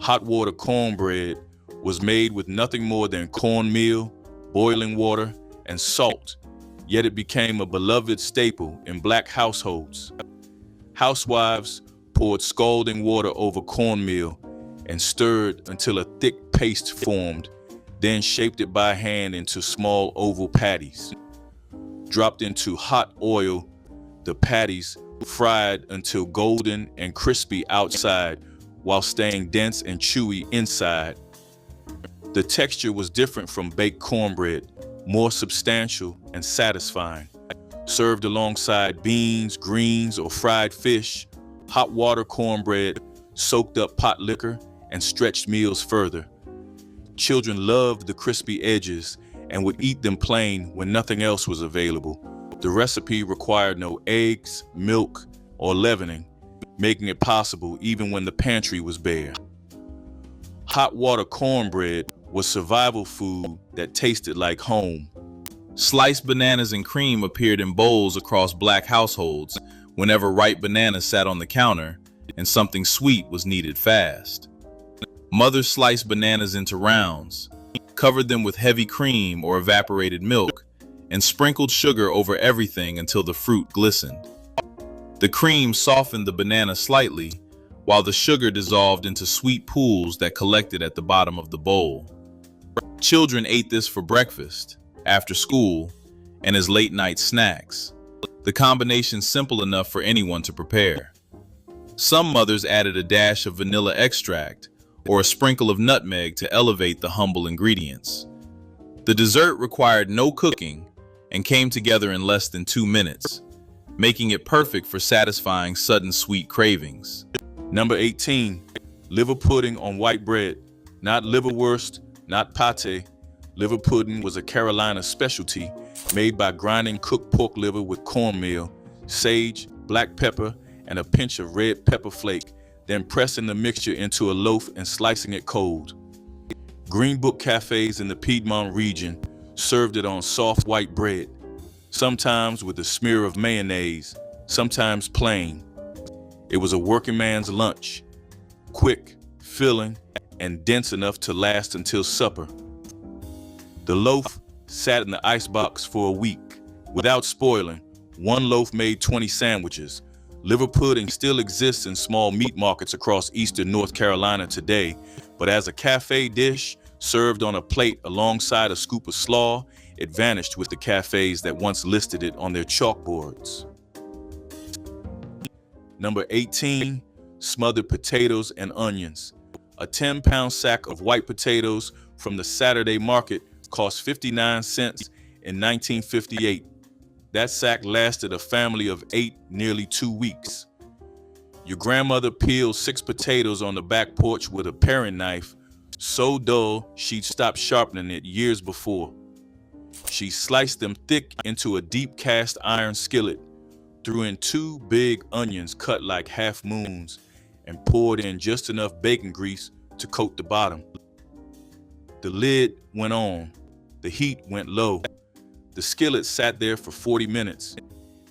hot water cornbread was made with nothing more than cornmeal, boiling water, and salt, yet it became a beloved staple in black households. Housewives poured scalding water over cornmeal and stirred until a thick paste formed, then shaped it by hand into small oval patties. Dropped into hot oil, the patties fried until golden and crispy outside while staying dense and chewy inside. The texture was different from baked cornbread, more substantial and satisfying. Served alongside beans, greens, or fried fish, hot water cornbread soaked up pot liquor and stretched meals further. Children loved the crispy edges and would eat them plain when nothing else was available. The recipe required no eggs, milk, or leavening, making it possible even when the pantry was bare. Hot water cornbread was survival food that tasted like home.
Sliced bananas and cream appeared in bowls across black households whenever ripe bananas sat on the counter and something sweet was needed fast. Mothers sliced bananas into rounds, covered them with heavy cream or evaporated milk, and sprinkled sugar over everything until the fruit glistened. The cream softened the banana slightly, while the sugar dissolved into sweet pools that collected at the bottom of the bowl. Children ate this for breakfast, after school, and as late-night snacks. The combination simple enough for anyone to prepare. Some mothers added a dash of vanilla extract or a sprinkle of nutmeg to elevate the humble ingredients. The dessert required no cooking and came together in less than 2 minutes, making it perfect for satisfying sudden sweet cravings.
Number 18, liver pudding on white bread. Not liverwurst, not pate. Liver pudding was a Carolina specialty made by grinding cooked pork liver with cornmeal, sage, black pepper, and a pinch of red pepper flake, then pressing the mixture into a loaf and slicing it cold. Green Book cafes in the Piedmont region served it on soft white bread, sometimes with a smear of mayonnaise, sometimes plain. It was a working man's lunch, quick, filling, and dense enough to last until supper. The loaf sat in the icebox for a week. Without spoiling, one loaf made 20 sandwiches. Liver pudding still exists in small meat markets across eastern North Carolina today, but as a cafe dish served on a plate alongside a scoop of slaw, it vanished with the cafes that once listed it on their chalkboards. Number 18, smothered potatoes and onions. A 10-pound sack of white potatoes from the Saturday market cost 59 cents in 1958. That sack lasted a family of 8 nearly 2 weeks. Your grandmother peeled 6 potatoes on the back porch with a paring knife, so dull she'd stopped sharpening it years before. She sliced them thick into a deep cast iron skillet, threw in 2 big onions cut like half moons, and poured in just enough bacon grease to coat the bottom. The lid went on. The heat went low. The skillet sat there for 40 minutes.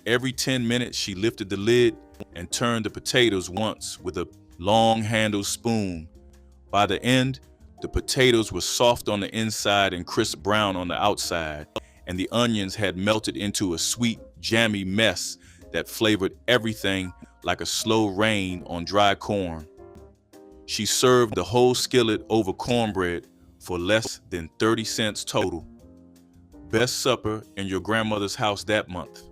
Every 10 minutes, she lifted the lid and turned the potatoes once with a long-handled spoon. By the end, the potatoes were soft on the inside and crisp brown on the outside, and the onions had melted into a sweet, jammy mess that flavored everything like a slow rain on dry corn. She served the whole skillet over cornbread for less than 30 cents total. Best supper in your grandmother's house that month.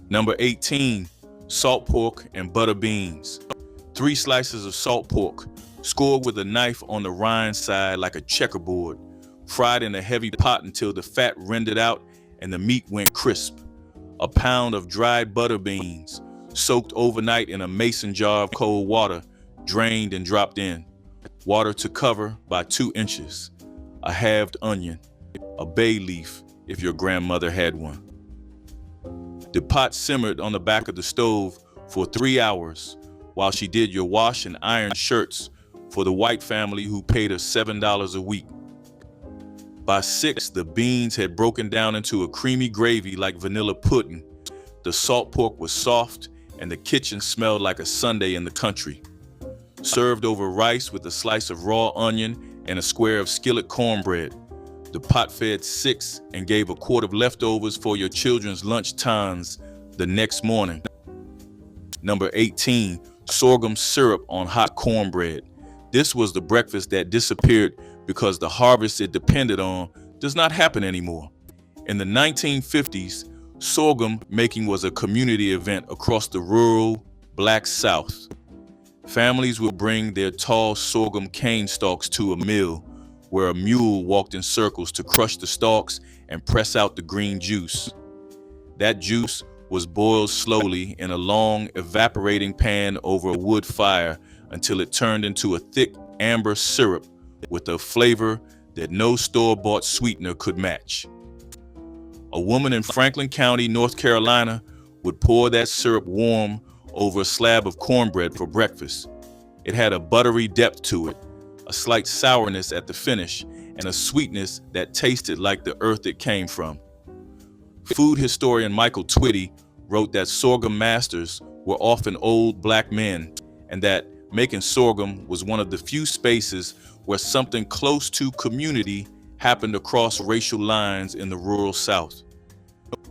Number 18, salt pork and butter beans. 3 slices of salt pork, scored with a knife on the rind side like a checkerboard, fried in a heavy pot until the fat rendered out and the meat went crisp. A pound of dried butter beans, soaked overnight in a mason jar of cold water, drained and dropped in. Water to cover by 2 inches. A halved onion. A bay leaf, if your grandmother had one. The pot simmered on the back of the stove for 3 hours while she did your wash and iron shirts for the white family who paid her $7 a week. By 6, the beans had broken down into a creamy gravy like vanilla pudding. The salt pork was soft and the kitchen smelled like a Sunday in the country. Served over rice with a slice of raw onion and a square of Skillet cornbread. The pot fed 6 and gave a quart of leftovers for your children's lunch tons the next morning. Number 18, sorghum syrup on hot cornbread. This was the breakfast that disappeared because the harvest it depended on does not happen anymore. In the 1950s, sorghum making was a community event across the rural Black South. Families would bring their tall sorghum cane stalks to a mill, where a mule walked in circles to crush the stalks and press out the green juice. That juice was boiled slowly in a long, evaporating pan over a wood fire until it turned into a thick amber syrup with a flavor that no store-bought sweetener could match. A woman in Franklin County, North Carolina, would pour that syrup warm over a slab of cornbread for breakfast. It had a buttery depth to it, a slight sourness at the finish, and a sweetness that tasted like the earth it came from. Food historian Michael Twitty wrote that sorghum masters were often old black men, and that Making sorghum was one of the few spaces where something close to community happened across racial lines in the rural South.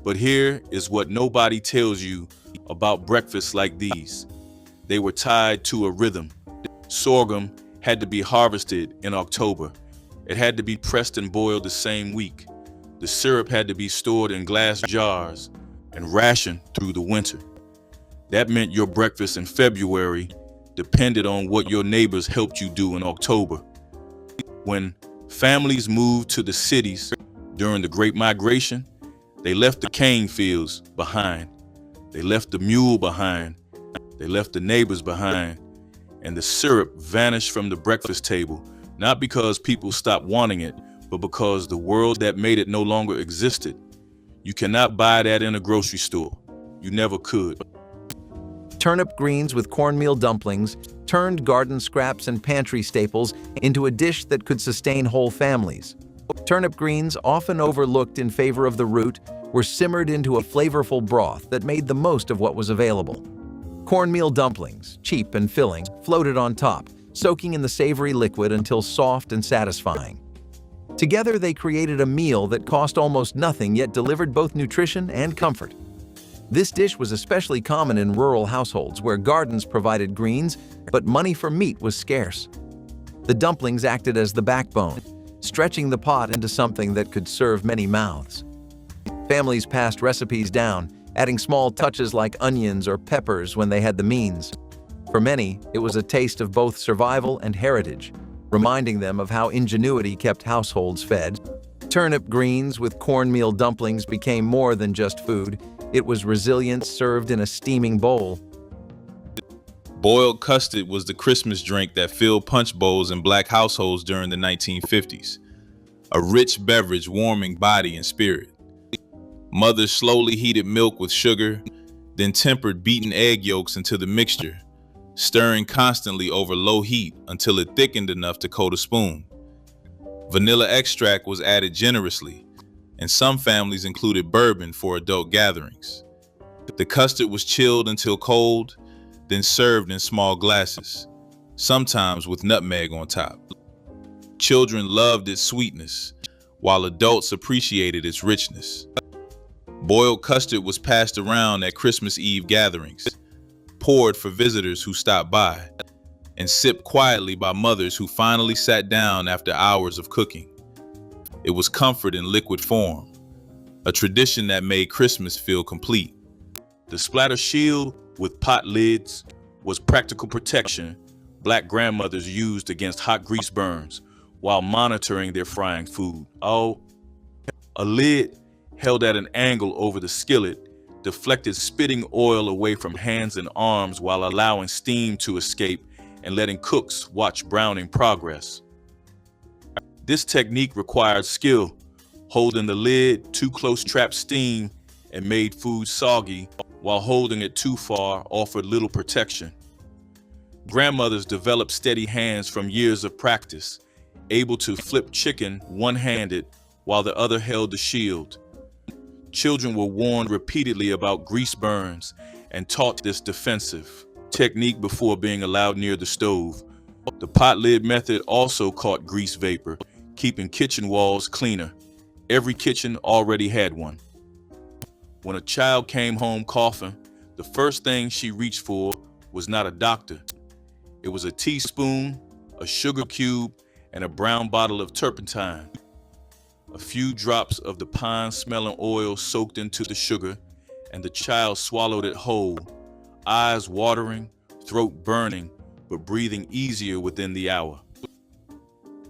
But here is what nobody tells you about breakfasts like these. They were tied to a rhythm. Sorghum had to be harvested in October. It had to be pressed and boiled the same week. The syrup had to be stored in glass jars and rationed through the winter. That meant your breakfast in February depended on what your neighbors helped you do in October. When families moved to the cities during the Great Migration, they left the cane fields behind. They left the mule behind. They left the neighbors behind. And the syrup vanished from the breakfast table, not because people stopped wanting it, but because the world that made it no longer existed. You cannot buy that in a grocery store. You never could.
Turnip greens with cornmeal dumplings turned garden scraps and pantry staples into a dish that could sustain whole families. Turnip greens, often overlooked in favor of the root, were simmered into a flavorful broth that made the most of what was available. Cornmeal dumplings, cheap and filling, floated on top, soaking in the savory liquid until soft and satisfying. Together, they created a meal that cost almost nothing yet delivered both nutrition and comfort. This dish was especially common in rural households where gardens provided greens, but money for meat was scarce. The dumplings acted as the backbone, stretching the pot into something that could serve many mouths. Families passed recipes down, adding small touches like onions or peppers when they had the means. For many, it was a taste of both survival and heritage, reminding them of how ingenuity kept households fed. Turnip greens with cornmeal dumplings became more than just food. It was resilience served in a steaming bowl.
Boiled custard was the Christmas drink that filled punch bowls in Black households during the 1950s, a rich beverage warming body and spirit. Mothers slowly heated milk with sugar, then tempered beaten egg yolks into the mixture, stirring constantly over low heat until it thickened enough to coat a spoon. Vanilla extract was added generously, and some families included bourbon for adult gatherings. The custard was chilled until cold, then served in small glasses, sometimes with nutmeg on top. Children loved its sweetness, while adults appreciated its richness. Boiled custard was passed around at Christmas Eve gatherings, poured for visitors who stopped by, and sipped quietly by mothers who finally sat down after hours of cooking. It was comfort in liquid form, a tradition that made Christmas feel complete.
The splatter shield with pot lids was practical protection Black grandmothers used against hot grease burns while monitoring their frying food. Oh, a lid held at an angle over the skillet deflected spitting oil away from hands and arms while allowing steam to escape and letting cooks watch browning progress. This technique required skill. Holding the lid too close trapped steam and made food soggy, while holding it too far offered little protection. Grandmothers developed steady hands from years of practice, able to flip chicken one-handed while the other held the shield. Children were warned repeatedly about grease burns and taught this defensive technique before being allowed near the stove. The pot lid method also caught grease vapor, keeping kitchen walls cleaner. Every kitchen already had one. When a child came home coughing, the first thing she reached for was not a doctor. It was a teaspoon, a sugar cube, and a brown bottle of turpentine. A few drops of the pine-smelling oil soaked into the sugar, and the child swallowed it whole, eyes watering, throat burning, but breathing easier within the hour.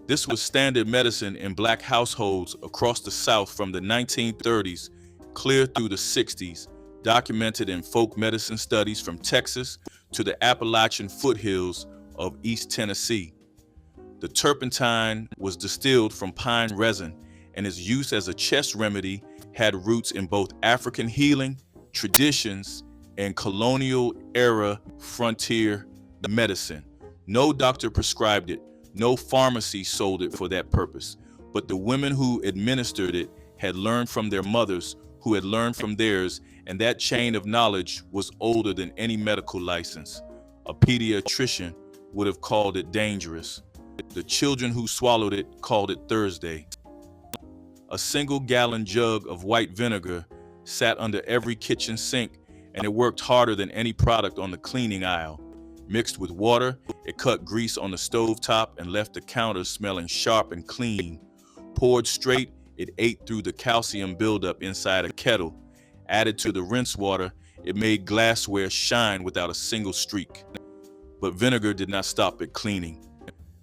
This was standard medicine in Black households across the South from the 1930s clear through the 60s, documented in folk medicine studies from Texas to the Appalachian foothills of East Tennessee. The turpentine was distilled from pine resin, and its use as a chest remedy had roots in both African healing traditions and colonial-era frontier medicine. No doctor prescribed it. No pharmacy sold it for that purpose, but the women who administered it had learned from their mothers, who had learned from theirs, and that chain of knowledge was older than any medical license. A pediatrician would have called it dangerous. The children who swallowed it called it Thursday. A single-gallon jug of white vinegar sat under every kitchen sink, and it worked harder than any product on the cleaning aisle. Mixed with water, it cut grease on the stovetop and left the counter smelling sharp and clean. Poured straight, it ate through the calcium buildup inside a kettle. Added to the rinse water, it made glassware shine without a single streak. But vinegar did not stop at cleaning.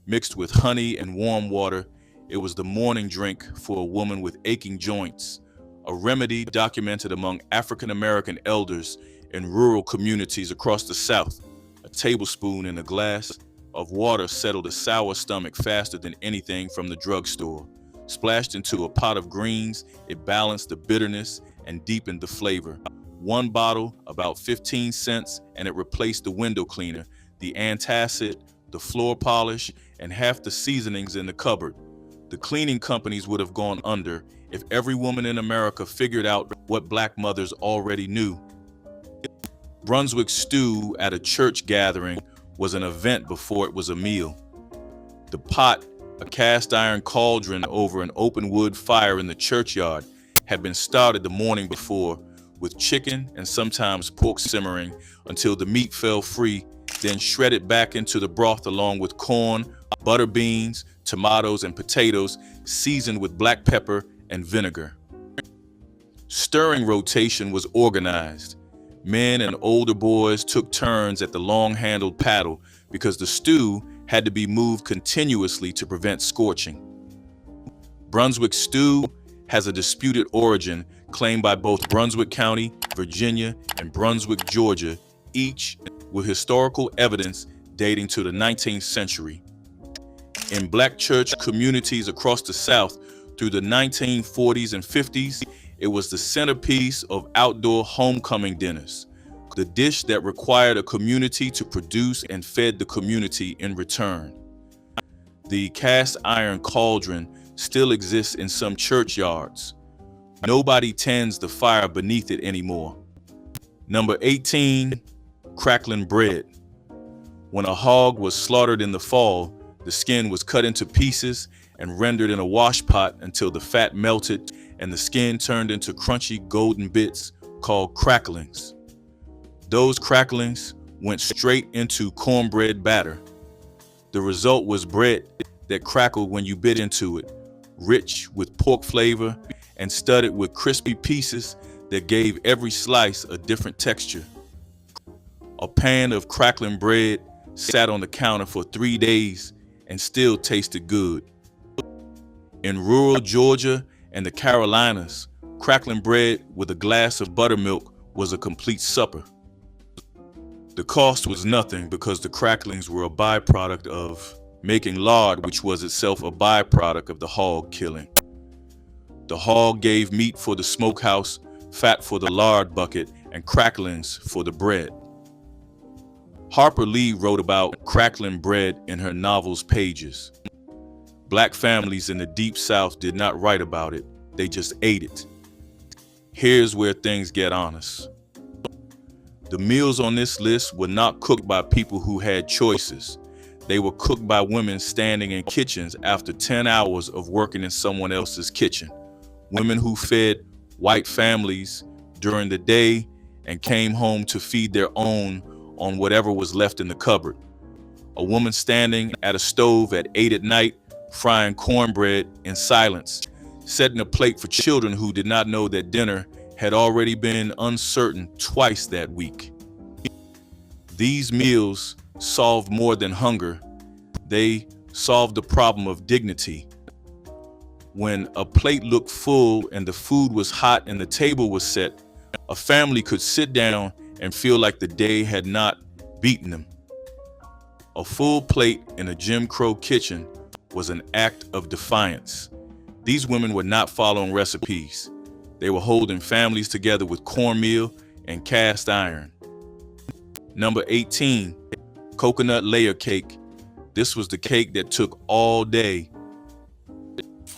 Mixed with honey and warm water, it was the morning drink for a woman with aching joints, a remedy documented among African American elders in rural communities across the South. A tablespoon in a glass of water settled a sour stomach faster than anything from the drugstore. Splashed into a pot of greens, it balanced the bitterness and deepened the flavor. One bottle, about 15 cents, and it replaced the window cleaner, the antacid, the floor polish, and half the seasonings in the cupboard. The cleaning companies would have gone under if every woman in America figured out what Black mothers already knew. Brunswick stew at a church gathering was an event before it was a meal. The pot, a cast iron cauldron over an open wood fire in the churchyard, had been started the morning before with chicken and sometimes pork simmering until the meat fell free, then shredded back into the broth along with corn, butter beans, tomatoes, and potatoes seasoned with black pepper and vinegar. Stirring rotation was organized. Men and older boys took turns at the long-handled paddle because the stew had to be moved continuously to prevent scorching. Brunswick stew has a disputed origin claimed by both Brunswick County, Virginia, and Brunswick, Georgia, each with historical evidence dating to the 19th century. In Black church communities across the South through the 1940s and 50s, it was the centerpiece of outdoor homecoming dinners, the dish that required a community to produce and fed the community in return. The cast iron cauldron still exists in some churchyards. Nobody tends the fire beneath it anymore. Number 18, crackling bread. When a hog was slaughtered in the fall, the skin was cut into pieces and rendered in a wash pot until the fat melted and the skin turned into crunchy golden bits called cracklings. Those cracklings went straight into cornbread batter. The result was bread that crackled when you bit into it, rich with pork flavor and studded with crispy pieces that gave every slice a different texture. A pan of crackling bread sat on the counter for 3 days and still tasted good. In rural Georgia and the Carolinas, crackling bread with a glass of buttermilk was a complete supper. The cost was nothing because the cracklings were a byproduct of making lard, which was itself a byproduct of the hog killing. The hog gave meat for the smokehouse, fat for the lard bucket, and cracklings for the bread. Harper Lee wrote about crackling bread in her novel's pages. Black families in the Deep South did not write about it, they just ate it. Here's where things get honest. The meals on this list were not cooked by people who had choices. They were cooked by women standing in kitchens after 10 hours of working in someone else's kitchen. Women who fed white families during the day and came home to feed their own on whatever was left in the cupboard. A woman standing at a stove at 8 at night, frying cornbread in silence, setting a plate for children who did not know that dinner had already been uncertain twice that week. These meals solved more than hunger. They solved the problem of dignity. When a plate looked full and the food was hot and the table was set, a family could sit down and feel like the day had not beaten them. A full plate in a Jim Crow kitchen was an act of defiance. These women were not following recipes. They were holding families together with cornmeal and cast iron. Number 18, coconut layer cake. This was the cake that took all day.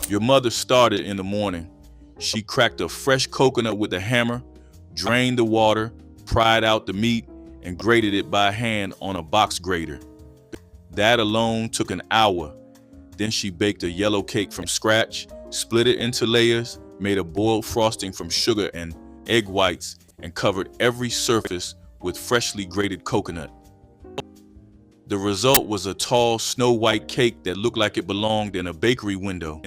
Your mother started in the morning. She cracked a fresh coconut with a hammer, drained the water, pried out the meat, and grated it by hand on a box grater. That alone took an hour. Then she baked a yellow cake from scratch, split it into layers, made a boiled frosting from sugar and egg whites, and covered every surface with freshly grated coconut. The result was a tall, snow-white cake that looked like it belonged in a bakery window.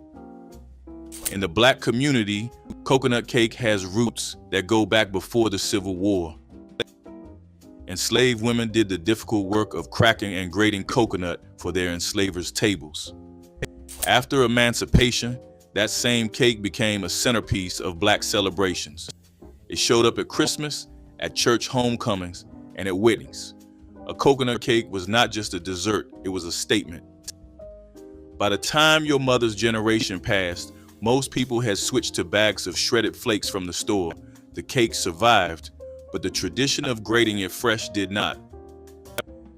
In the Black community, coconut cake has roots that go back before the Civil War. Enslaved women did the difficult work of cracking and grating coconut for their enslavers' tables. After emancipation, that same cake became a centerpiece of Black celebrations. It showed up at Christmas, at church homecomings, and at weddings. A coconut cake was not just a dessert, it was a statement. By the time your mother's generation passed, most people had switched to bags of shredded flakes from the store. The cake survived, but the tradition of grating it fresh did not.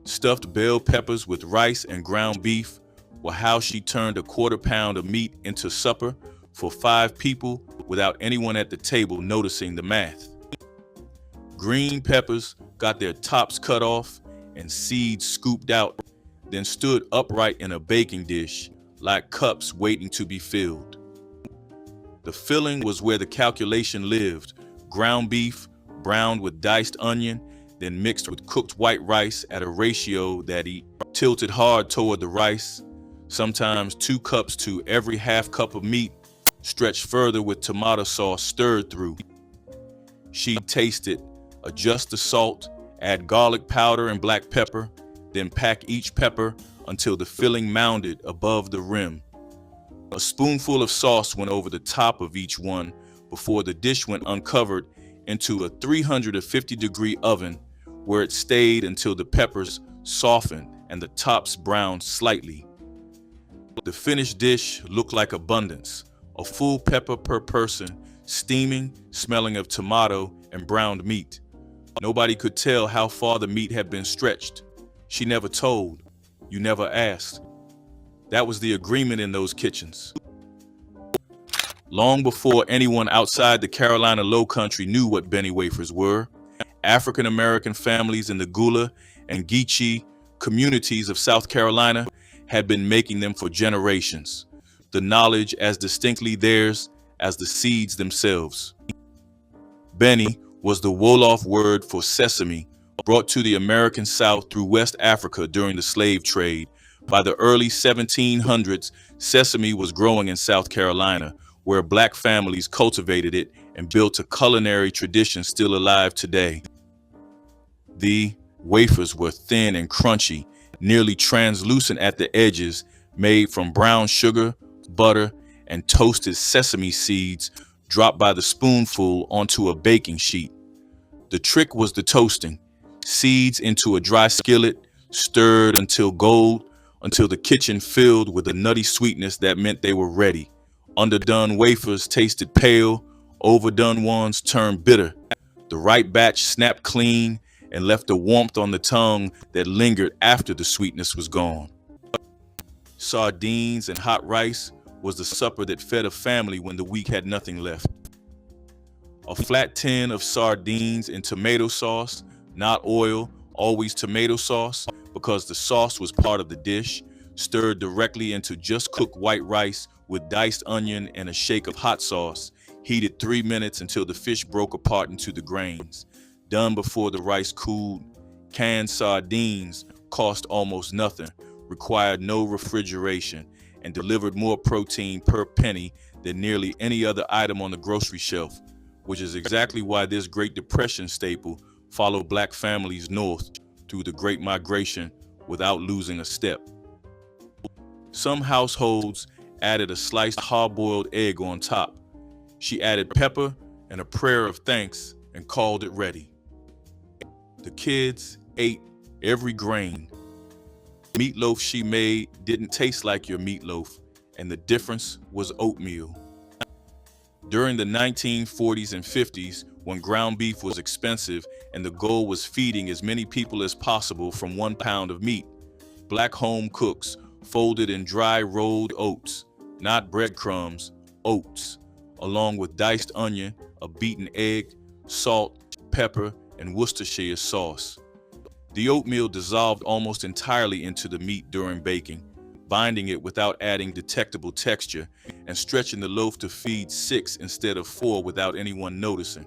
Stuffed bell peppers with rice and ground beef were how she turned a quarter pound of meat into supper for 5 people without anyone at the table noticing the math. Green peppers got their tops cut off and seeds scooped out, then stood upright in a baking dish like cups waiting to be filled. The filling was where the calculation lived: ground beef, browned with diced onion, then mixed with cooked white rice at a ratio that he tilted hard toward the rice, sometimes 2 cups to every half cup of meat, stretched further with tomato sauce stirred through. She'd taste it, adjust the salt, add garlic powder and black pepper, then pack each pepper until the filling mounded above the rim. A spoonful of sauce went over the top of each one before the dish went uncovered into a 350-degree oven, where it stayed until the peppers softened and the tops browned slightly. The finished dish looked like abundance, a full pepper per person, steaming, smelling of tomato and browned meat. Nobody could tell how far the meat had been stretched. She never told. You never asked. That was the agreement in those kitchens. Long before anyone outside the Carolina Lowcountry knew what Benny wafers were, African American families in the Gula and Geechee communities of South Carolina had been making them for generations, the knowledge as distinctly theirs as the seeds themselves. Benny was the Wolof word for sesame, brought to the American South through West Africa during the slave trade. By the early 1700s, sesame was growing in South Carolina, where Black families cultivated it and built a culinary tradition still alive today. The wafers were thin and crunchy, nearly translucent at the edges, made from brown sugar, butter, and toasted sesame seeds dropped by the spoonful onto a baking sheet. The trick was the toasting. Seeds into a dry skillet, stirred until gold, until the kitchen filled with a nutty sweetness that meant they were ready. Underdone wafers tasted pale, overdone ones turned bitter. The right batch snapped clean and left a warmth on the tongue that lingered after the sweetness was gone. Sardines and hot rice was the supper that fed a family when the week had nothing left. A flat tin of sardines in tomato sauce, not oil, always tomato sauce, because the sauce was part of the dish, stirred directly into just cooked white rice with diced onion and a shake of hot sauce, heated 3 minutes until the fish broke apart into the grains. Done before the rice cooled. Canned sardines cost almost nothing, required no refrigeration, and delivered more protein per penny than nearly any other item on the grocery shelf, which is exactly why this Great Depression staple followed Black families north through the Great Migration without losing a step. Some households added a sliced hard-boiled egg on top. She added pepper and a prayer of thanks and called it ready. The kids ate every grain. Meatloaf she made didn't taste like your meatloaf, and the difference was oatmeal. During the 1940s and 50s, when ground beef was expensive and the goal was feeding as many people as possible from 1 pound of meat, Black home cooks folded in dry rolled oats, not breadcrumbs, oats, along with diced onion, a beaten egg, salt, pepper, and Worcestershire sauce. The oatmeal dissolved almost entirely into the meat during baking, binding it without adding detectable texture and stretching the loaf to feed 6 instead of 4 without anyone noticing.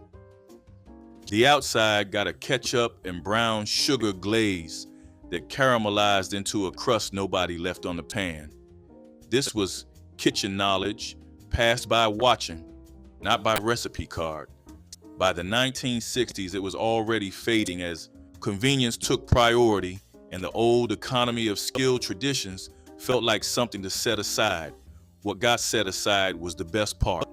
The outside got a ketchup and brown sugar glaze that caramelized into a crust nobody left on the pan. This was kitchen knowledge passed by watching, not by recipe card. By the 1960s, it was already fading as convenience took priority and the old economy of skilled traditions felt like something to set aside. What got set aside was the best part.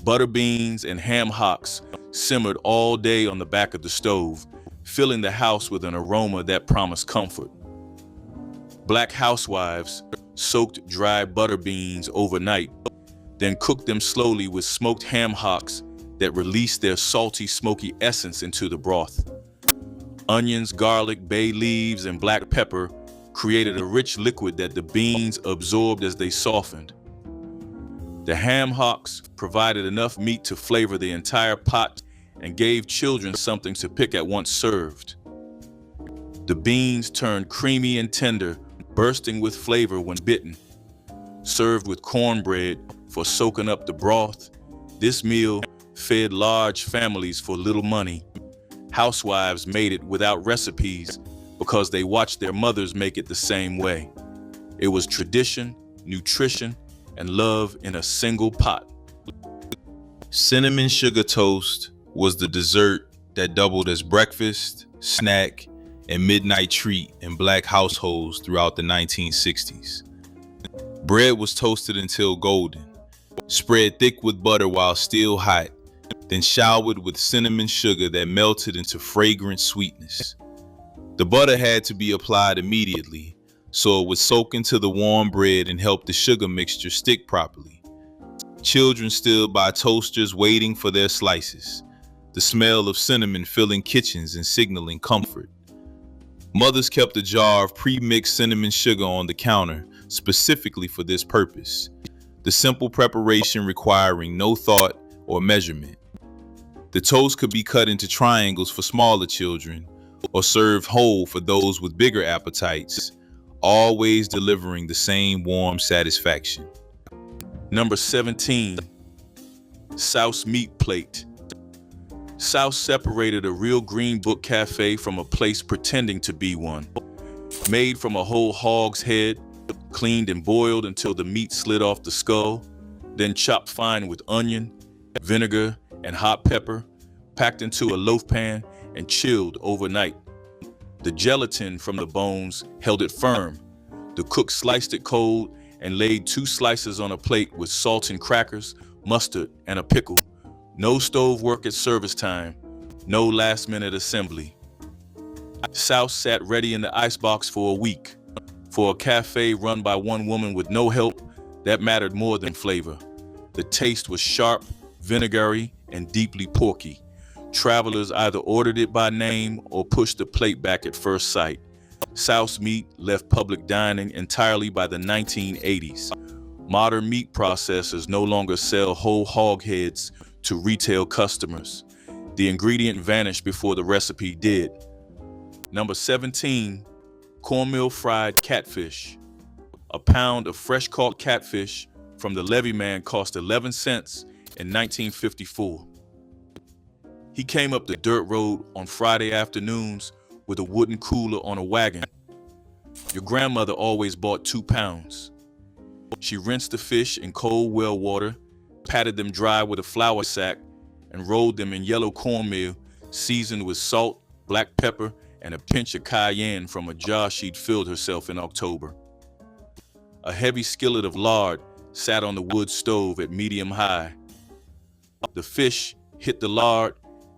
Butter beans and ham hocks simmered all day on the back of the stove, filling the house with an aroma that promised comfort. Black housewives soaked dry butter beans overnight, then cooked them slowly with smoked ham hocks that released their salty, smoky essence into the broth. Onions, garlic, bay leaves, and black pepper created a rich liquid that the beans absorbed as they softened. The ham hocks provided enough meat to flavor the entire pot and gave children something to pick at once served. The beans turned creamy and tender, bursting with flavor when bitten. Served with cornbread for soaking up the broth, this meal fed large families for little money. Housewives made it without recipes because they watched their mothers make it the same way. It was tradition, nutrition, and love in a single pot.
Cinnamon sugar toast was the dessert that doubled as breakfast, snack, and midnight treat in Black households throughout the 1960s. Bread was toasted until golden, spread thick with butter while still hot, then showered with cinnamon sugar that melted into fragrant sweetness. The butter had to be applied immediately, so it would soak into the warm bread and help the sugar mixture stick properly. Children stood by toasters waiting for their slices, the smell of cinnamon filling kitchens and signaling comfort. Mothers kept a jar of pre-mixed cinnamon sugar on the counter specifically for this purpose, the simple preparation requiring no thought or measurement. The toast could be cut into triangles for smaller children or served whole for those with bigger appetites, always delivering the same warm satisfaction.
Number 17, Souse meat plate. Souse separated a real Green Book cafe from a place pretending to be one. Made from a whole hog's head, cleaned and boiled until the meat slid off the skull, then chopped fine with onion, vinegar, and hot pepper, packed into a loaf pan and chilled overnight. The gelatin from the bones held it firm. The cook sliced it cold and laid 2 slices on a plate with salt and crackers, mustard, and a pickle. No stove work at service time, no last-minute assembly. Souse sat ready in the icebox for a week. For a cafe run by one woman with no help, that mattered more than flavor. The taste was sharp, vinegary, and deeply porky. Travelers either ordered it by name or pushed the plate back at first sight. Souse meat left public dining entirely by the 1980s. Modern meat processors no longer sell whole hog heads to retail customers. The ingredient vanished before the recipe did. Number 17, cornmeal fried catfish. A pound of fresh caught catfish from the levee man cost 11 cents in 1954. He came up the dirt road on Friday afternoons with a wooden cooler on a wagon. Your grandmother always bought 2 pounds. She rinsed the fish in cold well water, patted them dry with a flour sack, and rolled them in yellow cornmeal seasoned with salt, black pepper, and a pinch of cayenne from a jar she'd filled herself in October. A heavy skillet of lard sat on the wood stove at medium high. The fish hit the lard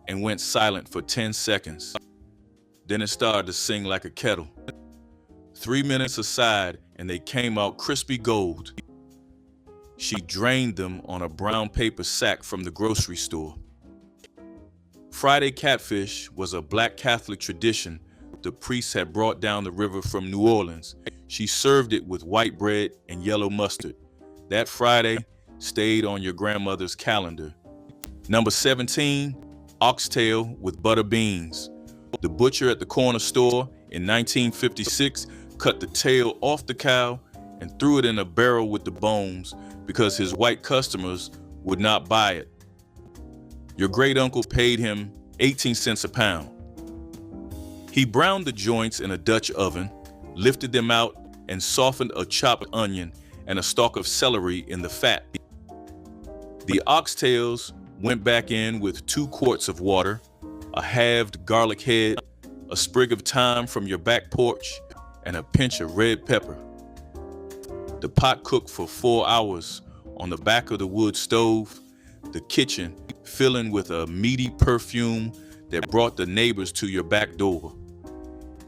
and went silent for 10 seconds. Then it started to sing like a kettle. 3 minutes aside and they came out crispy gold. She drained them on a brown paper sack from the grocery store. Friday catfish was a Black Catholic tradition the priests had brought down the river from New Orleans. She served it with white bread and yellow mustard. That Friday stayed on your grandmother's calendar. Number 17, oxtail with butter beans. The butcher at the corner store in 1956 cut the tail off the cow and threw it in a barrel with the bones because his white customers would not buy it. Your great uncle paid him 18 cents a pound. He browned the joints in a Dutch oven, lifted them out, and softened a chopped onion and a stalk of celery in the fat. The oxtails went back in with 2 quarts of water, a halved garlic head, a sprig of thyme from your back porch, and a pinch of red pepper. The pot cooked for 4 hours on the back of the wood stove, the kitchen filling with a meaty perfume that brought the neighbors to your back door.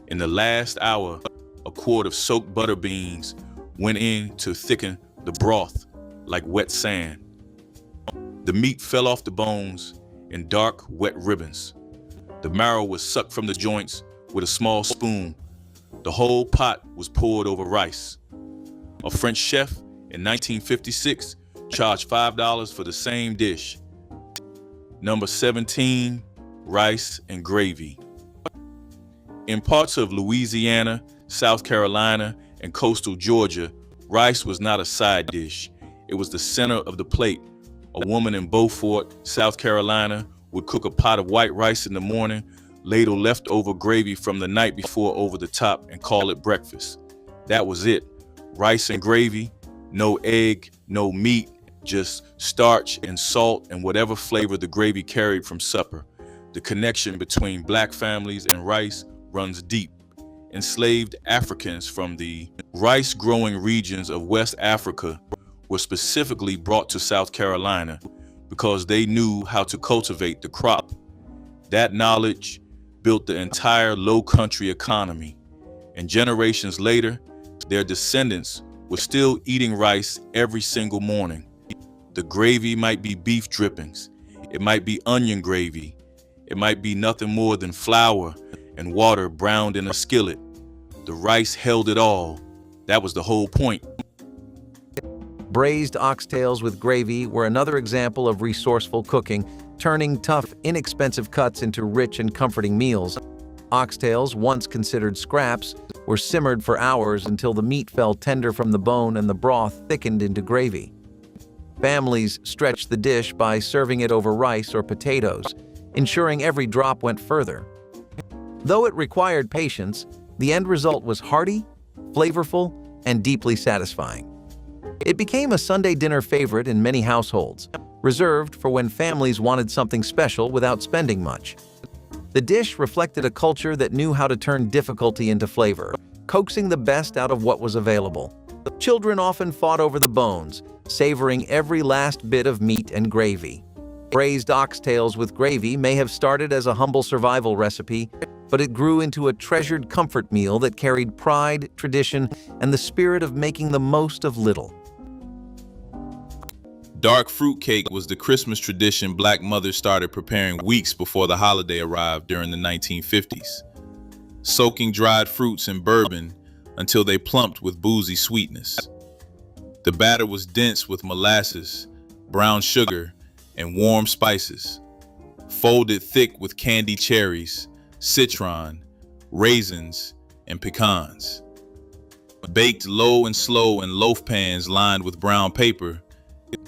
In the last hour, a quart of soaked butter beans went in to thicken the broth like wet sand. The meat fell off the bones in dark, wet ribbons. The marrow was sucked from the joints with a small spoon. The whole pot was poured over rice. A French chef in 1956 charged $5 for the same dish. Number 17, rice and gravy. In parts of Louisiana, South Carolina, and coastal Georgia, rice was not a side dish. It was the center of the plate. A woman in Beaufort, South Carolina, would cook a pot of white rice in the morning, ladle leftover gravy from the night before over the top, and call it breakfast. That was it. Rice and gravy, no egg, no meat, just starch and salt and whatever flavor the gravy carried from supper. The connection between black families and rice runs deep. Enslaved Africans from the rice-growing regions of West Africa were specifically brought to South Carolina because they knew how to cultivate the crop. That knowledge built the entire low country economy. And generations later, their descendants were still eating rice every single morning. The gravy might be beef drippings. It might be onion gravy. It might be nothing more than flour and water browned in a skillet. The rice held it all. That was the whole point.
Braised oxtails with gravy were another example of resourceful cooking, turning tough, inexpensive cuts into rich and comforting meals. Oxtails, once considered scraps, were simmered for hours until the meat fell tender from the bone and the broth thickened into gravy. Families stretched the dish by serving it over rice or potatoes, ensuring every drop went further. Though it required patience, the end result was hearty, flavorful, and deeply satisfying. It became a Sunday dinner favorite in many households, reserved for when families wanted something special without spending much. The dish reflected a culture that knew how to turn difficulty into flavor, coaxing the best out of what was available. Children often fought over the bones, savoring every last bit of meat and gravy. Braised oxtails with gravy may have started as a humble survival recipe, but it grew into a treasured comfort meal that carried pride, tradition, and the spirit of making the most of little.
Dark fruit cake was the Christmas tradition Black mothers started preparing weeks before the holiday arrived during the 1950s, soaking dried fruits in bourbon until they plumped with boozy sweetness. The batter was dense with molasses, brown sugar, and warm spices, folded thick with candied cherries, citron, raisins, and pecans. Baked low and slow in loaf pans lined with brown paper,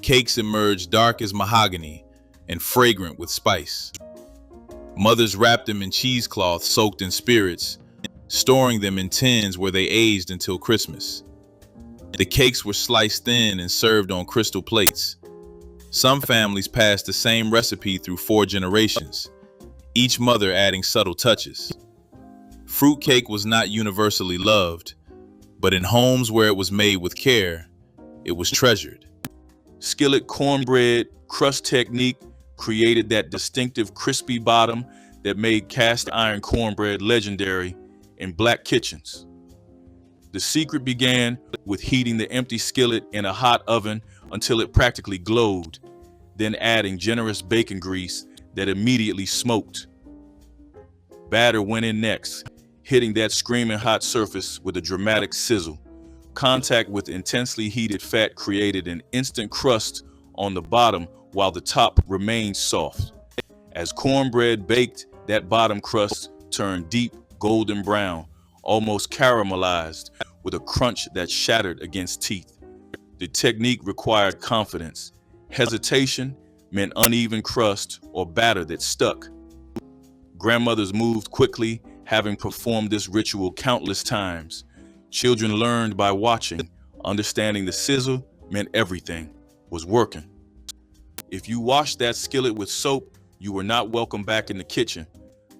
cakes emerged dark as mahogany and fragrant with spice. Mothers wrapped them in cheesecloth soaked in spirits, storing them in tins where they aged until Christmas. The cakes were sliced thin and served on crystal plates. Some families passed the same recipe through 4 generations, each mother adding subtle touches. Fruitcake was not universally loved, but in homes where it was made with care, it was treasured.
Skillet cornbread crust technique created that distinctive crispy bottom that made cast iron cornbread legendary in Black kitchens. The secret began with heating the empty skillet in a hot oven until it practically glowed, then adding generous bacon grease that immediately smoked. Batter went in next, hitting that screaming hot surface with a dramatic sizzle. Contact with intensely heated fat created an instant crust on the bottom while the top remained soft. As cornbread baked, that bottom crust turned deep golden brown, almost caramelized, with a crunch that shattered against teeth. The technique required confidence. Hesitation meant uneven crust or batter that stuck. Grandmothers moved quickly, having performed this ritual countless times. Children learned by watching, understanding the sizzle meant everything was working. If you washed that skillet with soap, you were not welcome back in the kitchen.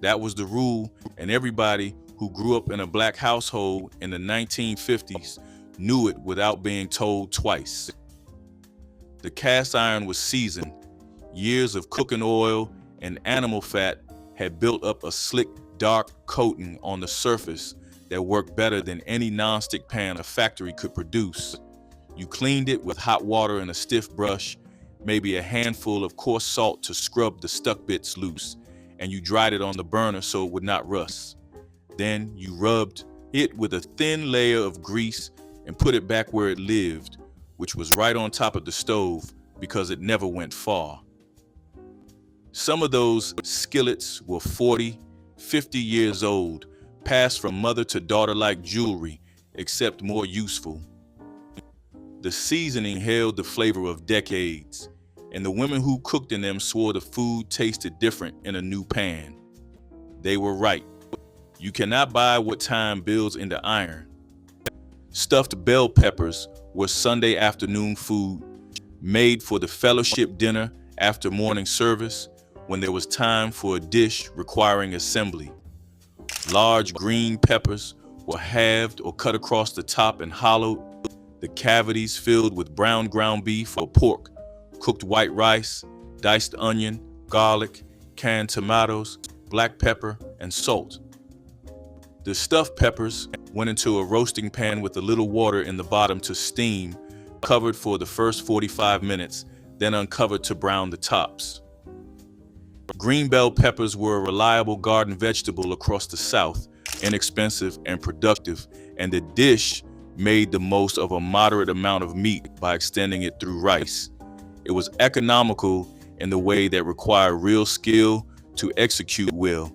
That was the rule, and everybody who grew up in a black household in the 1950s knew it without being told twice. The cast iron was seasoned. Years of cooking oil and animal fat had built up a slick, dark coating on the surface that worked better than any nonstick pan a factory could produce. You cleaned it with hot water and a stiff brush, maybe a handful of coarse salt to scrub the stuck bits loose, and you dried it on the burner so it would not rust. Then you rubbed it with a thin layer of grease and put it back where it lived, which was right on top of the stove because it never went far. Some of those skillets were 40, 50 years old, passed from mother to daughter like jewelry, except more useful. The seasoning held the flavor of decades, and the women who cooked in them swore the food tasted different in a new pan. They were right. You cannot buy what time builds into iron. Stuffed bell peppers were Sunday afternoon food, made for the fellowship dinner after morning service, when there was time for a dish requiring assembly. Large green peppers were halved or cut across the top and hollowed, the cavities filled with brown ground beef or pork, cooked white rice, diced onion, garlic, canned tomatoes, black pepper, and salt. The stuffed peppers went into a roasting pan with a little water in the bottom to steam, covered for the first 45 minutes, then uncovered to brown the tops. Green bell peppers were a reliable garden vegetable across the South, inexpensive and productive, and the dish made the most of a moderate amount of meat by extending it through rice. It was economical in the way that required real skill to execute well,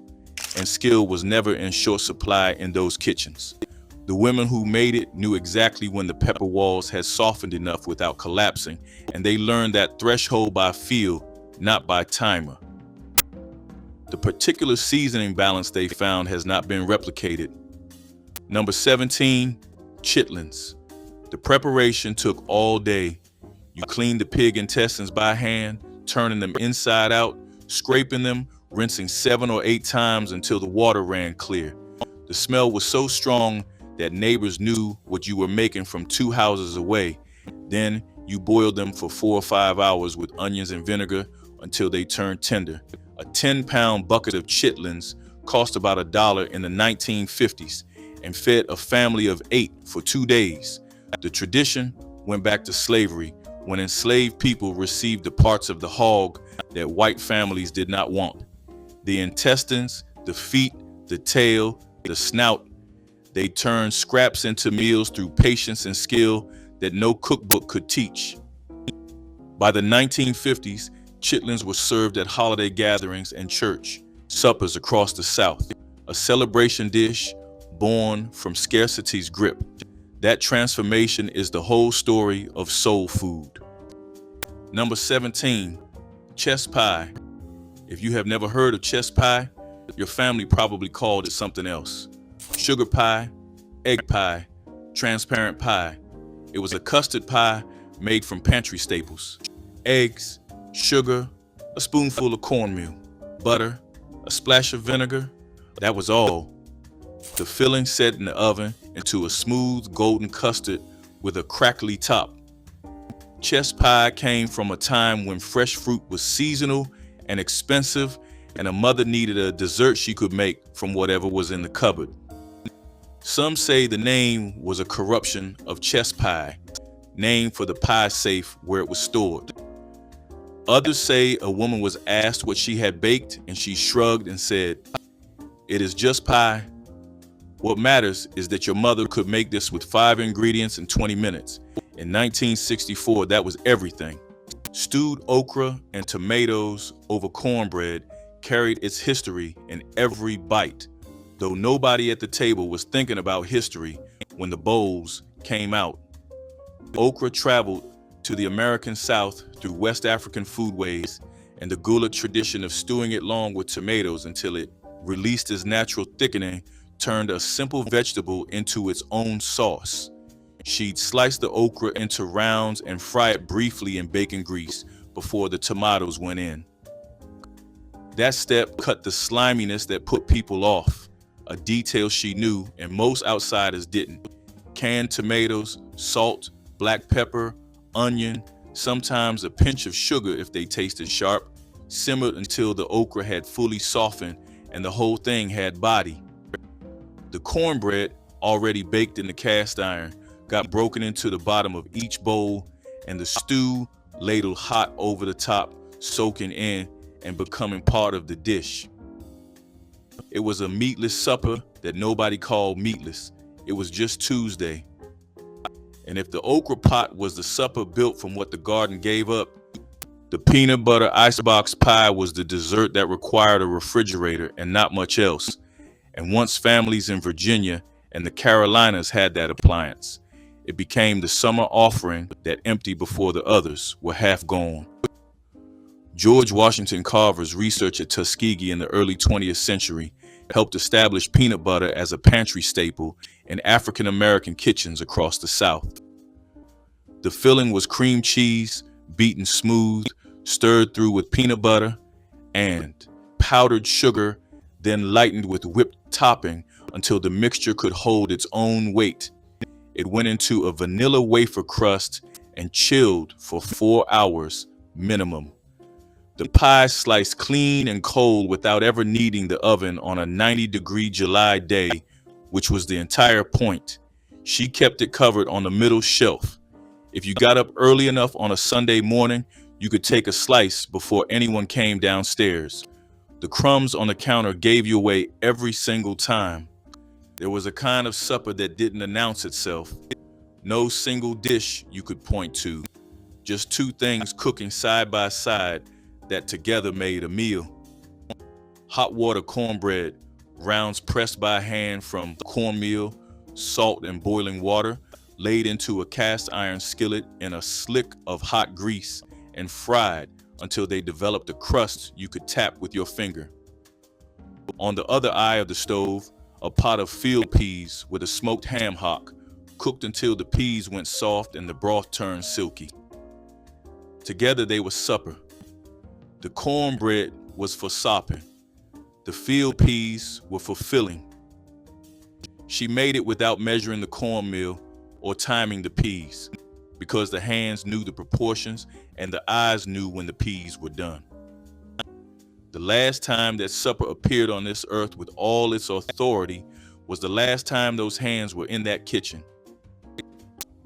and skill was never in short supply in those kitchens. The women who made it knew exactly when the pepper walls had softened enough without collapsing, and they learned that threshold by feel, not by timer. The particular seasoning balance they found has not been replicated. Number 17, chitlins. The preparation took all day. You cleaned the pig intestines by hand, turning them inside out, scraping them, rinsing 7 or 8 times until the water ran clear. The smell was so strong that neighbors knew what you were making from 2 houses away. Then you boiled them for 4 or 5 hours with onions and vinegar until they turned tender. A 10-pound bucket of chitlins cost about $1 in the 1950s and fed a family of 8 for 2 days. The tradition went back to slavery, when enslaved people received the parts of the hog that white families did not want. The intestines, the feet, the tail, the snout. They turned scraps into meals through patience and skill that no cookbook could teach. By the 1950s, chitlins were served at holiday gatherings and church suppers across the South, a celebration dish born from scarcity's grip. That transformation is the whole story of soul food. Number 17, chess pie. If you have never heard of chess pie, your family probably called it something else. Sugar pie, egg pie, transparent pie. It was a custard pie made from pantry staples. Eggs, sugar, a spoonful of cornmeal, butter, a splash of vinegar. That was all. The filling set in the oven into a smooth golden custard with a crackly top. Chess pie came from a time when fresh fruit was seasonal and expensive, and a mother needed a dessert she could make from whatever was in the cupboard. Some say the name was a corruption of chess pie, named for the pie safe where it was stored. Others say a woman was asked what she had baked and she shrugged and said, "It is just pie. What matters is that your mother could make this with 5 ingredients in 20 minutes. In 1964, that was everything. Stewed okra and tomatoes over cornbread carried its history in every bite, though nobody at the table was thinking about history when the bowls came out. Okra traveled to the American South through West African foodways and the gullet tradition of stewing it long with tomatoes until it released its natural thickening, turned a simple vegetable into its own sauce. She'd slice the okra into rounds and fry it briefly in bacon grease before the tomatoes went in. That step cut the sliminess that put people off, a detail she knew and most outsiders didn't. Canned tomatoes, salt, black pepper, onion, sometimes a pinch of sugar if they tasted sharp, simmered until the okra had fully softened and the whole thing had body. The cornbread, already baked in the cast iron, got broken into the bottom of each bowl, and the stew ladled hot over the top, soaking in and becoming part of the dish. It was a meatless supper that nobody called meatless. It was just Tuesday. And if the okra pot was the supper built from what the garden gave up, the peanut butter icebox pie was the dessert that required a refrigerator and not much else. And once families in Virginia and the Carolinas had that appliance, it became the summer offering that emptied before the others were half gone. George Washington Carver's research at Tuskegee in the early 20th century helped establish peanut butter as a pantry staple in African American kitchens across the South. The filling was cream cheese, beaten smooth, stirred through with peanut butter and powdered sugar, then lightened with whipped topping until the mixture could hold its own weight. It went into a vanilla wafer crust and chilled for 4 hours minimum. The pie sliced clean and cold without ever needing the oven on a 90-degree July day, which was the entire point. She kept it covered on the middle shelf. If you got up early enough on a Sunday morning, you could take a slice before anyone came downstairs. The crumbs on the counter gave you away every single time. There was a kind of supper that didn't announce itself. No single dish you could point to. Just two things cooking side by side that together made a meal. Hot water cornbread, rounds pressed by hand from cornmeal, salt and boiling water, laid into a cast iron skillet in a slick of hot grease and fried until they developed a crust you could tap with your finger. On the other eye of the stove, a pot of field peas with a smoked ham hock, cooked until the peas went soft and the broth turned silky. Together they were supper. The cornbread was for sopping. The field peas were for filling. She made it without measuring the cornmeal or timing the peas, because the hands knew the proportions and the eyes knew when the peas were done. The last time that supper appeared on this earth with all its authority was the last time those hands were in that kitchen.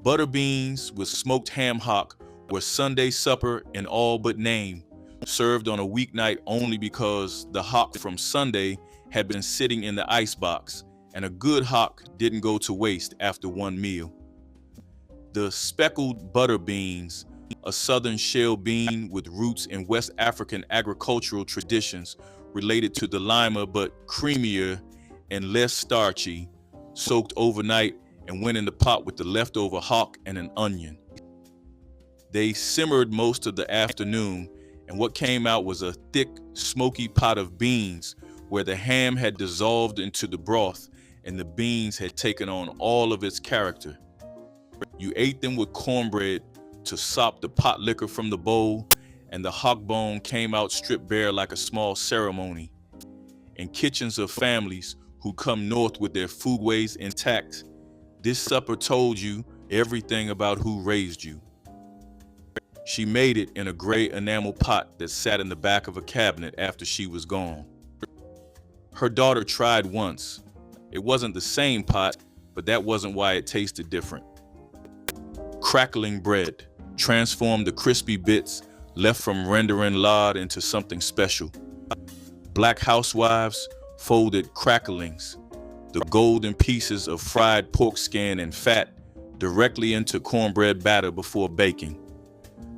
Butter beans with smoked ham hock were Sunday supper in all but name, served on a weeknight only because the hock from Sunday had been sitting in the icebox, and a good hock didn't go to waste after one meal. The speckled butter beans, a southern shell bean with roots in West African agricultural traditions related to the lima but creamier and less starchy, soaked overnight and went in the pot with the leftover hock and an onion. They simmered most of the afternoon, and what came out was a thick, smoky pot of beans where the ham had dissolved into the broth and the beans had taken on all of its character. You ate them with cornbread to sop the pot liquor from the bowl, and the hock bone came out stripped bare like a small ceremony. In kitchens of families who come north with their foodways intact, this supper told you everything about who raised you. She made it in a gray enamel pot that sat in the back of a cabinet after she was gone. Her daughter tried once. It wasn't the same pot, but that wasn't why it tasted different. Crackling bread transformed the crispy bits left from rendering lard into something special. Black housewives folded cracklings, the golden pieces of fried pork skin and fat, directly into cornbread batter before baking.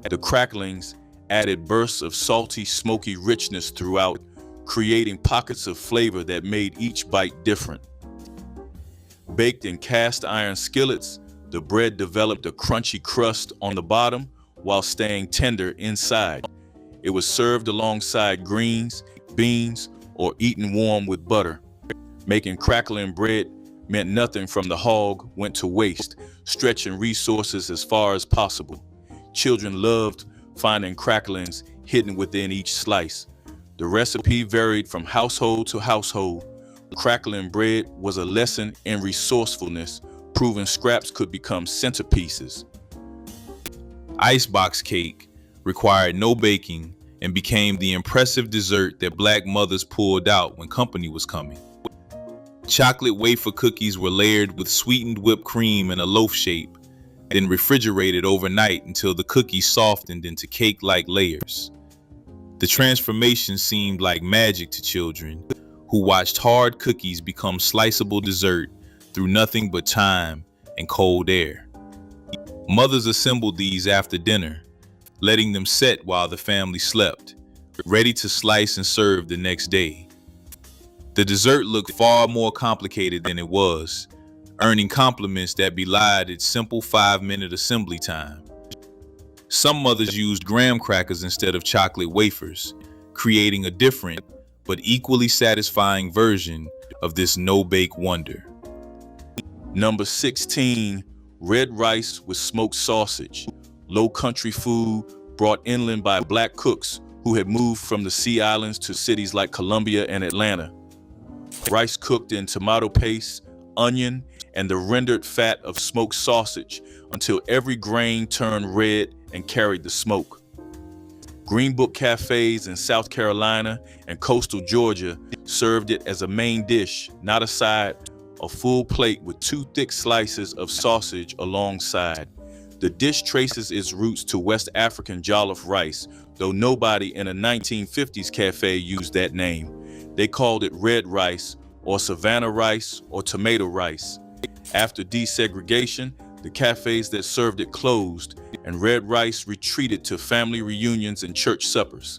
The cracklings added bursts of salty, smoky richness throughout, creating pockets of flavor that made each bite different. Baked in cast iron skillets, the bread developed a crunchy crust on the bottom while staying tender inside. It was served alongside greens, beans, or eaten warm with butter. Making crackling bread meant nothing from the hog went to waste, stretching resources as far as possible. Children loved finding cracklings hidden within each slice. The recipe varied from household to household. Crackling bread was a lesson in resourcefulness, proving scraps could become centerpieces.
Icebox cake required no baking and became the impressive dessert that Black mothers pulled out when company was coming. Chocolate wafer cookies were layered with sweetened whipped cream in a loaf shape, then refrigerated overnight until the cookies softened into cake-like layers. The transformation seemed like magic to children who watched hard cookies become sliceable dessert through nothing but time and cold air. Mothers assembled these after dinner, letting them set while the family slept, ready to slice and serve the next day. The dessert looked far more complicated than it was, earning compliments that belied its simple 5-minute assembly time. Some mothers used graham crackers instead of chocolate wafers, creating a different but equally satisfying version of this no-bake wonder.
Number 16, red rice with smoked sausage, low country food brought inland by Black cooks who had moved from the Sea Islands to cities like Columbia and Atlanta. Rice cooked in tomato paste, onion, and the rendered fat of smoked sausage until every grain turned red and carried the smoke. Green Book cafes in South Carolina and coastal Georgia served it as a main dish, not a side, a full plate with 2 thick slices of sausage alongside. The dish traces its roots to West African jollof rice, though nobody in a 1950s cafe used that name. They called it red rice, or Savannah rice, or tomato rice. After desegregation, the cafes that served it closed, and red rice retreated to family reunions and church suppers.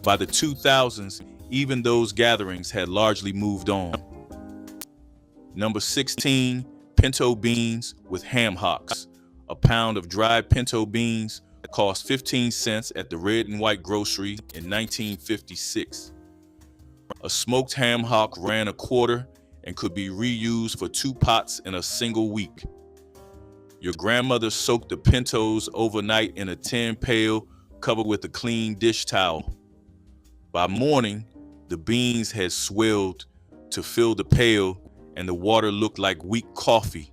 By the 2000s, even those gatherings had largely moved on. Number 16, pinto beans with ham hocks. A pound of dried pinto beans cost 15 cents at the red and white grocery in 1956. A smoked ham hock ran a quarter and could be reused for 2 pots in a single week. Your grandmother soaked the pintos overnight in a tin pail covered with a clean dish towel. By morning, the beans had swelled to fill the pail and the water looked like weak coffee.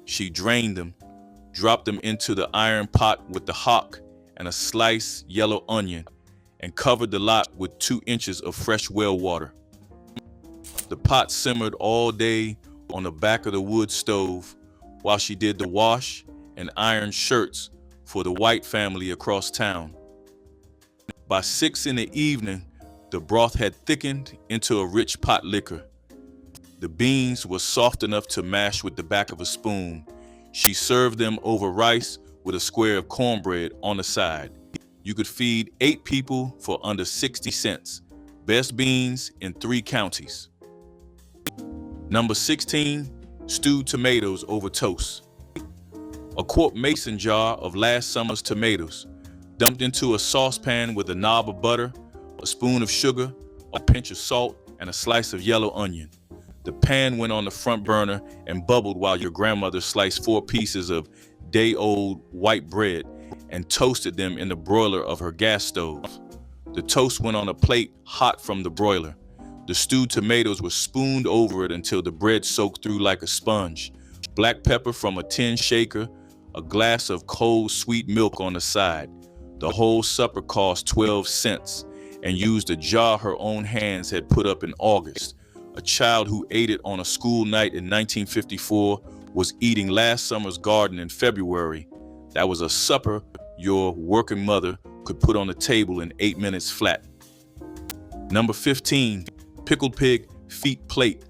She drained them, dropped them into the iron pot with the hock and a sliced yellow onion, and covered the lot with 2 inches of fresh well water. The pot simmered all day on the back of the wood stove while she did the wash and ironed shirts for the White family across town. By 6 in the evening, the broth had thickened into a rich pot liquor. The beans were soft enough to mash with the back of a spoon. She served them over rice with a square of cornbread on the side. You could feed 8 people for under 60 cents. Best beans in 3 counties. Number 16, stewed tomatoes over toast. A quart mason jar of last summer's tomatoes, dumped into a saucepan with a knob of butter, a spoon of sugar, a pinch of salt, and a slice of yellow onion. The pan went on the front burner and bubbled while your grandmother sliced 4 pieces of day-old white bread and toasted them in the broiler of her gas stove. The toast went on a plate hot from the broiler. The stewed tomatoes were spooned over it until the bread soaked through like a sponge. Black pepper from a tin shaker, a glass of cold sweet milk on the side. The whole supper cost 12 cents and used a jar her own hands had put up in August. A child who ate it on a school night in 1954 was eating last summer's garden in February. That was a supper your working mother could put on the table in 8 minutes flat. Number 15, pickled pig feet plate.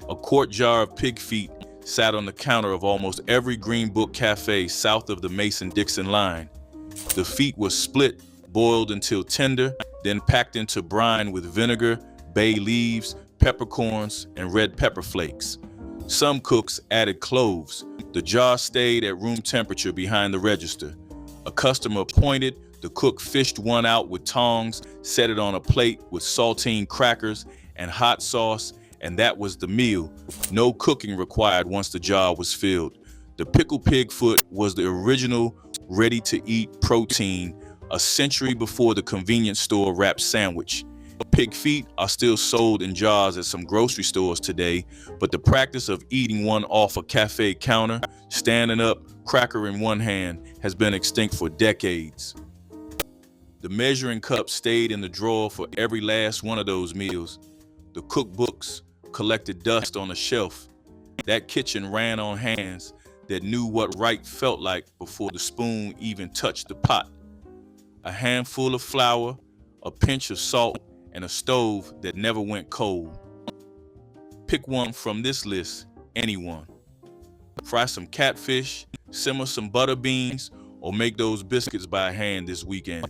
A quart jar of pig feet sat on the counter of almost every Green Book cafe south of the Mason-Dixon line. The feet were split, boiled until tender, then packed into brine with vinegar, bay leaves, peppercorns, and red pepper flakes. Some cooks added cloves. The jar stayed at room temperature behind the register. A customer pointed, the cook fished one out with tongs, set it on a plate with saltine crackers and hot sauce, and that was the meal. No cooking required once the jar was filled. The pickled pig foot was the original ready-to-eat protein a century before the convenience store wrap sandwich. Pig feet are still sold in jars at some grocery stores today, but the practice of eating one off a cafe counter, standing up, cracker in one hand, has been extinct for decades. The measuring cup stayed in the drawer for every last one of those meals. The cookbooks collected dust on a shelf. That kitchen ran on hands that knew what right felt like before the spoon even touched the pot. A handful of flour, a pinch of salt, and a stove that never went cold. Pick one from this list, anyone. Fry some catfish, simmer some butter beans, or make those biscuits by hand this weekend.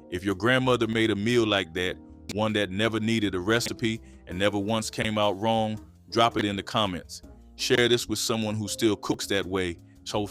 If your grandmother made a meal like that, one that never needed a recipe and never once came out wrong, drop it in the comments. Share this with someone who still cooks that way. So